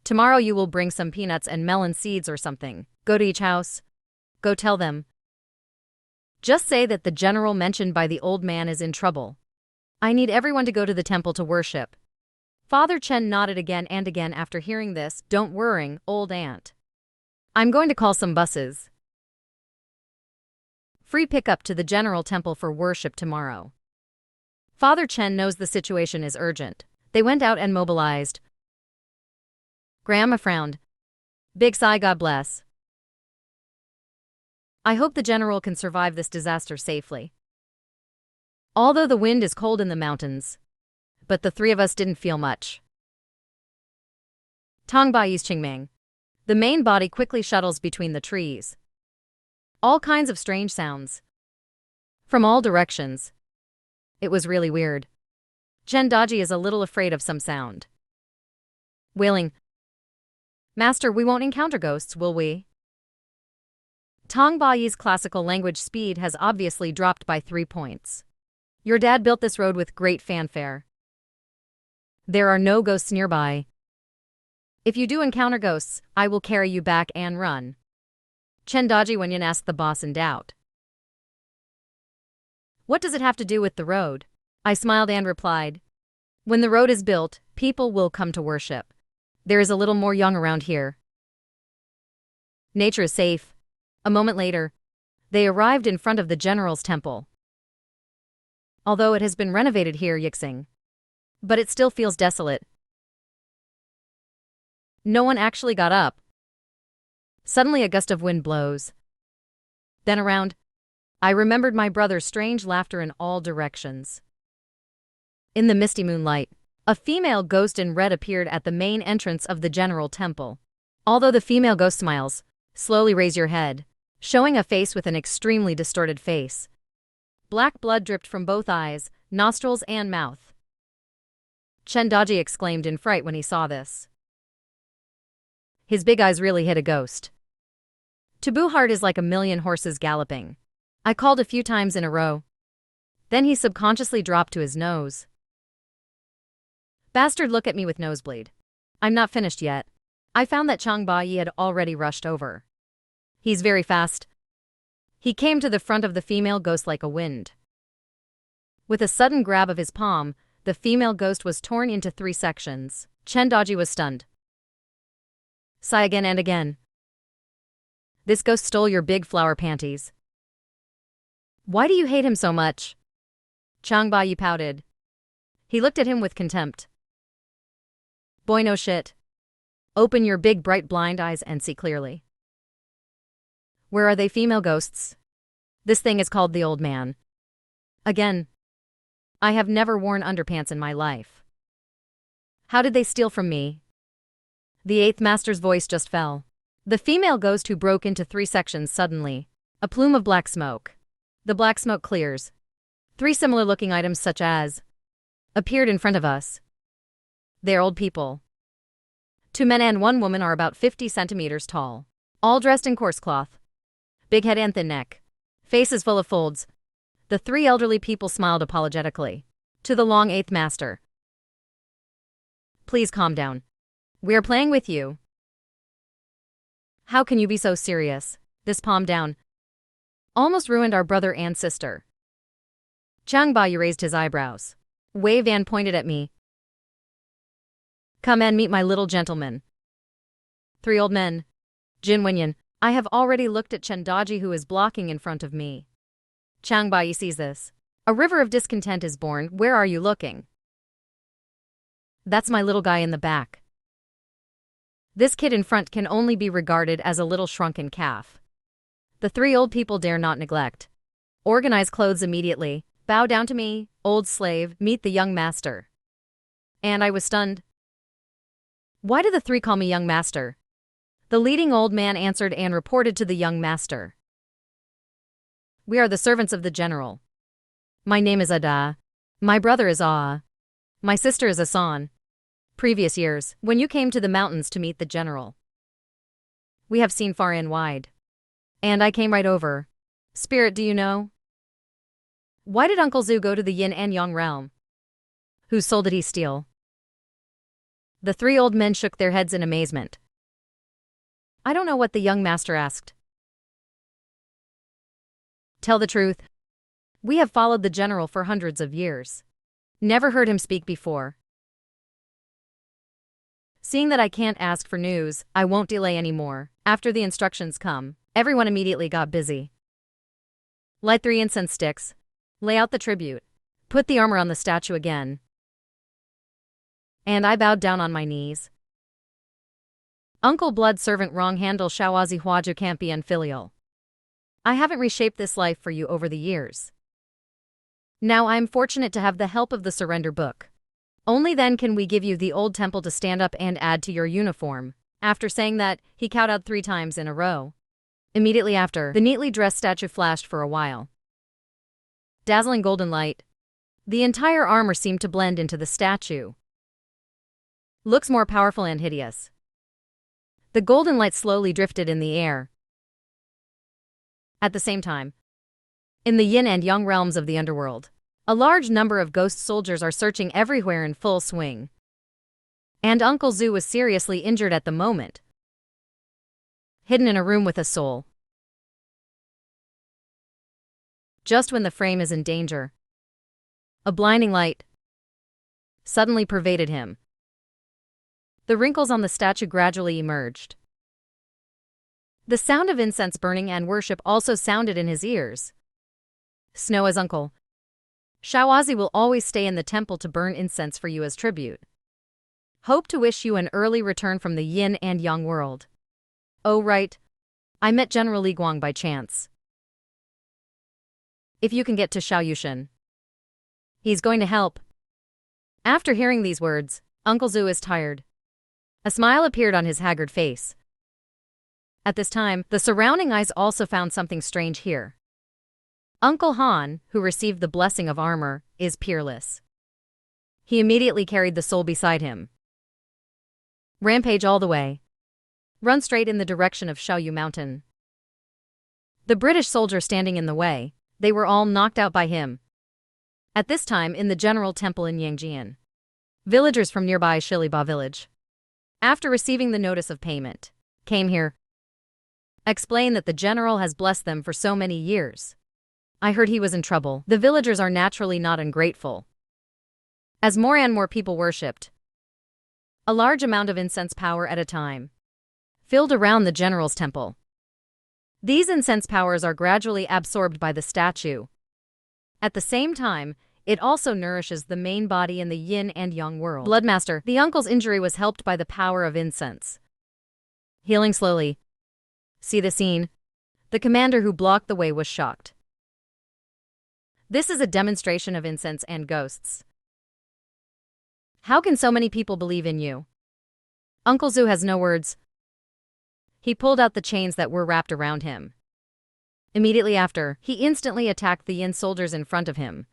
Tomorrow you will bring some peanuts and melon seeds or something. Go to each house. Go tell them. Just say that the general mentioned by the old man is in trouble. I need everyone to go to the temple to worship. Father Chen nodded again and again after hearing this. Don't worry, old aunt. I'm going to call some buses. Free pickup to the General Temple for worship tomorrow. Father Chen knows the situation is urgent. They went out and mobilized. Grandma frowned. Big sigh, God bless. I hope the General can survive this disaster safely. Although the wind is cold in the mountains. But the three of us didn't feel much. Tongbai's Qingming. The main body quickly shuttles between the trees. All kinds of strange sounds. From all directions. It was really weird. Chen Daji is a little afraid of some sound. Wailing. Master, we won't encounter ghosts, will we? Tongbai's classical language speed has obviously dropped by 3 points. Your dad built this road with great fanfare. There are no ghosts nearby. If you do encounter ghosts, I will carry you back and run. Chen Daji Wenyan asked the boss in doubt. What does it have to do with the road? I smiled and replied. When the road is built, people will come to worship. There is a little more young around here. Nature is safe. A moment later, they arrived in front of the General's temple. Although it has been renovated here, Yixing. But it still feels desolate. No one actually got up. Suddenly a gust of wind blows. Then around, I remembered my brother's strange laughter in all directions. In the misty moonlight, a female ghost in red appeared at the main entrance of the General Temple. Although the female ghost smiles, slowly raise your head, showing a face with an extremely distorted face. Black blood dripped from both eyes, nostrils and mouth. Chen Daji exclaimed in fright when he saw this. His big eyes really hit a ghost. Taboo heart is like a million horses galloping. I called a few times in a row. Then he subconsciously dropped to his nose. Bastard, look at me with nosebleed. I'm not finished yet. I found that Chang Bai had already rushed over. He's very fast. He came to the front of the female ghost like a wind. With a sudden grab of his palm, the female ghost was torn into 3 sections. Chen Daji was stunned. Sigh again and again. This ghost stole your big flower panties. Why do you hate him so much? Chang Bai pouted. He looked at him with contempt. Boy, no shit. Open your big bright blind eyes and see clearly. Where are they, female ghosts? This thing is called the old man. Again. I have never worn underpants in my life. How did they steal from me? The 8th master's voice just fell. The female ghost who broke into 3 sections suddenly. A plume of black smoke. The black smoke clears. 3 similar-looking items such as appeared in front of us. They're old people. 2 men and 1 woman are about 50 centimeters tall. All dressed in coarse cloth. Big head and thin neck. Faces full of folds. The 3 elderly people smiled apologetically. To the long 8th master. Please calm down. We're playing with you. How can you be so serious? This palm down almost ruined our brother and sister. Chang Bai raised his eyebrows, waved and pointed at me. Come and meet my little gentleman. 3 old men. Jin Wenyan. I have already looked at Chen Daji, who is blocking in front of me. Chang Bai sees this. A river of discontent is born. Where are you looking? That's my little guy in the back. This kid in front can only be regarded as a little shrunken calf. The 3 old people dare not neglect. Organize clothes immediately. Bow down to me, old slave, meet the young master. And I was stunned. Why do the 3 call me young master? The leading old man answered and reported to the young master. We are the servants of the general. My name is Ada. My brother is Ah. My sister is Asan. Previous years, when you came to the mountains to meet the general, we have seen far and wide. And I came right over. Spirit, do you know? Why did Uncle Zhu go to the yin and yang realm? Whose soul did he steal? The 3 old men shook their heads in amazement. I don't know what the young master asked. Tell the truth. We have followed the general for hundreds of years. Never heard him speak before. Seeing that I can't ask for news, I won't delay anymore. After the instructions come, everyone immediately got busy. Light 3 incense sticks. Lay out the tribute. Put the armor on the statue again. And I bowed down on my knees. Uncle blood servant wrong handle shawazi huaju can't be unfilial. I haven't reshaped this life for you over the years. Now I am fortunate to have the help of the surrender book. Only then can we give you the old temple to stand up and add to your uniform. After saying that, he kowtowed 3 times in a row. Immediately after, the neatly dressed statue flashed for a while. Dazzling golden light. The entire armor seemed to blend into the statue. Looks more powerful and hideous. The golden light slowly drifted in the air. At the same time, in the yin and yang realms of the underworld, a large number of ghost soldiers are searching everywhere in full swing. And Uncle Zhu was seriously injured at the moment. Hidden in a room with a soul. Just when the frame is in danger, a blinding light suddenly pervaded him. The wrinkles on the statue gradually emerged. The sound of incense burning and worship also sounded in his ears. Snow as uncle. Shawazi will always stay in the temple to burn incense for you as tribute. Hope to wish you an early return from the yin and yang world. Oh right. I met General Li Guang by chance. If you can get to Shaoyushan, he's going to help. After hearing these words, Uncle Zhu is tired. A smile appeared on his haggard face. At this time, the surrounding eyes also found something strange here. Uncle Han, who received the blessing of armor, is peerless. He immediately carried the soul beside him. Rampage all the way. Run straight in the direction of Shaoyu Mountain. The British soldier standing in the way, they were all knocked out by him. At this time in the General Temple in Yangjian, villagers from nearby Shiliba village, after receiving the notice of payment, came here. Explain that the general has blessed them for so many years. I heard he was in trouble. The villagers are naturally not ungrateful. As more and more people worshipped, a large amount of incense power at a time filled around the general's temple. These incense powers are gradually absorbed by the statue. At the same time, it also nourishes the main body in the yin and yang world. Bloodmaster, the uncle's injury was helped by the power of incense. Healing slowly. See the scene? The commander who blocked the way was shocked. This is a demonstration of incense and ghosts. How can so many people believe in you? Uncle Zhu has no words. He pulled out the chains that were wrapped around him. Immediately after, he instantly attacked the yin soldiers in front of him.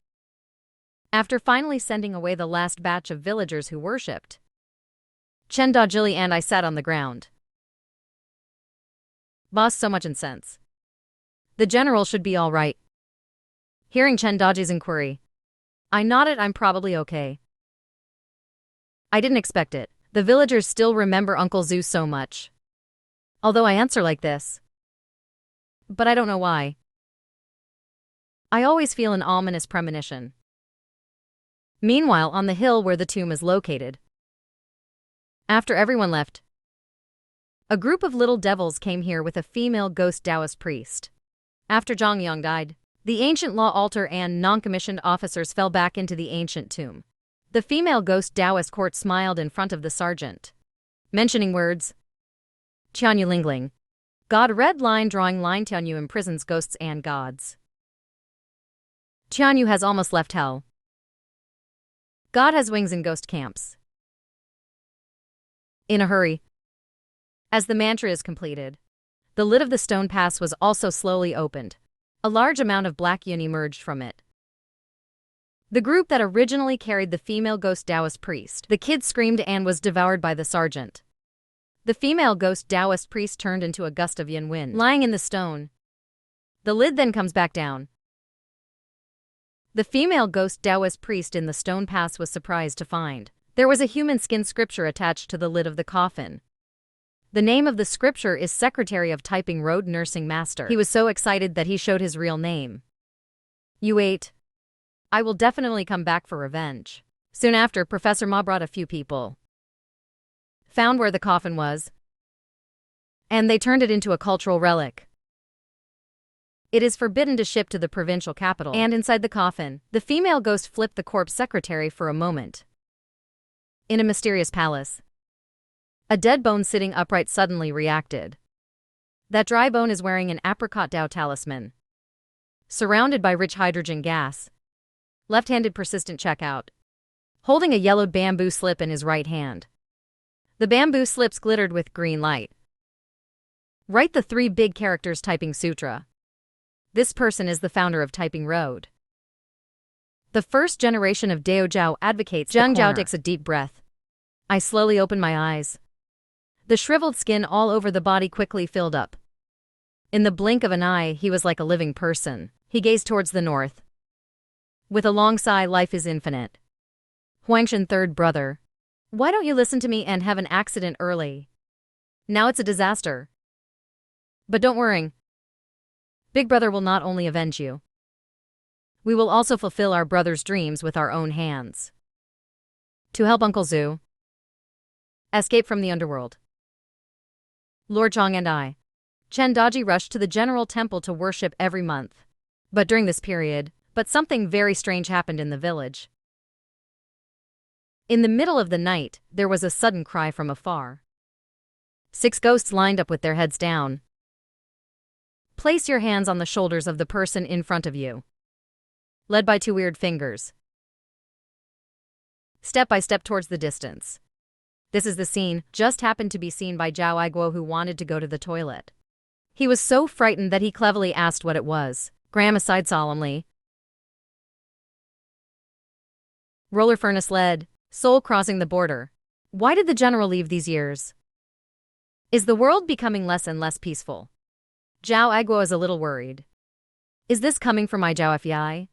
After finally sending away the last batch of villagers who worshipped, Chen Dajili and I sat on the ground. Boss, so much incense. The general should be all right. Hearing Chen Daji's inquiry, I nodded. I'm probably okay. I didn't expect it. The villagers still remember Uncle Zhu so much. Although I answer like this. But I don't know why. I always feel an ominous premonition. Meanwhile, on the hill where the tomb is located, after everyone left, a group of little devils came here with a female ghost Taoist priest. After Zhang Yang died, the ancient law altar and non-commissioned officers fell back into the ancient tomb. The female ghost Taoist court smiled in front of the sergeant, mentioning words. Tianyu Lingling. God red line drawing line Tianyu imprisons ghosts and gods. Tianyu has almost left hell. God has wings in ghost camps. In a hurry. As the mantra is completed, the lid of the stone pass was also slowly opened. A large amount of black yin emerged from it. The group that originally carried the female ghost Taoist priest, the kid screamed and was devoured by the sergeant. The female ghost Taoist priest turned into a gust of yin wind, lying in the stone. The lid then comes back down. The female ghost Taoist priest in the stone pass was surprised to find there was a human skin scripture attached to the lid of the coffin. The name of the scripture is Secretary of Typing Road Nursing Master. He was so excited that he showed his real name. You ate. I will definitely come back for revenge. Soon after, Professor Ma brought a few people. Found where the coffin was. And they turned it into a cultural relic. It is forbidden to ship to the provincial capital. And inside the coffin, the female ghost flipped the corpse secretary for a moment. In a mysterious palace, a dead bone sitting upright suddenly reacted. That dry bone is wearing an apricot Dao talisman, surrounded by rich hydrogen gas. Left-handed persistent checkout, holding a yellowed bamboo slip in his right hand. The bamboo slips glittered with green light. Write the 3 big characters typing sutra. This person is the founder of Typing Road. The first generation of Dao Jiao advocates. Zhang Jiao takes a deep breath. I slowly open my eyes. The shriveled skin all over the body quickly filled up. In the blink of an eye, he was like a living person. He gazed towards the north. With a long sigh, life is infinite. Huangshan, third brother. Why don't you listen to me and have an accident early? Now it's a disaster. But don't worry. Big brother will not only avenge you. We will also fulfill our brother's dreams with our own hands. To help Uncle Zhu escape from the underworld, Lord Chong and I, Chen Daji, rushed to the general temple to worship every month. But during this period, something very strange happened in the village. In the middle of the night, there was a sudden cry from afar. 6 ghosts lined up with their heads down. Place your hands on the shoulders of the person in front of you. Led by 2 weird fingers. Step by step towards the distance. This is the scene, just happened to be seen by Zhao Aiguo, who wanted to go to the toilet. He was so frightened that he cleverly asked what it was. Grandma sighed solemnly. Roller furnace led, soul crossing the border. Why did the general leave these years? Is the world becoming less and less peaceful? Zhao Aiguo is a little worried. Is this coming from my Zhao Fei?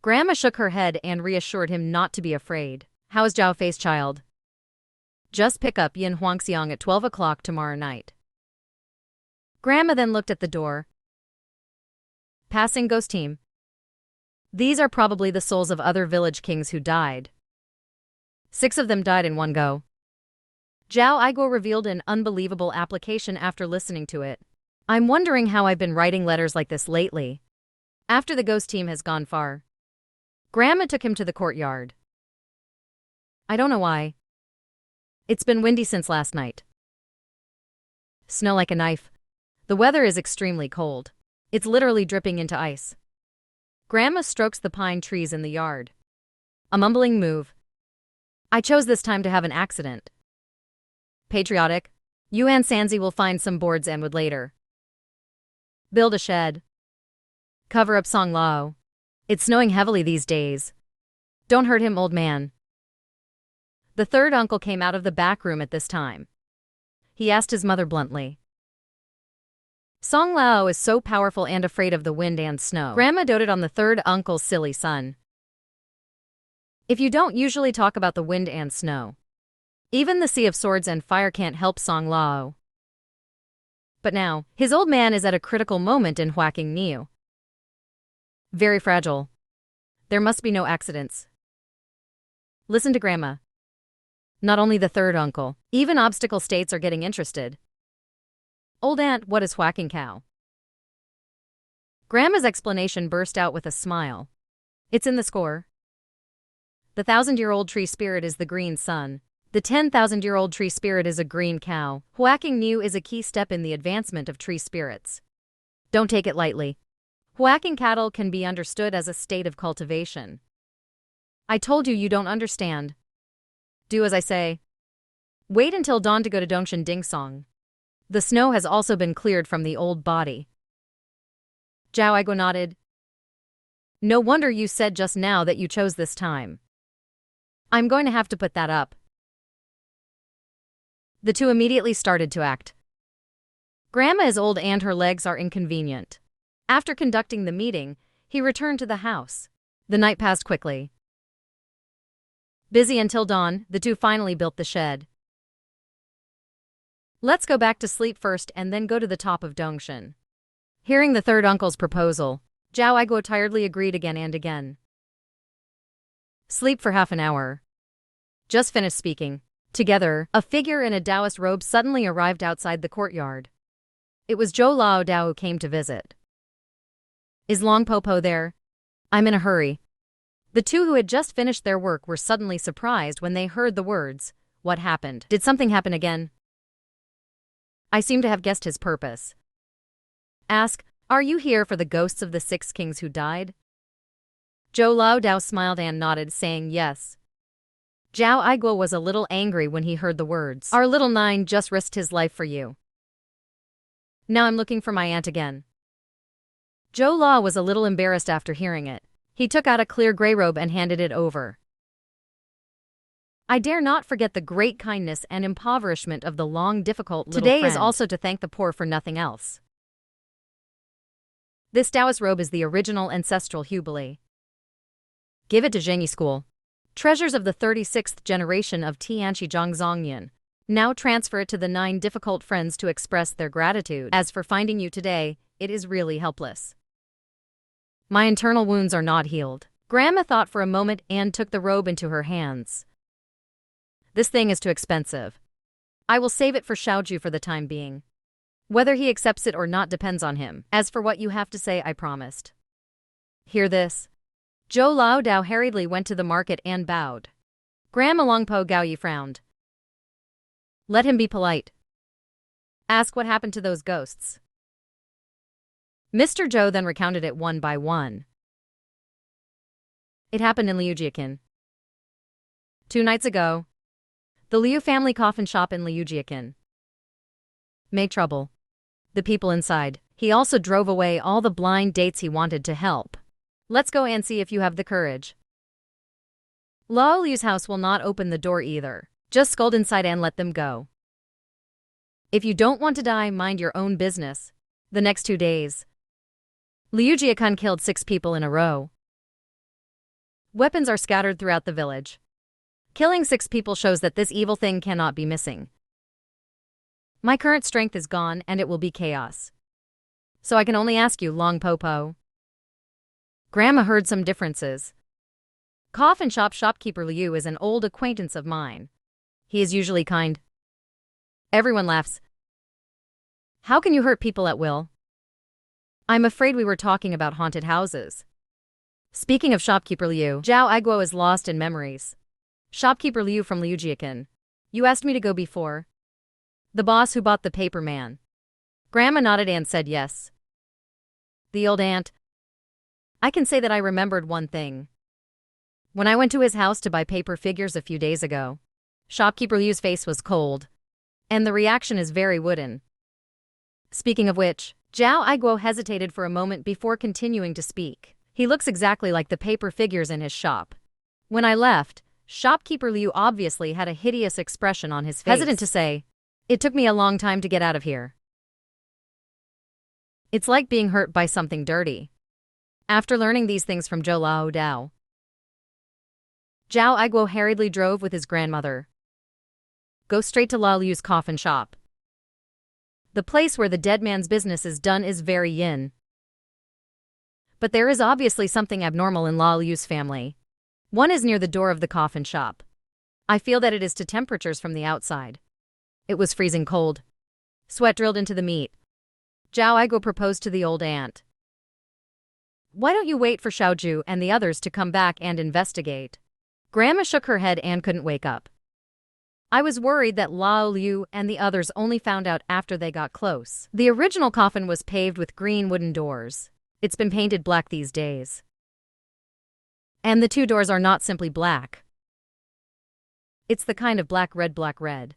Grandma shook her head and reassured him not to be afraid. How is Zhao Fei's child? Just pick up Yin Huangxiang at 12 o'clock tomorrow night. Grandma then looked at the door. Passing ghost team. These are probably the souls of other village kings who died. 6 of them died in one go. Zhao Aiguo revealed an unbelievable application after listening to it. I'm wondering how I've been writing letters like this lately. After the ghost team has gone far, Grandma took him to the courtyard. I don't know why. It's been windy since last night. Snow like a knife. The weather is extremely cold. It's literally dripping into ice. Grandma strokes the pine trees in the yard. A mumbling move. I chose this time to have an accident. Patriotic. Yuan Sanzi will find some boards and wood later. Build a shed. Cover up Song Lao. It's snowing heavily these days. Don't hurt him, old man. The third uncle came out of the back room at this time. He asked his mother bluntly. Song Lao is so powerful and afraid of the wind and snow. Grandma doted on the third uncle's silly son. If you don't usually talk about the wind and snow, even the Sea of Swords and Fire can't help Song Lao. But now, his old man is at a critical moment in Huaking Niu. Very fragile. There must be no accidents. Listen to Grandma. Not only the third uncle, even obstacle states are getting interested. Old aunt, what is Huaking Cow? Grandma's explanation burst out with a smile. It's in the score. The 1,000-year-old tree spirit is the green sun. The 10,000-year-old tree spirit is a green cow. Huaking Niu is a key step in the advancement of tree spirits. Don't take it lightly. Huaking cattle can be understood as a state of cultivation. I told you you don't understand. Do as I say. Wait until dawn to go to Dongshan Dingsong. The snow has also been cleared from the old body. Zhao Aiguo nodded. No wonder you said just now that you chose this time. I'm going to have to put that up. The two immediately started to act. Grandma is old and her legs are inconvenient. After conducting the meeting, he returned to the house. The night passed quickly. Busy until dawn, the two finally built the shed. Let's go back to sleep first and then go to the top of Dongshan. Hearing the third uncle's proposal, Zhao Aiguo tiredly agreed again and again. Sleep for half an hour. Just finished speaking. Together, a figure in a Taoist robe suddenly arrived outside the courtyard. It was Zhou Lao Dao who came to visit. Is Long Popo there? I'm in a hurry. The two who had just finished their work were suddenly surprised when they heard the words. What happened? Did something happen again? I seem to have guessed his purpose. Ask, are you here for the ghosts of the 6 kings who died? Zhou Lao Dao smiled and nodded, saying yes. Zhao Aiguo was a little angry when he heard the words. Our little 9 just risked his life for you. Now I'm looking for my aunt again. Zhou Lao was a little embarrassed after hearing it. He took out a clear gray robe and handed it over. I dare not forget the great kindness and impoverishment of the long, difficult little friend. Today is also to thank the poor for nothing else. This Taoist robe is the original ancestral Jubilee. Give it to Zhengyi School. Treasures of the 36th generation of Tianchi Zhangzongyan. Now transfer it to the 9 difficult friends to express their gratitude. As for finding you today, it is really helpless. My internal wounds are not healed. Grandma thought for a moment and took the robe into her hands. This thing is too expensive. I will save it for Xiaoju for the time being. Whether he accepts it or not depends on him. As for what you have to say, I promised. Hear this. Zhou Lao Dao hurriedly went to the market and bowed. Grandma Longpo Gaoyi frowned. Let him be polite. Ask what happened to those ghosts. Mr. Zhou then recounted it one by one. It happened in Liujiakin. 2 nights ago, the Liu family coffin shop in Liujiakin made trouble. The people inside. He also drove away all the blind dates he wanted to help. Let's go and see if you have the courage. Lao Liu's house will not open the door either. Just scold inside and let them go. If you don't want to die, mind your own business. The next 2 days, Liu Jiakun killed 6 people in a row. Weapons are scattered throughout the village. Killing 6 people shows that this evil thing cannot be missing. My current strength is gone and it will be chaos. So I can only ask you, Long Popo. Grandma heard some differences. Coffin shop shopkeeper Liu is an old acquaintance of mine. He is usually kind. Everyone laughs. How can you hurt people at will? I'm afraid we were talking about haunted houses. Speaking of shopkeeper Liu, Zhao Aiguo is lost in memories. Shopkeeper Liu from Liujiakin. You asked me to go before. The boss who bought the paper man. Grandma nodded and said yes. The old aunt. I can say that I remembered one thing. When I went to his house to buy paper figures a few days ago, shopkeeper Liu's face was cold. And the reaction is very wooden. Speaking of which, Zhao Aiguo hesitated for a moment before continuing to speak. He looks exactly like the paper figures in his shop. When I left, shopkeeper Liu obviously had a hideous expression on his face. Hesitant to say, it took me a long time to get out of here. It's like being hurt by something dirty. After learning these things from Zhou Lao Dao, Zhao Aiguo hurriedly drove with his grandmother. Go straight to Lao Liu's coffin shop. The place where the dead man's business is done is very yin. But there is obviously something abnormal in Lao Liu's family. One is near the door of the coffin shop. I feel that it is to temperatures from the outside. It was freezing cold. Sweat drilled into the meat. Zhao Aiguo proposed to the old aunt. Why don't you wait for Xiaoju and the others to come back and investigate? Grandma shook her head and couldn't wake up. I was worried that Lao Liu and the others only found out after they got close. The original coffin was paved with green wooden doors. It's been painted black these days. And the 2 doors are not simply black. It's the kind of black red.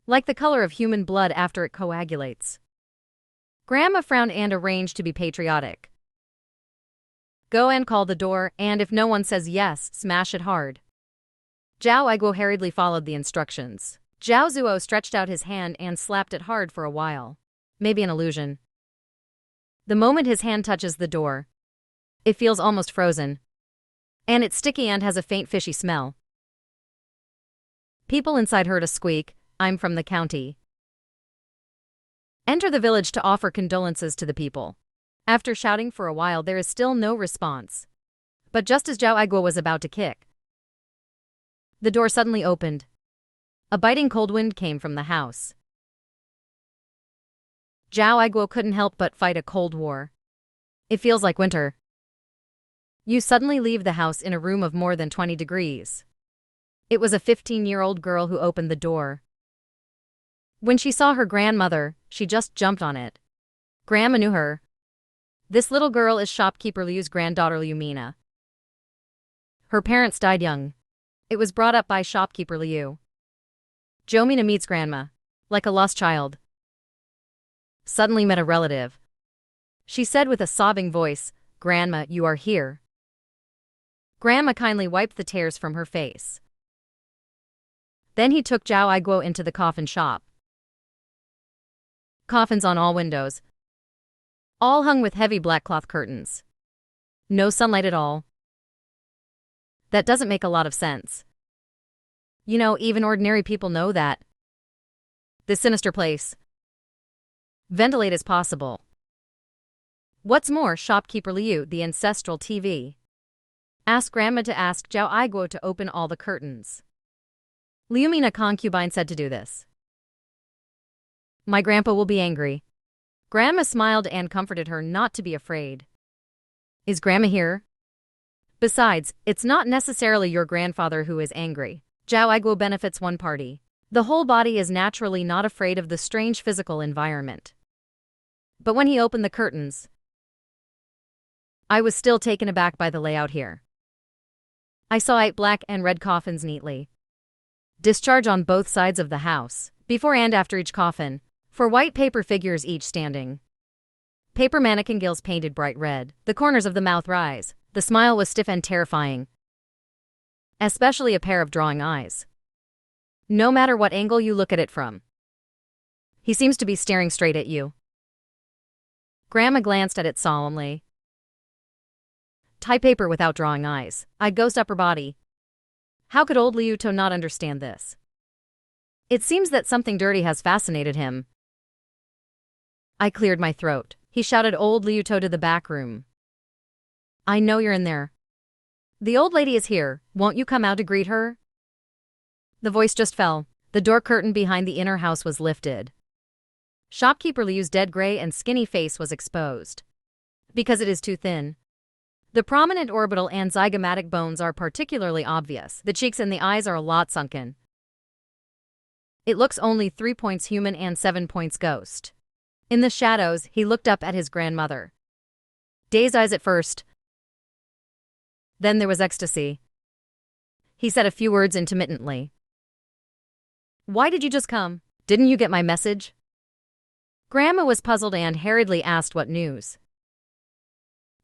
Like the color of human blood after it coagulates. Grandma frowned and arranged to be patriotic. Go and call the door, and if no one says yes, smash it hard. Zhao Aiguo hurriedly followed the instructions. Zhao Zuo stretched out his hand and slapped it hard for a while. Maybe an illusion. The moment his hand touches the door, it feels almost frozen. And it's sticky and has a faint fishy smell. People inside heard a squeak. I'm from the county. Enter the village to offer condolences to the people. After shouting for a while, there is still no response. But just as Zhao Aiguo was about to kick, the door suddenly opened. A biting cold wind came from the house. Zhao Aiguo couldn't help but fight a cold war. It feels like winter. You suddenly leave the house in a room of more than 20 degrees. It was a 15-year-old girl who opened the door. When she saw her grandmother, she just jumped on it. Grandma knew her. This little girl is shopkeeper Liu's granddaughter Lumina. Her parents died young. It was brought up by shopkeeper Liu. Jomina meets grandma, like a lost child. Suddenly met a relative. She said with a sobbing voice, "Grandma, you are here." Grandma kindly wiped the tears from her face. Then he took Zhao Aiguo into the coffin shop. Coffins on all windows, all hung with heavy black cloth curtains. No sunlight at all. That doesn't make a lot of sense. You know, even ordinary people know that. This sinister place. Ventilate as possible. What's more, shopkeeper Liu, the ancestral TV, asked Grandma to ask Zhao Aiguo to open all the curtains. Lumina concubine said to do this. My grandpa will be angry. Grandma smiled and comforted her not to be afraid. Is Grandma here? Besides, it's not necessarily your grandfather who is angry. Zhao Aiguo benefits one party. The whole body is naturally not afraid of the strange physical environment. But when he opened the curtains, I was still taken aback by the layout here. I saw 8 black and red coffins neatly discharged on both sides of the house, before and after each coffin, 4 white paper figures each standing. Paper mannequin gills painted bright red, the corners of the mouth rise, the smile was stiff and terrifying. Especially a pair of drawing eyes. No matter what angle you look at it from. He seems to be staring straight at you. Grandma glanced at it solemnly. Tie paper without drawing eyes. I ghost upper body. How could old Liuto not understand this? It seems that something dirty has fascinated him. I cleared my throat. He shouted old Liuto to the back room. I know you're in there. The old lady is here. Won't you come out to greet her? The voice just fell. The door curtain behind the inner house was lifted. Shopkeeper Liu's dead gray and skinny face was exposed. Because it is too thin. The prominent orbital and zygomatic bones are particularly obvious. The cheeks and the eyes are a lot sunken. It looks only 3 points human and 7 points ghost. In the shadows, he looked up at his grandmother. Dazed eyes at first. Then there was ecstasy. He said a few words intermittently. Why did you just come? Didn't you get my message? Grandma was puzzled and hurriedly asked what news.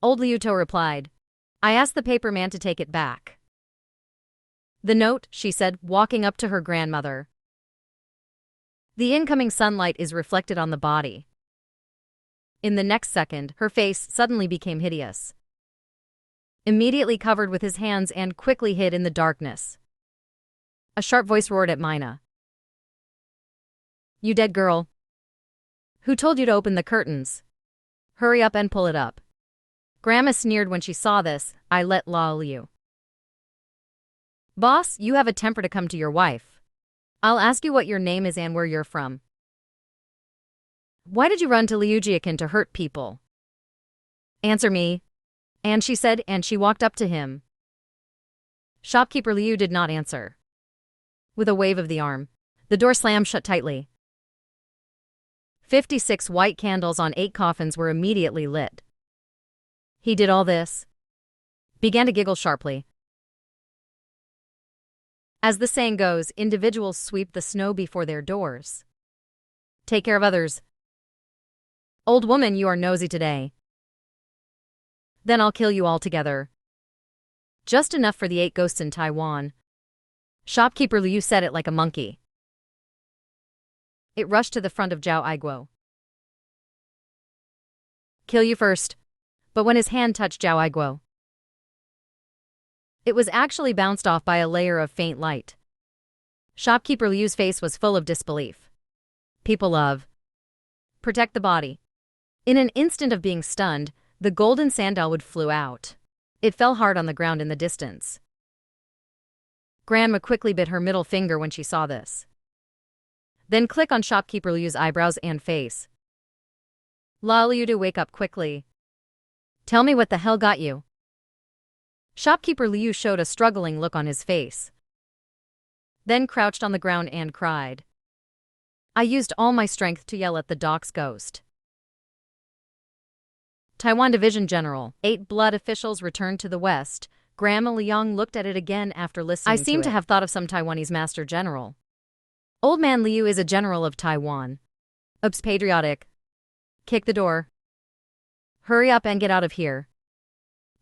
Old Liuto replied. I asked the paper man to take it back. The note, she said, walking up to her grandmother. The incoming sunlight is reflected on the body. In the next second, her face suddenly became hideous. Immediately covered with his hands and quickly hid in the darkness. A sharp voice roared at Mina. You dead girl. Who told you to open the curtains? Hurry up and pull it up. Grandma sneered when she saw this. I let Liu. Boss, you have a temper to come to your wife. I'll ask you what your name is and where you're from. Why did you run to Liujiakin to hurt people? Answer me. And she said, and she walked up to him. Shopkeeper Liu did not answer. With a wave of the arm, the door slammed shut tightly. 56 white candles on 8 coffins were immediately lit. He did all this. Began to giggle sharply. As the saying goes, individuals sweep the snow before their doors. Take care of others. Old woman, you are nosy today. Then I'll kill you all together. Just enough for the 8 ghosts in Taiwan. Shopkeeper Liu said it like a monkey. It rushed to the front of Zhao Aiguo. Kill you first. But when his hand touched Zhao Aiguo, it was actually bounced off by a layer of faint light. Shopkeeper Liu's face was full of disbelief. People love. Protect the body. In an instant of being stunned, the golden sandalwood flew out. It fell hard on the ground in the distance. Grandma quickly bit her middle finger when she saw this. Then click on Shopkeeper Liu's eyebrows and face. Liu to wake up quickly. Tell me what the hell got you. Shopkeeper Liu showed a struggling look on his face, then crouched on the ground and cried. I used all my strength to yell at the doc's ghost. Taiwan Division General. 8 blood officials returned to the west. Grandma Liang looked at it again after listening to it. I seem to have thought of some Taiwanese master general. Old man Liu is a general of Taiwan. Oops, patriotic. Kick the door. Hurry up and get out of here.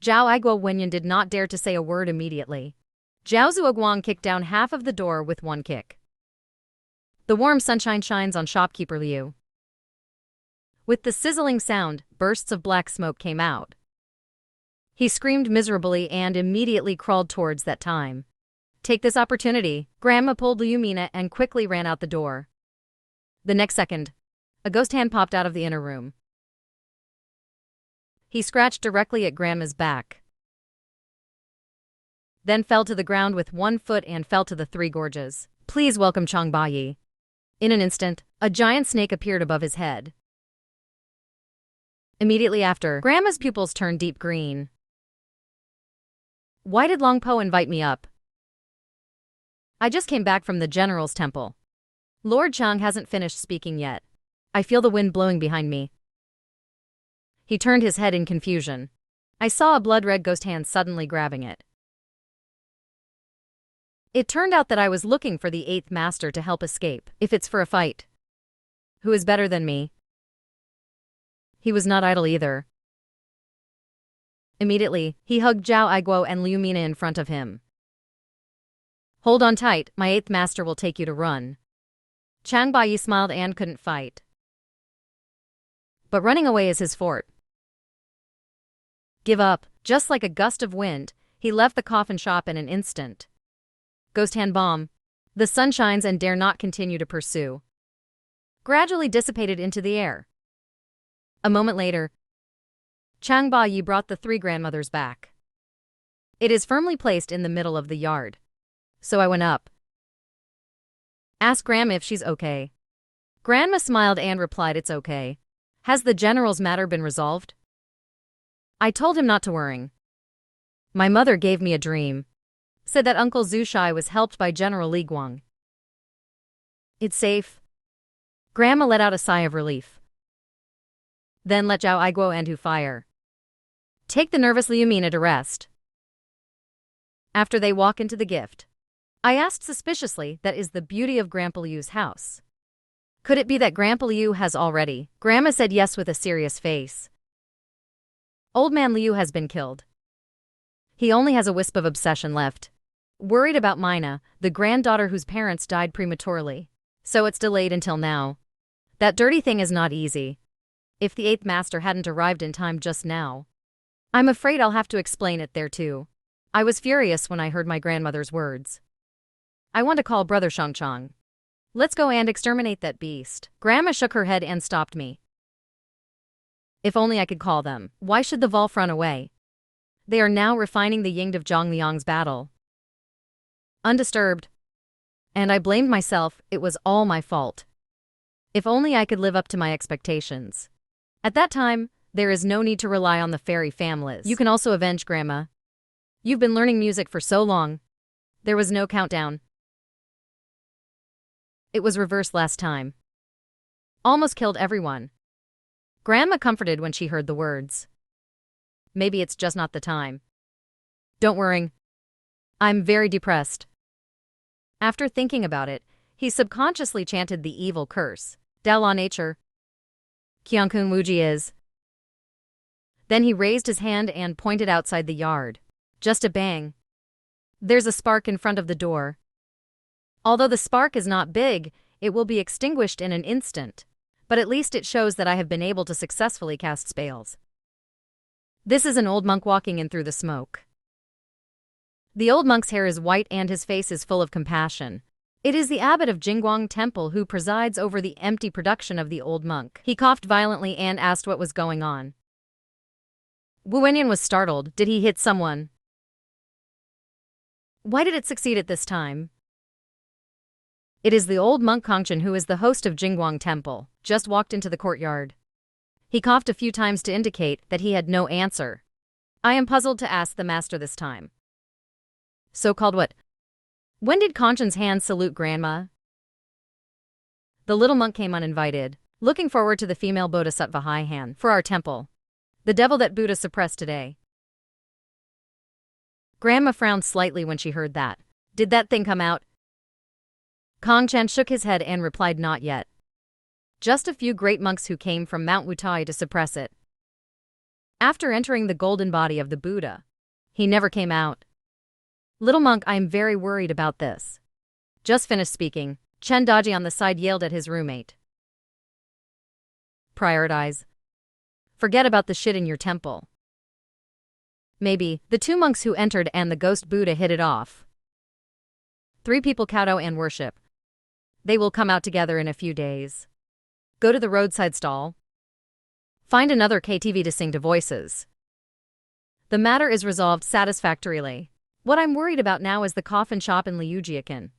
Zhao Aiguo Wenyan did not dare to say a word immediately. Zhao Zuoguang kicked down half of the door with one kick. The warm sunshine shines on Shopkeeper Liu. With the sizzling sound, bursts of black smoke came out. He screamed miserably and immediately crawled towards that time. Take this opportunity. Grandma pulled Liu Mina and quickly ran out the door. The next second, a ghost hand popped out of the inner room. He scratched directly at Grandma's back, then fell to the ground with one foot and fell to the Three Gorges. Please welcome Chang Bayi. In an instant, a giant snake appeared above his head. Immediately after, Grandma's pupils turned deep green. Why did Long Po invite me up? I just came back from the General's Temple. Lord Chang hasn't finished speaking yet. I feel the wind blowing behind me. He turned his head in confusion. I saw a blood-red ghost hand suddenly grabbing it. It turned out that I was looking for the 8th master to help escape. If it's for a fight, who is better than me? He was not idle either. Immediately, he hugged Zhao Aiguo and Liu Mina in front of him. Hold on tight, my 8th master will take you to run. Chang Bayi smiled and couldn't fight. But running away is his fort. Give up. Just like a gust of wind, he left the coffin shop in an instant. Ghost hand bomb. The sun shines and dare not continue to pursue. Gradually dissipated into the air. A moment later, Chang Bayi brought the 3 grandmothers back. It is firmly placed in the middle of the yard. So I went up. Ask Grandma if she's okay. Grandma smiled and replied it's okay. Has the general's matter been resolved? I told him not to worry. My mother gave me a dream. Said that Uncle Zhu Shai was helped by General Li Guang. It's safe. Grandma let out a sigh of relief. Then let Zhao Aiguo and Hu fire. Take the nervous Liu Mina to rest. After they walk into the gift, I asked suspiciously, that is the beauty of Grandpa Liu's house. Could it be that Grandpa Liu has already? Grandma said yes with a serious face. Old man Liu has been killed. He only has a wisp of obsession left. Worried about Mina, the granddaughter whose parents died prematurely. So it's delayed until now. That dirty thing is not easy. If the 8th master hadn't arrived in time just now, I'm afraid I'll have to explain it there too. I was furious when I heard my grandmother's words. I want to call Brother Shangchang. Let's go and exterminate that beast. Grandma shook her head and stopped me. If only I could call them. Why should the Wolf run away? They are now refining the Yingde of Zhongliang's battle. Undisturbed. And I blamed myself, it was all my fault. If only I could live up to my expectations. At that time, there is no need to rely on the fairy families. You can also avenge Grandma. You've been learning music for so long. There was no countdown. It was reversed last time. Almost killed everyone. Grandma comforted when she heard the words. Maybe it's just not the time. Don't worry. I'm very depressed. After thinking about it, he subconsciously chanted the evil curse. Dao La Nature. Qiangkun Wuji is. Then he raised his hand and pointed outside the yard. Just a bang. There's a spark in front of the door. Although the spark is not big, it will be extinguished in an instant. But at least it shows that I have been able to successfully cast spells. This is an old monk walking in through the smoke. The old monk's hair is white and his face is full of compassion. It is the abbot of Jingguang Temple who presides over the empty production of the old monk. He coughed violently and asked what was going on. Wu Wenyan was startled. Did he hit someone? Why did it succeed at this time? It is the old monk Kongchen who is the host of Jingguang Temple. Just walked into the courtyard. He coughed a few times to indicate that he had no answer. I am puzzled to ask the master this time. So-called what? When did Kanchan's hand salute Grandma? The little monk came uninvited, looking forward to the female bodhisattva high hand for our temple. The devil that Buddha suppressed today. Grandma frowned slightly when she heard that. Did that thing come out? Kanchan shook his head and replied, not yet. Just a few great monks who came from Mount Wutai to suppress it. After entering the golden body of the Buddha, he never came out. Little monk, I am very worried about this. Just finished speaking, Chen Daji on the side yelled at his roommate. Prioritize. Forget about the shit in your temple. Maybe the two monks who entered and the ghost Buddha hit it off. 3 people kowtow and worship. They will come out together in a few days. Go to the roadside stall. Find another KTV to sing to voices. The matter is resolved satisfactorily. What I'm worried about now is the coffin shop in Liujiakan.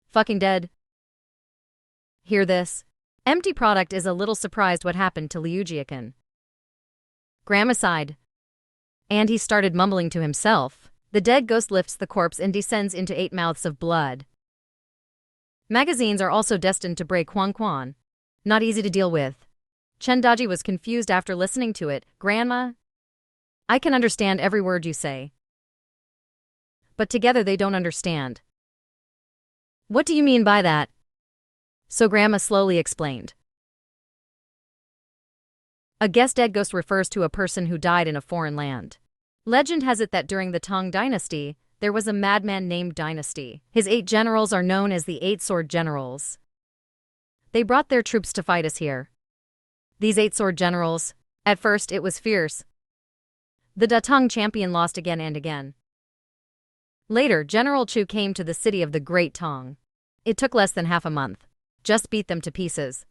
Fucking dead. Hear this? Empty Product is a little surprised what happened to Liujiakan. Graham sighed. And he started mumbling to himself. The dead ghost lifts the corpse and descends into 8 mouths of blood. Magazines are also destined to break Huang Quan. Not easy to deal with. Chen Daji was confused after listening to it. Grandma? I can understand every word you say. But together they don't understand. What do you mean by that? So Grandma slowly explained. A guest dead ghost refers to a person who died in a foreign land. Legend has it that during the Tang dynasty, there was a madman named Dynasty. His 8 generals are known as the 8 Sword Generals. They brought their troops to fight us here. These 8 Sword Generals, at first it was fierce. The Datong champion lost again and again. Later, General Chu came to the city of the Great Tong. It took less than half a month. Just beat them to pieces.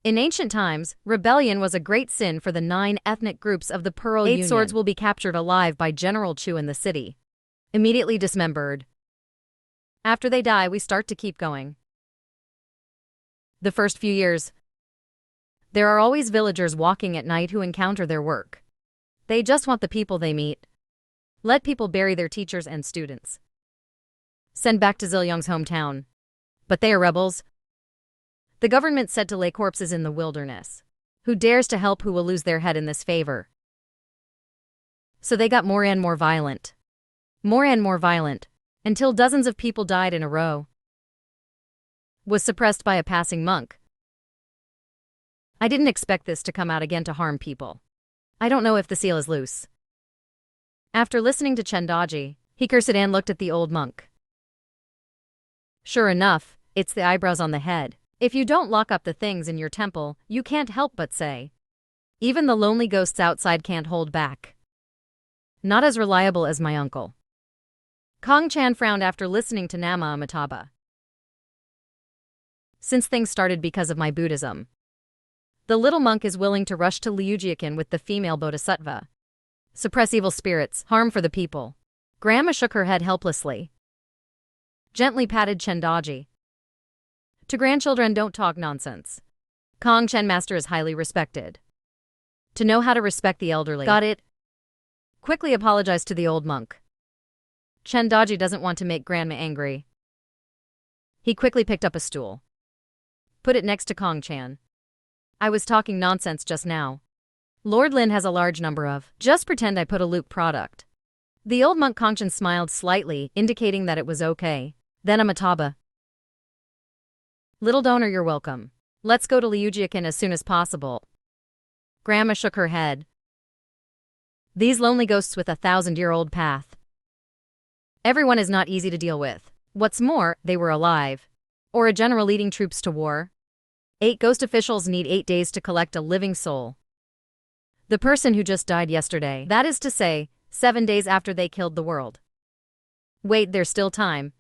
In ancient times, rebellion was a great sin for the 9 ethnic groups of the Pearl Union. 8 swords will be captured alive by General Chu in the city. Immediately dismembered. After they die, we start to keep going. The first few years, there are always villagers walking at night who encounter their work. They just want the people they meet. Let people bury their teachers and students. Send back to Zilliong's hometown. But they are rebels. The government said to lay corpses in the wilderness. Who dares to help who will lose their head in this favor? So they got more and more violent. More and more violent. Until dozens of people died in a row. Was suppressed by a passing monk. I didn't expect this to come out again to harm people. I don't know if the seal is loose. After listening to Chen Daji, he cursed and looked at the old monk. Sure enough, it's the eyebrows on the head. If you don't lock up the things in your temple, you can't help but say. Even the lonely ghosts outside can't hold back. Not as reliable as my uncle. Kong Chan frowned after listening to Nama Amitabha. Since things started because of my Buddhism, the little monk is willing to rush to Liujiakan with the female bodhisattva. Suppress evil spirits, harm for the people. Grandma shook her head helplessly. Gently patted Chen Daji. To grandchildren, don't talk nonsense. Kong Chen Master is highly respected. To know how to respect the elderly. Got it? Quickly apologize to the old monk. Chen Daji doesn't want to make Grandma angry. He quickly picked up a stool. Put it next to Kong Chan. I was talking nonsense just now. Lord Lin has a large number of. Just pretend I put a Luke product. The old monk Kong Chan smiled slightly, indicating that it was okay. Then Amitabha. Little donor, you're welcome. Let's go to Liujiakan as soon as possible. Grandma shook her head. These lonely ghosts with a 1,000-year-old path. Everyone is not easy to deal with. What's more, they were alive. Or a general leading troops to war. 8 ghost officials need 8 days to collect a living soul. The person who just died yesterday. That is to say, 7 days after they killed the world. Wait, there's still time.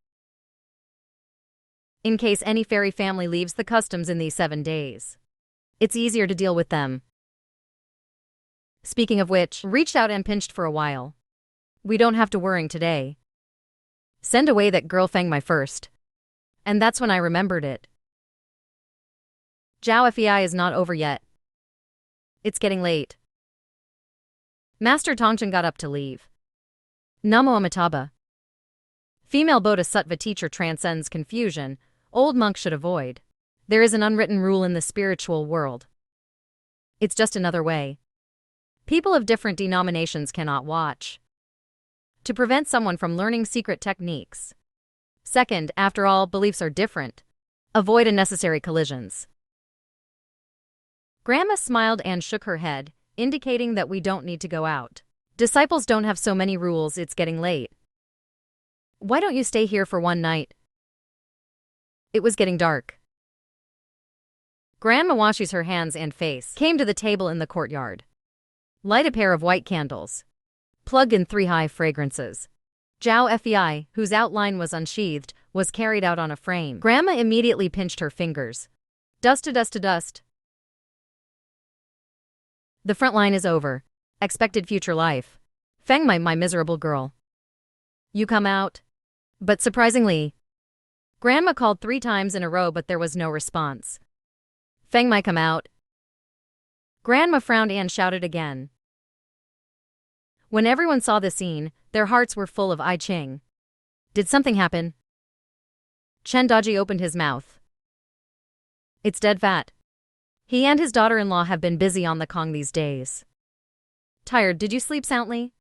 In case any fairy family leaves the customs in these 7 days. It's easier to deal with them. Speaking of which, reached out and pinched for a while. We don't have to worrying today. Send away that girl Feng my first. And that's when I remembered it. Zhao Fei is not over yet. It's getting late. Master Tongchen got up to leave. Namo Amitabha. Female Bodhisattva teacher transcends confusion, old monk should avoid. There is an unwritten rule in the spiritual world. It's just another way. People of different denominations cannot watch. To prevent someone from learning secret techniques. Second, after all, beliefs are different. Avoid unnecessary collisions. Grandma smiled and shook her head, indicating that we don't need to go out. Disciples don't have so many rules, it's getting late. Why don't you stay here for one night? It was getting dark. Grandma washes her hands and face, came to the table in the courtyard. Light a pair of white candles. Plug in 3 high fragrances. Zhao Fei, whose outline was unsheathed, was carried out on a frame. Grandma immediately pinched her fingers. Dust to dust to dust. The front line is over. Expected future life. Feng Mai, my miserable girl. You come out. But surprisingly, Grandma called 3 times in a row, but there was no response. Feng Mai, come out. Grandma frowned and shouted again. When everyone saw the scene, their hearts were full of I Ching. Did something happen? Chen Daji opened his mouth. It's dead fat. He and his daughter-in-law have been busy on the Kong these days. Tired, did you sleep soundly?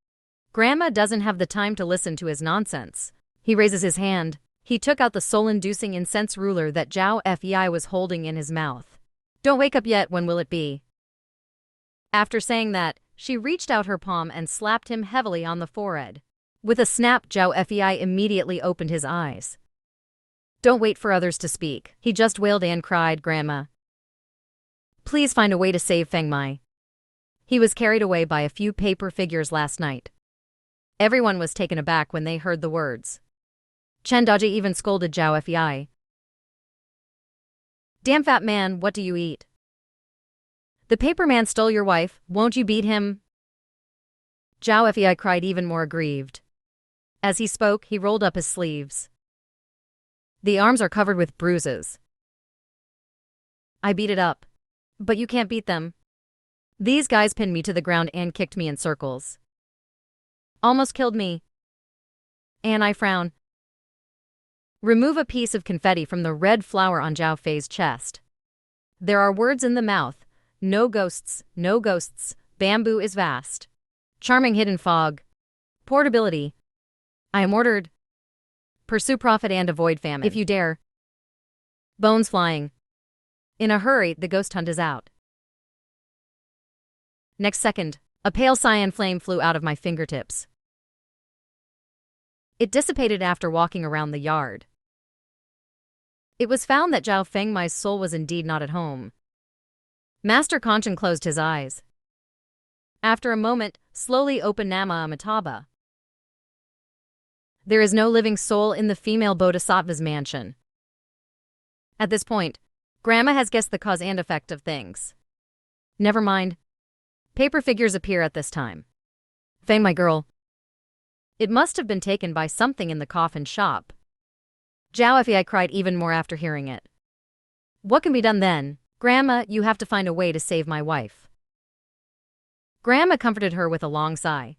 Grandma doesn't have the time to listen to his nonsense. He raises his hand. He took out the soul-inducing incense ruler that Zhao Fei was holding in his mouth. Don't wake up yet, when will it be? After saying that, she reached out her palm and slapped him heavily on the forehead. With a snap, Zhao Fei immediately opened his eyes. Don't wait for others to speak, he just wailed and cried, Grandma. Please find a way to save Feng Mai. He was carried away by a few paper figures last night. Everyone was taken aback when they heard the words. Chen Daji even scolded Zhao Fei. Damn fat man, what do you eat? The paper man stole your wife, won't you beat him? Zhao Fei cried, even more aggrieved. As he spoke, he rolled up his sleeves. The arms are covered with bruises. I beat it up. But you can't beat them. These guys pinned me to the ground and kicked me in circles. Almost killed me. And I frown. Remove a piece of confetti from the red flower on Zhao Fei's chest. There are words in the mouth. No ghosts, no ghosts. Bamboo is vast. Charming hidden fog. Portability. I am ordered. Pursue profit and avoid famine, if you dare. Bones flying. In a hurry, the ghost hunt is out. Next second, a pale cyan flame flew out of my fingertips. It dissipated after walking around the yard. It was found that Zhao Feng Mai's soul was indeed not at home. Master Conchen closed his eyes. After a moment, slowly opened Nama Amitabha. There is no living soul in the female Bodhisattva's mansion. At this point, Grandma has guessed the cause and effect of things. Never mind. Paper figures appear at this time. Feng, my girl. It must have been taken by something in the coffin shop. Zhao Fei cried even more after hearing it. What can be done then? Grandma, you have to find a way to save my wife. Grandma comforted her with a long sigh.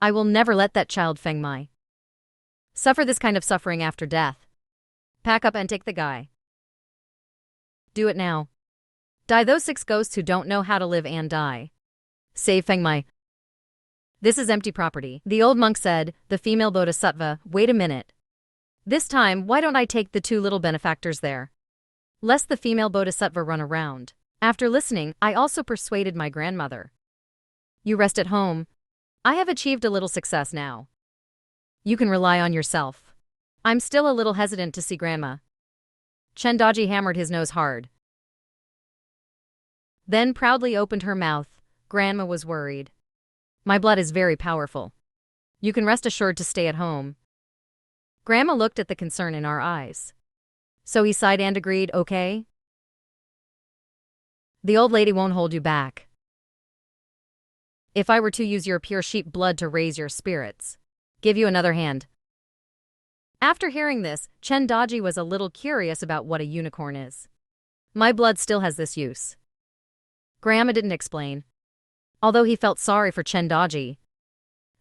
I will never let that child Feng Mai suffer this kind of suffering after death. Pack up and take the guy. Do it now. Die those 6 ghosts who don't know how to live and die. Save Feng Mai. This is empty property, the old monk said. The female Bodhisattva, wait a minute. This time, why don't I take the 2 little benefactors there? Lest the female Bodhisattva run around. After listening, I also persuaded my grandmother. You rest at home. I have achieved a little success now. You can rely on yourself. I'm still a little hesitant to see Grandma. Chen Daji hammered his nose hard. Then proudly opened her mouth. Grandma was worried. My blood is very powerful. You can rest assured to stay at home. Grandma looked at the concern in our eyes. So he sighed and agreed, okay? The old lady won't hold you back. If I were to use your pure sheep blood to raise your spirits, give you another hand. After hearing this, Chen Daji was a little curious about what a unicorn is. My blood still has this use. Grandma didn't explain, although he felt sorry for Chendaji.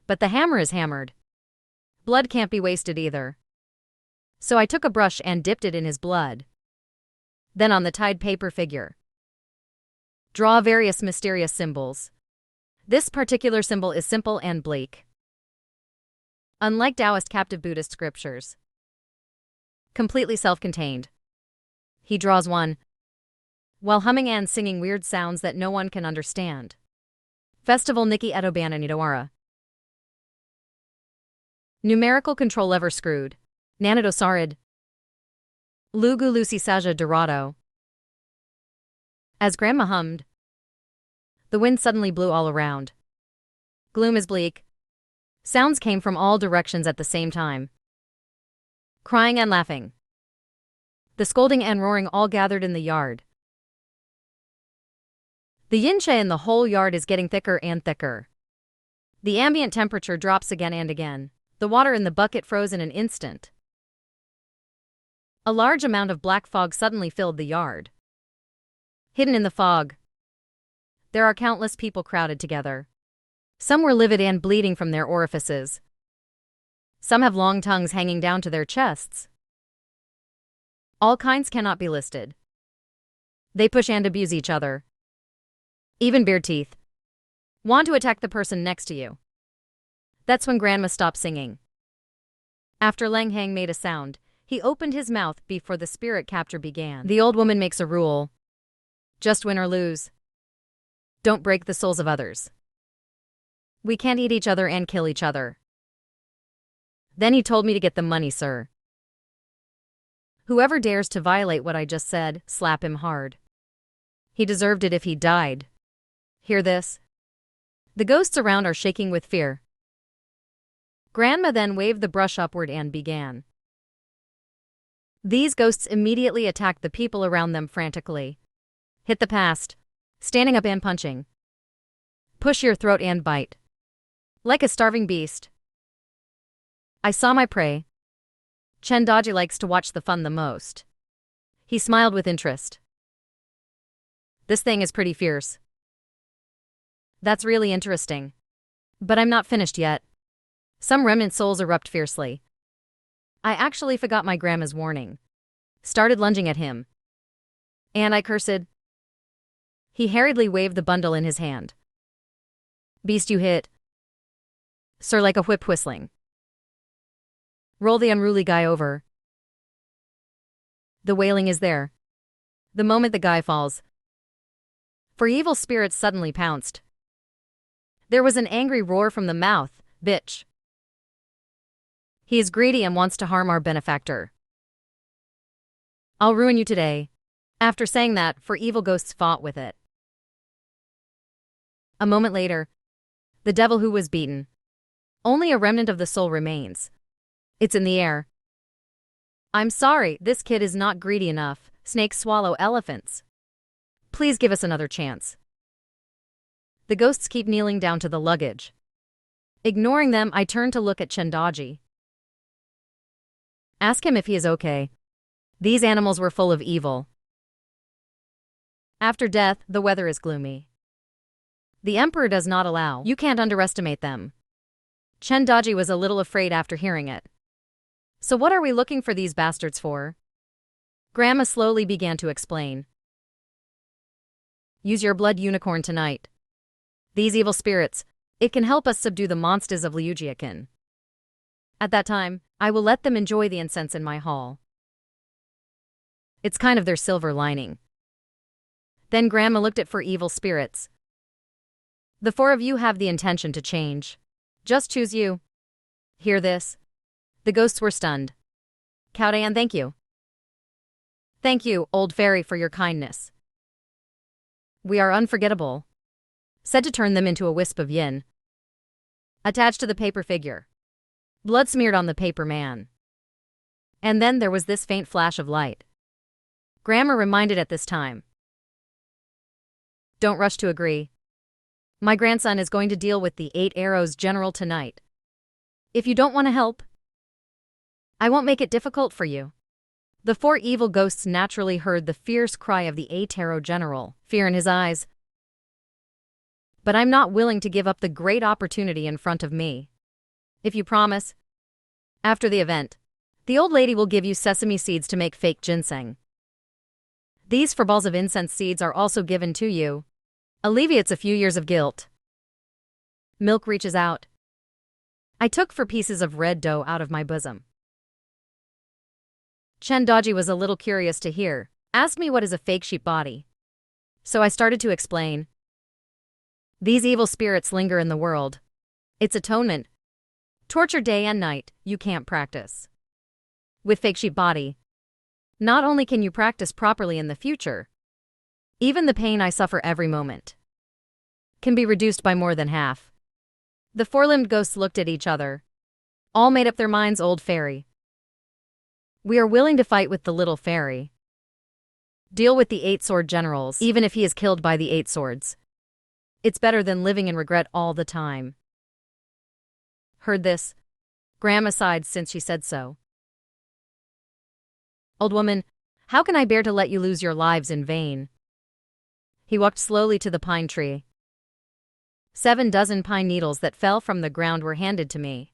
But the hammer is hammered. Blood can't be wasted either. So I took a brush and dipped it in his blood. Then on the tied paper figure, draw various mysterious symbols. This particular symbol is simple and bleak. Unlike Taoist captive Buddhist scriptures, completely self-contained. He draws one, while humming and singing weird sounds that no one can understand. Festival Nikki Edobana Nidawara. Numerical control lever screwed. Nanado Sarid. Lugu Lucy Saja Dorado. As Grandma hummed, the wind suddenly blew all around. Gloom is bleak. Sounds came from all directions at the same time. Crying and laughing. The scolding and roaring all gathered in the yard. The yin-che in the whole yard is getting thicker and thicker. The ambient temperature drops again and again. The water in the bucket froze in an instant. A large amount of black fog suddenly filled the yard. Hidden in the fog, there are countless people crowded together. Some were livid and bleeding from their orifices. Some have long tongues hanging down to their chests. All kinds cannot be listed. They push and abuse each other. Even bare teeth. Want to attack the person next to you. That's when Grandma stopped singing. After Lang Hang made a sound, he opened his mouth before the spirit capture began. The old woman makes a rule. Just win or lose. Don't break the souls of others. We can't eat each other and kill each other. Then he told me to get the money, sir. Whoever dares to violate what I just said, slap him hard. He deserved it if he died. Hear this? The ghosts around are shaking with fear. Grandma then waved the brush upward and began. These ghosts immediately attacked the people around them frantically. Hit the past. Standing up and punching. Push your throat and bite. Like a starving beast. I saw my prey. Chendaji likes to watch the fun the most. He smiled with interest. This thing is pretty fierce. That's really interesting. But I'm not finished yet. Some remnant souls erupt fiercely. I actually forgot my grandma's warning. Started lunging at him. And I cursed. He hurriedly waved the bundle in his hand. Beast you hit. Sir, like a whip whistling. Roll the unruly guy over. The wailing is there. The moment the guy falls. For evil spirits suddenly pounced. There was an angry roar from the mouth. Bitch. He is greedy and wants to harm our benefactor. I'll ruin you today. After saying that, for evil ghosts fought with it. A moment later, the devil who was beaten. Only a remnant of the soul remains. It's in the air. I'm sorry, this kid is not greedy enough. Snakes swallow elephants. Please give us another chance. The ghosts keep kneeling down to the luggage. Ignoring them, I turn to look at Chendaji. Ask him if he is okay. These animals were full of evil. After death, the weather is gloomy. The emperor does not allow. You can't underestimate them. Chendaji was a little afraid after hearing it. So what are we looking for these bastards for? Grandma slowly began to explain. Use your blood unicorn tonight. These evil spirits, it can help us subdue the monsters of Liujiakan. At that time, I will let them enjoy the incense in my hall. It's kind of their silver lining. Then Grandma looked at four evil spirits. The four of you have the intention to change. Just choose you. Hear this? The ghosts were stunned. Kaudayan, thank you. Thank you, old fairy, for your kindness. We are unforgettable. Said to turn them into a wisp of yin. Attached to the paper figure. Blood smeared on the paper man. And then there was this faint flash of light. Grandma reminded at this time. Don't rush to agree. My grandson is going to deal with the 8 arrows general tonight. If you don't want to help, I won't make it difficult for you. The four evil ghosts naturally heard the fierce cry of the Ataro general, fear in his eyes. But I'm not willing to give up the great opportunity in front of me. If you promise. After the event, the old lady will give you sesame seeds to make fake ginseng. These 4 balls of incense seeds are also given to you. Alleviates a few years of guilt. Milk reaches out. I took 4 pieces of red dough out of my bosom. Chendaji was a little curious to hear. Asked me what is a fake sheep body. So I started to explain. These evil spirits linger in the world. It's atonement. Torture day and night, you can't practice. With fake sheep body, not only can you practice properly in the future, even the pain I suffer every moment can be reduced by more than half. The 4-limbed ghosts looked at each other. All made up their minds, old fairy. We are willing to fight with the little fairy. Deal with the 8-sword generals, even if he is killed by the 8 swords. It's better than living in regret all the time. Heard this? Grandma sighed since she said so. Old woman, how can I bear to let you lose your lives in vain? He walked slowly to the pine tree. 7 dozen pine needles that fell from the ground were handed to me.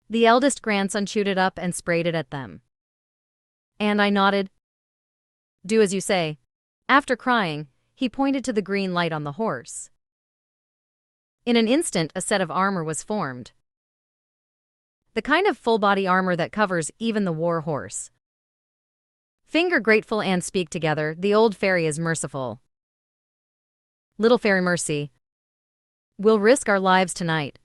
The eldest grandson chewed it up and sprayed it at them. And I nodded. Do as you say. After crying, he pointed to the green light on the horse. In an instant, a set of armor was formed. The kind of full-body armor that covers even the war horse. Finger grateful and speak together, the old fairy is merciful. Little fairy mercy. We'll risk our lives tonight.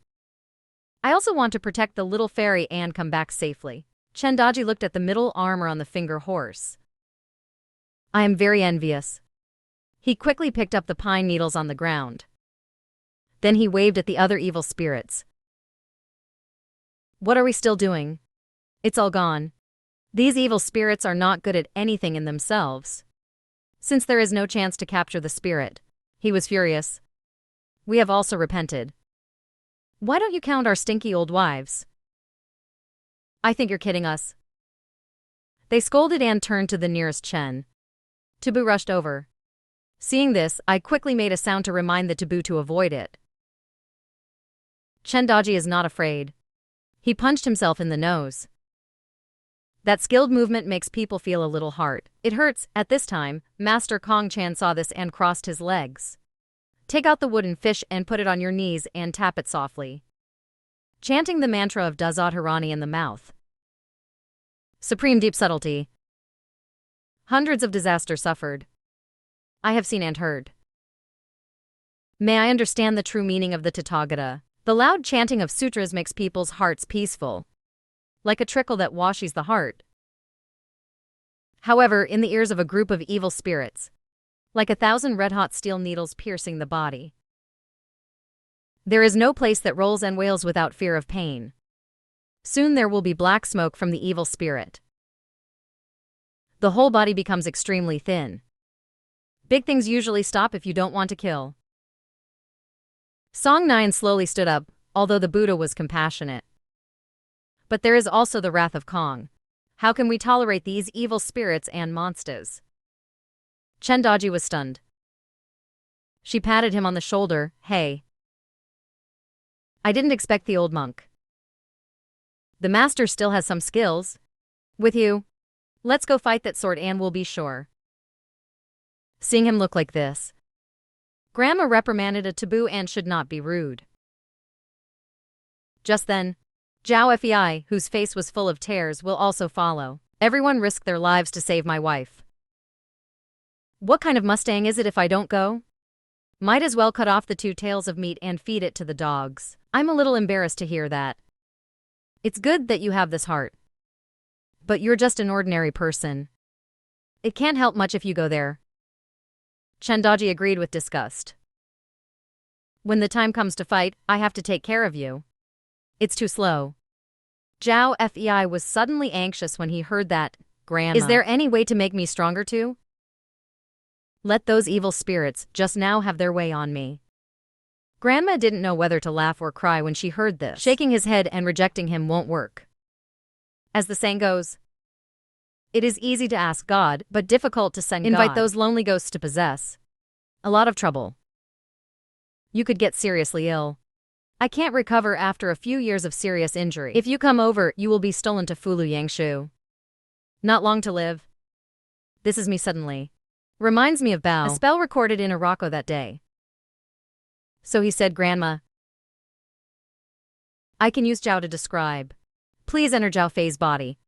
I also want to protect the little fairy and come back safely. Chendaji looked at the middle armor on the finger horse. I am very envious. He quickly picked up the pine needles on the ground. Then he waved at the other evil spirits. What are we still doing? It's all gone. These evil spirits are not good at anything in themselves. Since there is no chance to capture the spirit, he was furious. We have also repented. Why don't you count our stinky old wives? I think you're kidding us. They scolded and turned to the nearest Chen. Taboo rushed over. Seeing this, I quickly made a sound to remind the taboo to avoid it. Chendaji is not afraid. He punched himself in the nose. That skilled movement makes people feel a little hurt. It hurts. At this time, Master Kong Chan saw this and crossed his legs. Take out the wooden fish and put it on your knees and tap it softly, chanting the mantra of Dazadharani in the mouth. Supreme deep subtlety. Hundreds of disasters suffered. I have seen and heard. May I understand the true meaning of the Tathagata? The loud chanting of sutras makes people's hearts peaceful, like a trickle that washes the heart. However, in the ears of a group of evil spirits, like 1,000 red-hot steel needles piercing the body. There is no place that rolls and wails without fear of pain. Soon there will be black smoke from the evil spirit. The whole body becomes extremely thin. Big things usually stop if you don't want to kill. Song 9 slowly stood up, although the Buddha was compassionate. But there is also the wrath of Kong. How can we tolerate these evil spirits and monsters? Chendaji was stunned. She patted him on the shoulder. Hey. I didn't expect the old monk. The master still has some skills. With you. Let's go fight that sword and we'll be sure. Seeing him look like this, Grandma reprimanded a taboo and should not be rude. Just then, Zhao Fei, whose face was full of tears, will also follow. Everyone risked their lives to save my wife. What kind of Mustang is it if I don't go? Might as well cut off the 2 tails of meat and feed it to the dogs. I'm a little embarrassed to hear that. It's good that you have this heart. But you're just an ordinary person. It can't help much if you go there. Chendaji agreed with disgust. When the time comes to fight, I have to take care of you. It's too slow. Zhao Fei was suddenly anxious when he heard that. Grandma, is there any way to make me stronger too? Let those evil spirits just now have their way on me. Grandma didn't know whether to laugh or cry when she heard this. Shaking his head and rejecting him won't work. As the saying goes, It is easy to ask God, but difficult to send Invite God. those lonely ghosts to possess. A lot of trouble. You could get seriously ill. I can't recover after a few years of serious injury. If you come over, you will be stolen to Fulu Yangshu. Not long to live. This is me suddenly. Reminds me of Bao. A spell recorded in Morocco that day. So he said, Grandma. I can use Zhao to describe. Please enter Zhao Fei's body.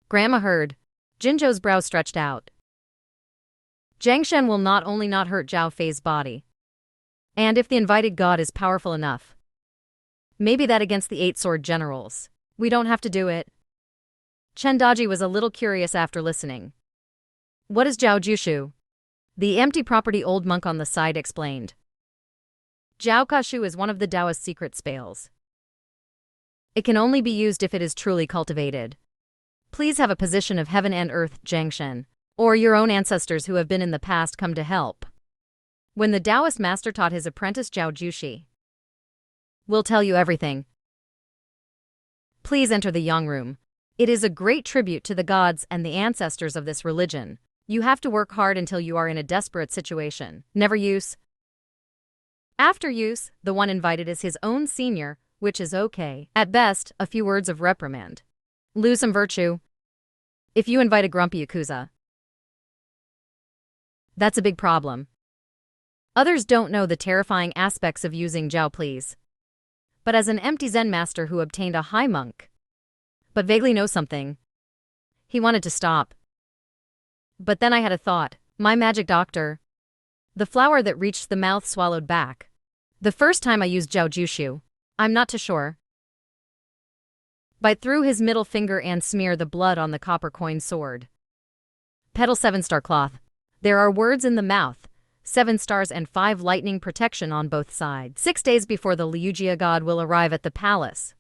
Grandma heard. Jinzhou's brow stretched out. Jiangshen will not only not hurt Zhao Fei's body. And if the invited god is powerful enough. Maybe that against the 8 sword generals. We don't have to do it. Chen Daji was a little curious after listening. What is Zhao Jushu? The empty property old monk on the side explained. Zhao Kashu is one of the Taoist secret spells. It can only be used if it is truly cultivated. Please have a position of heaven and earth, Jiangshen, or your own ancestors who have been in the past come to help. When the Taoist master taught his apprentice Zhao Jushi. We'll tell you everything. Please enter the Yang room. It is a great tribute to the gods and the ancestors of this religion. You have to work hard until you are in a desperate situation. Never use. After use, the one invited is his own senior, which is okay. At best, a few words of reprimand. Lose some virtue. If you invite a grumpy Yakuza, that's a big problem. Others don't know the terrifying aspects of using Zhao, please. But as an empty Zen master who obtained a high monk, but vaguely knows something, he wanted to stop. But then I had a thought. My magic doctor. The flower that reached the mouth swallowed back. The first time I used Zhao Jushu, I'm not too sure. Bite through his middle finger and smear the blood on the copper coin sword. Petal 7-star cloth. There are words in the mouth. 7 stars and 5 lightning protection on both sides. 6 days before the Liujia god will arrive at the palace.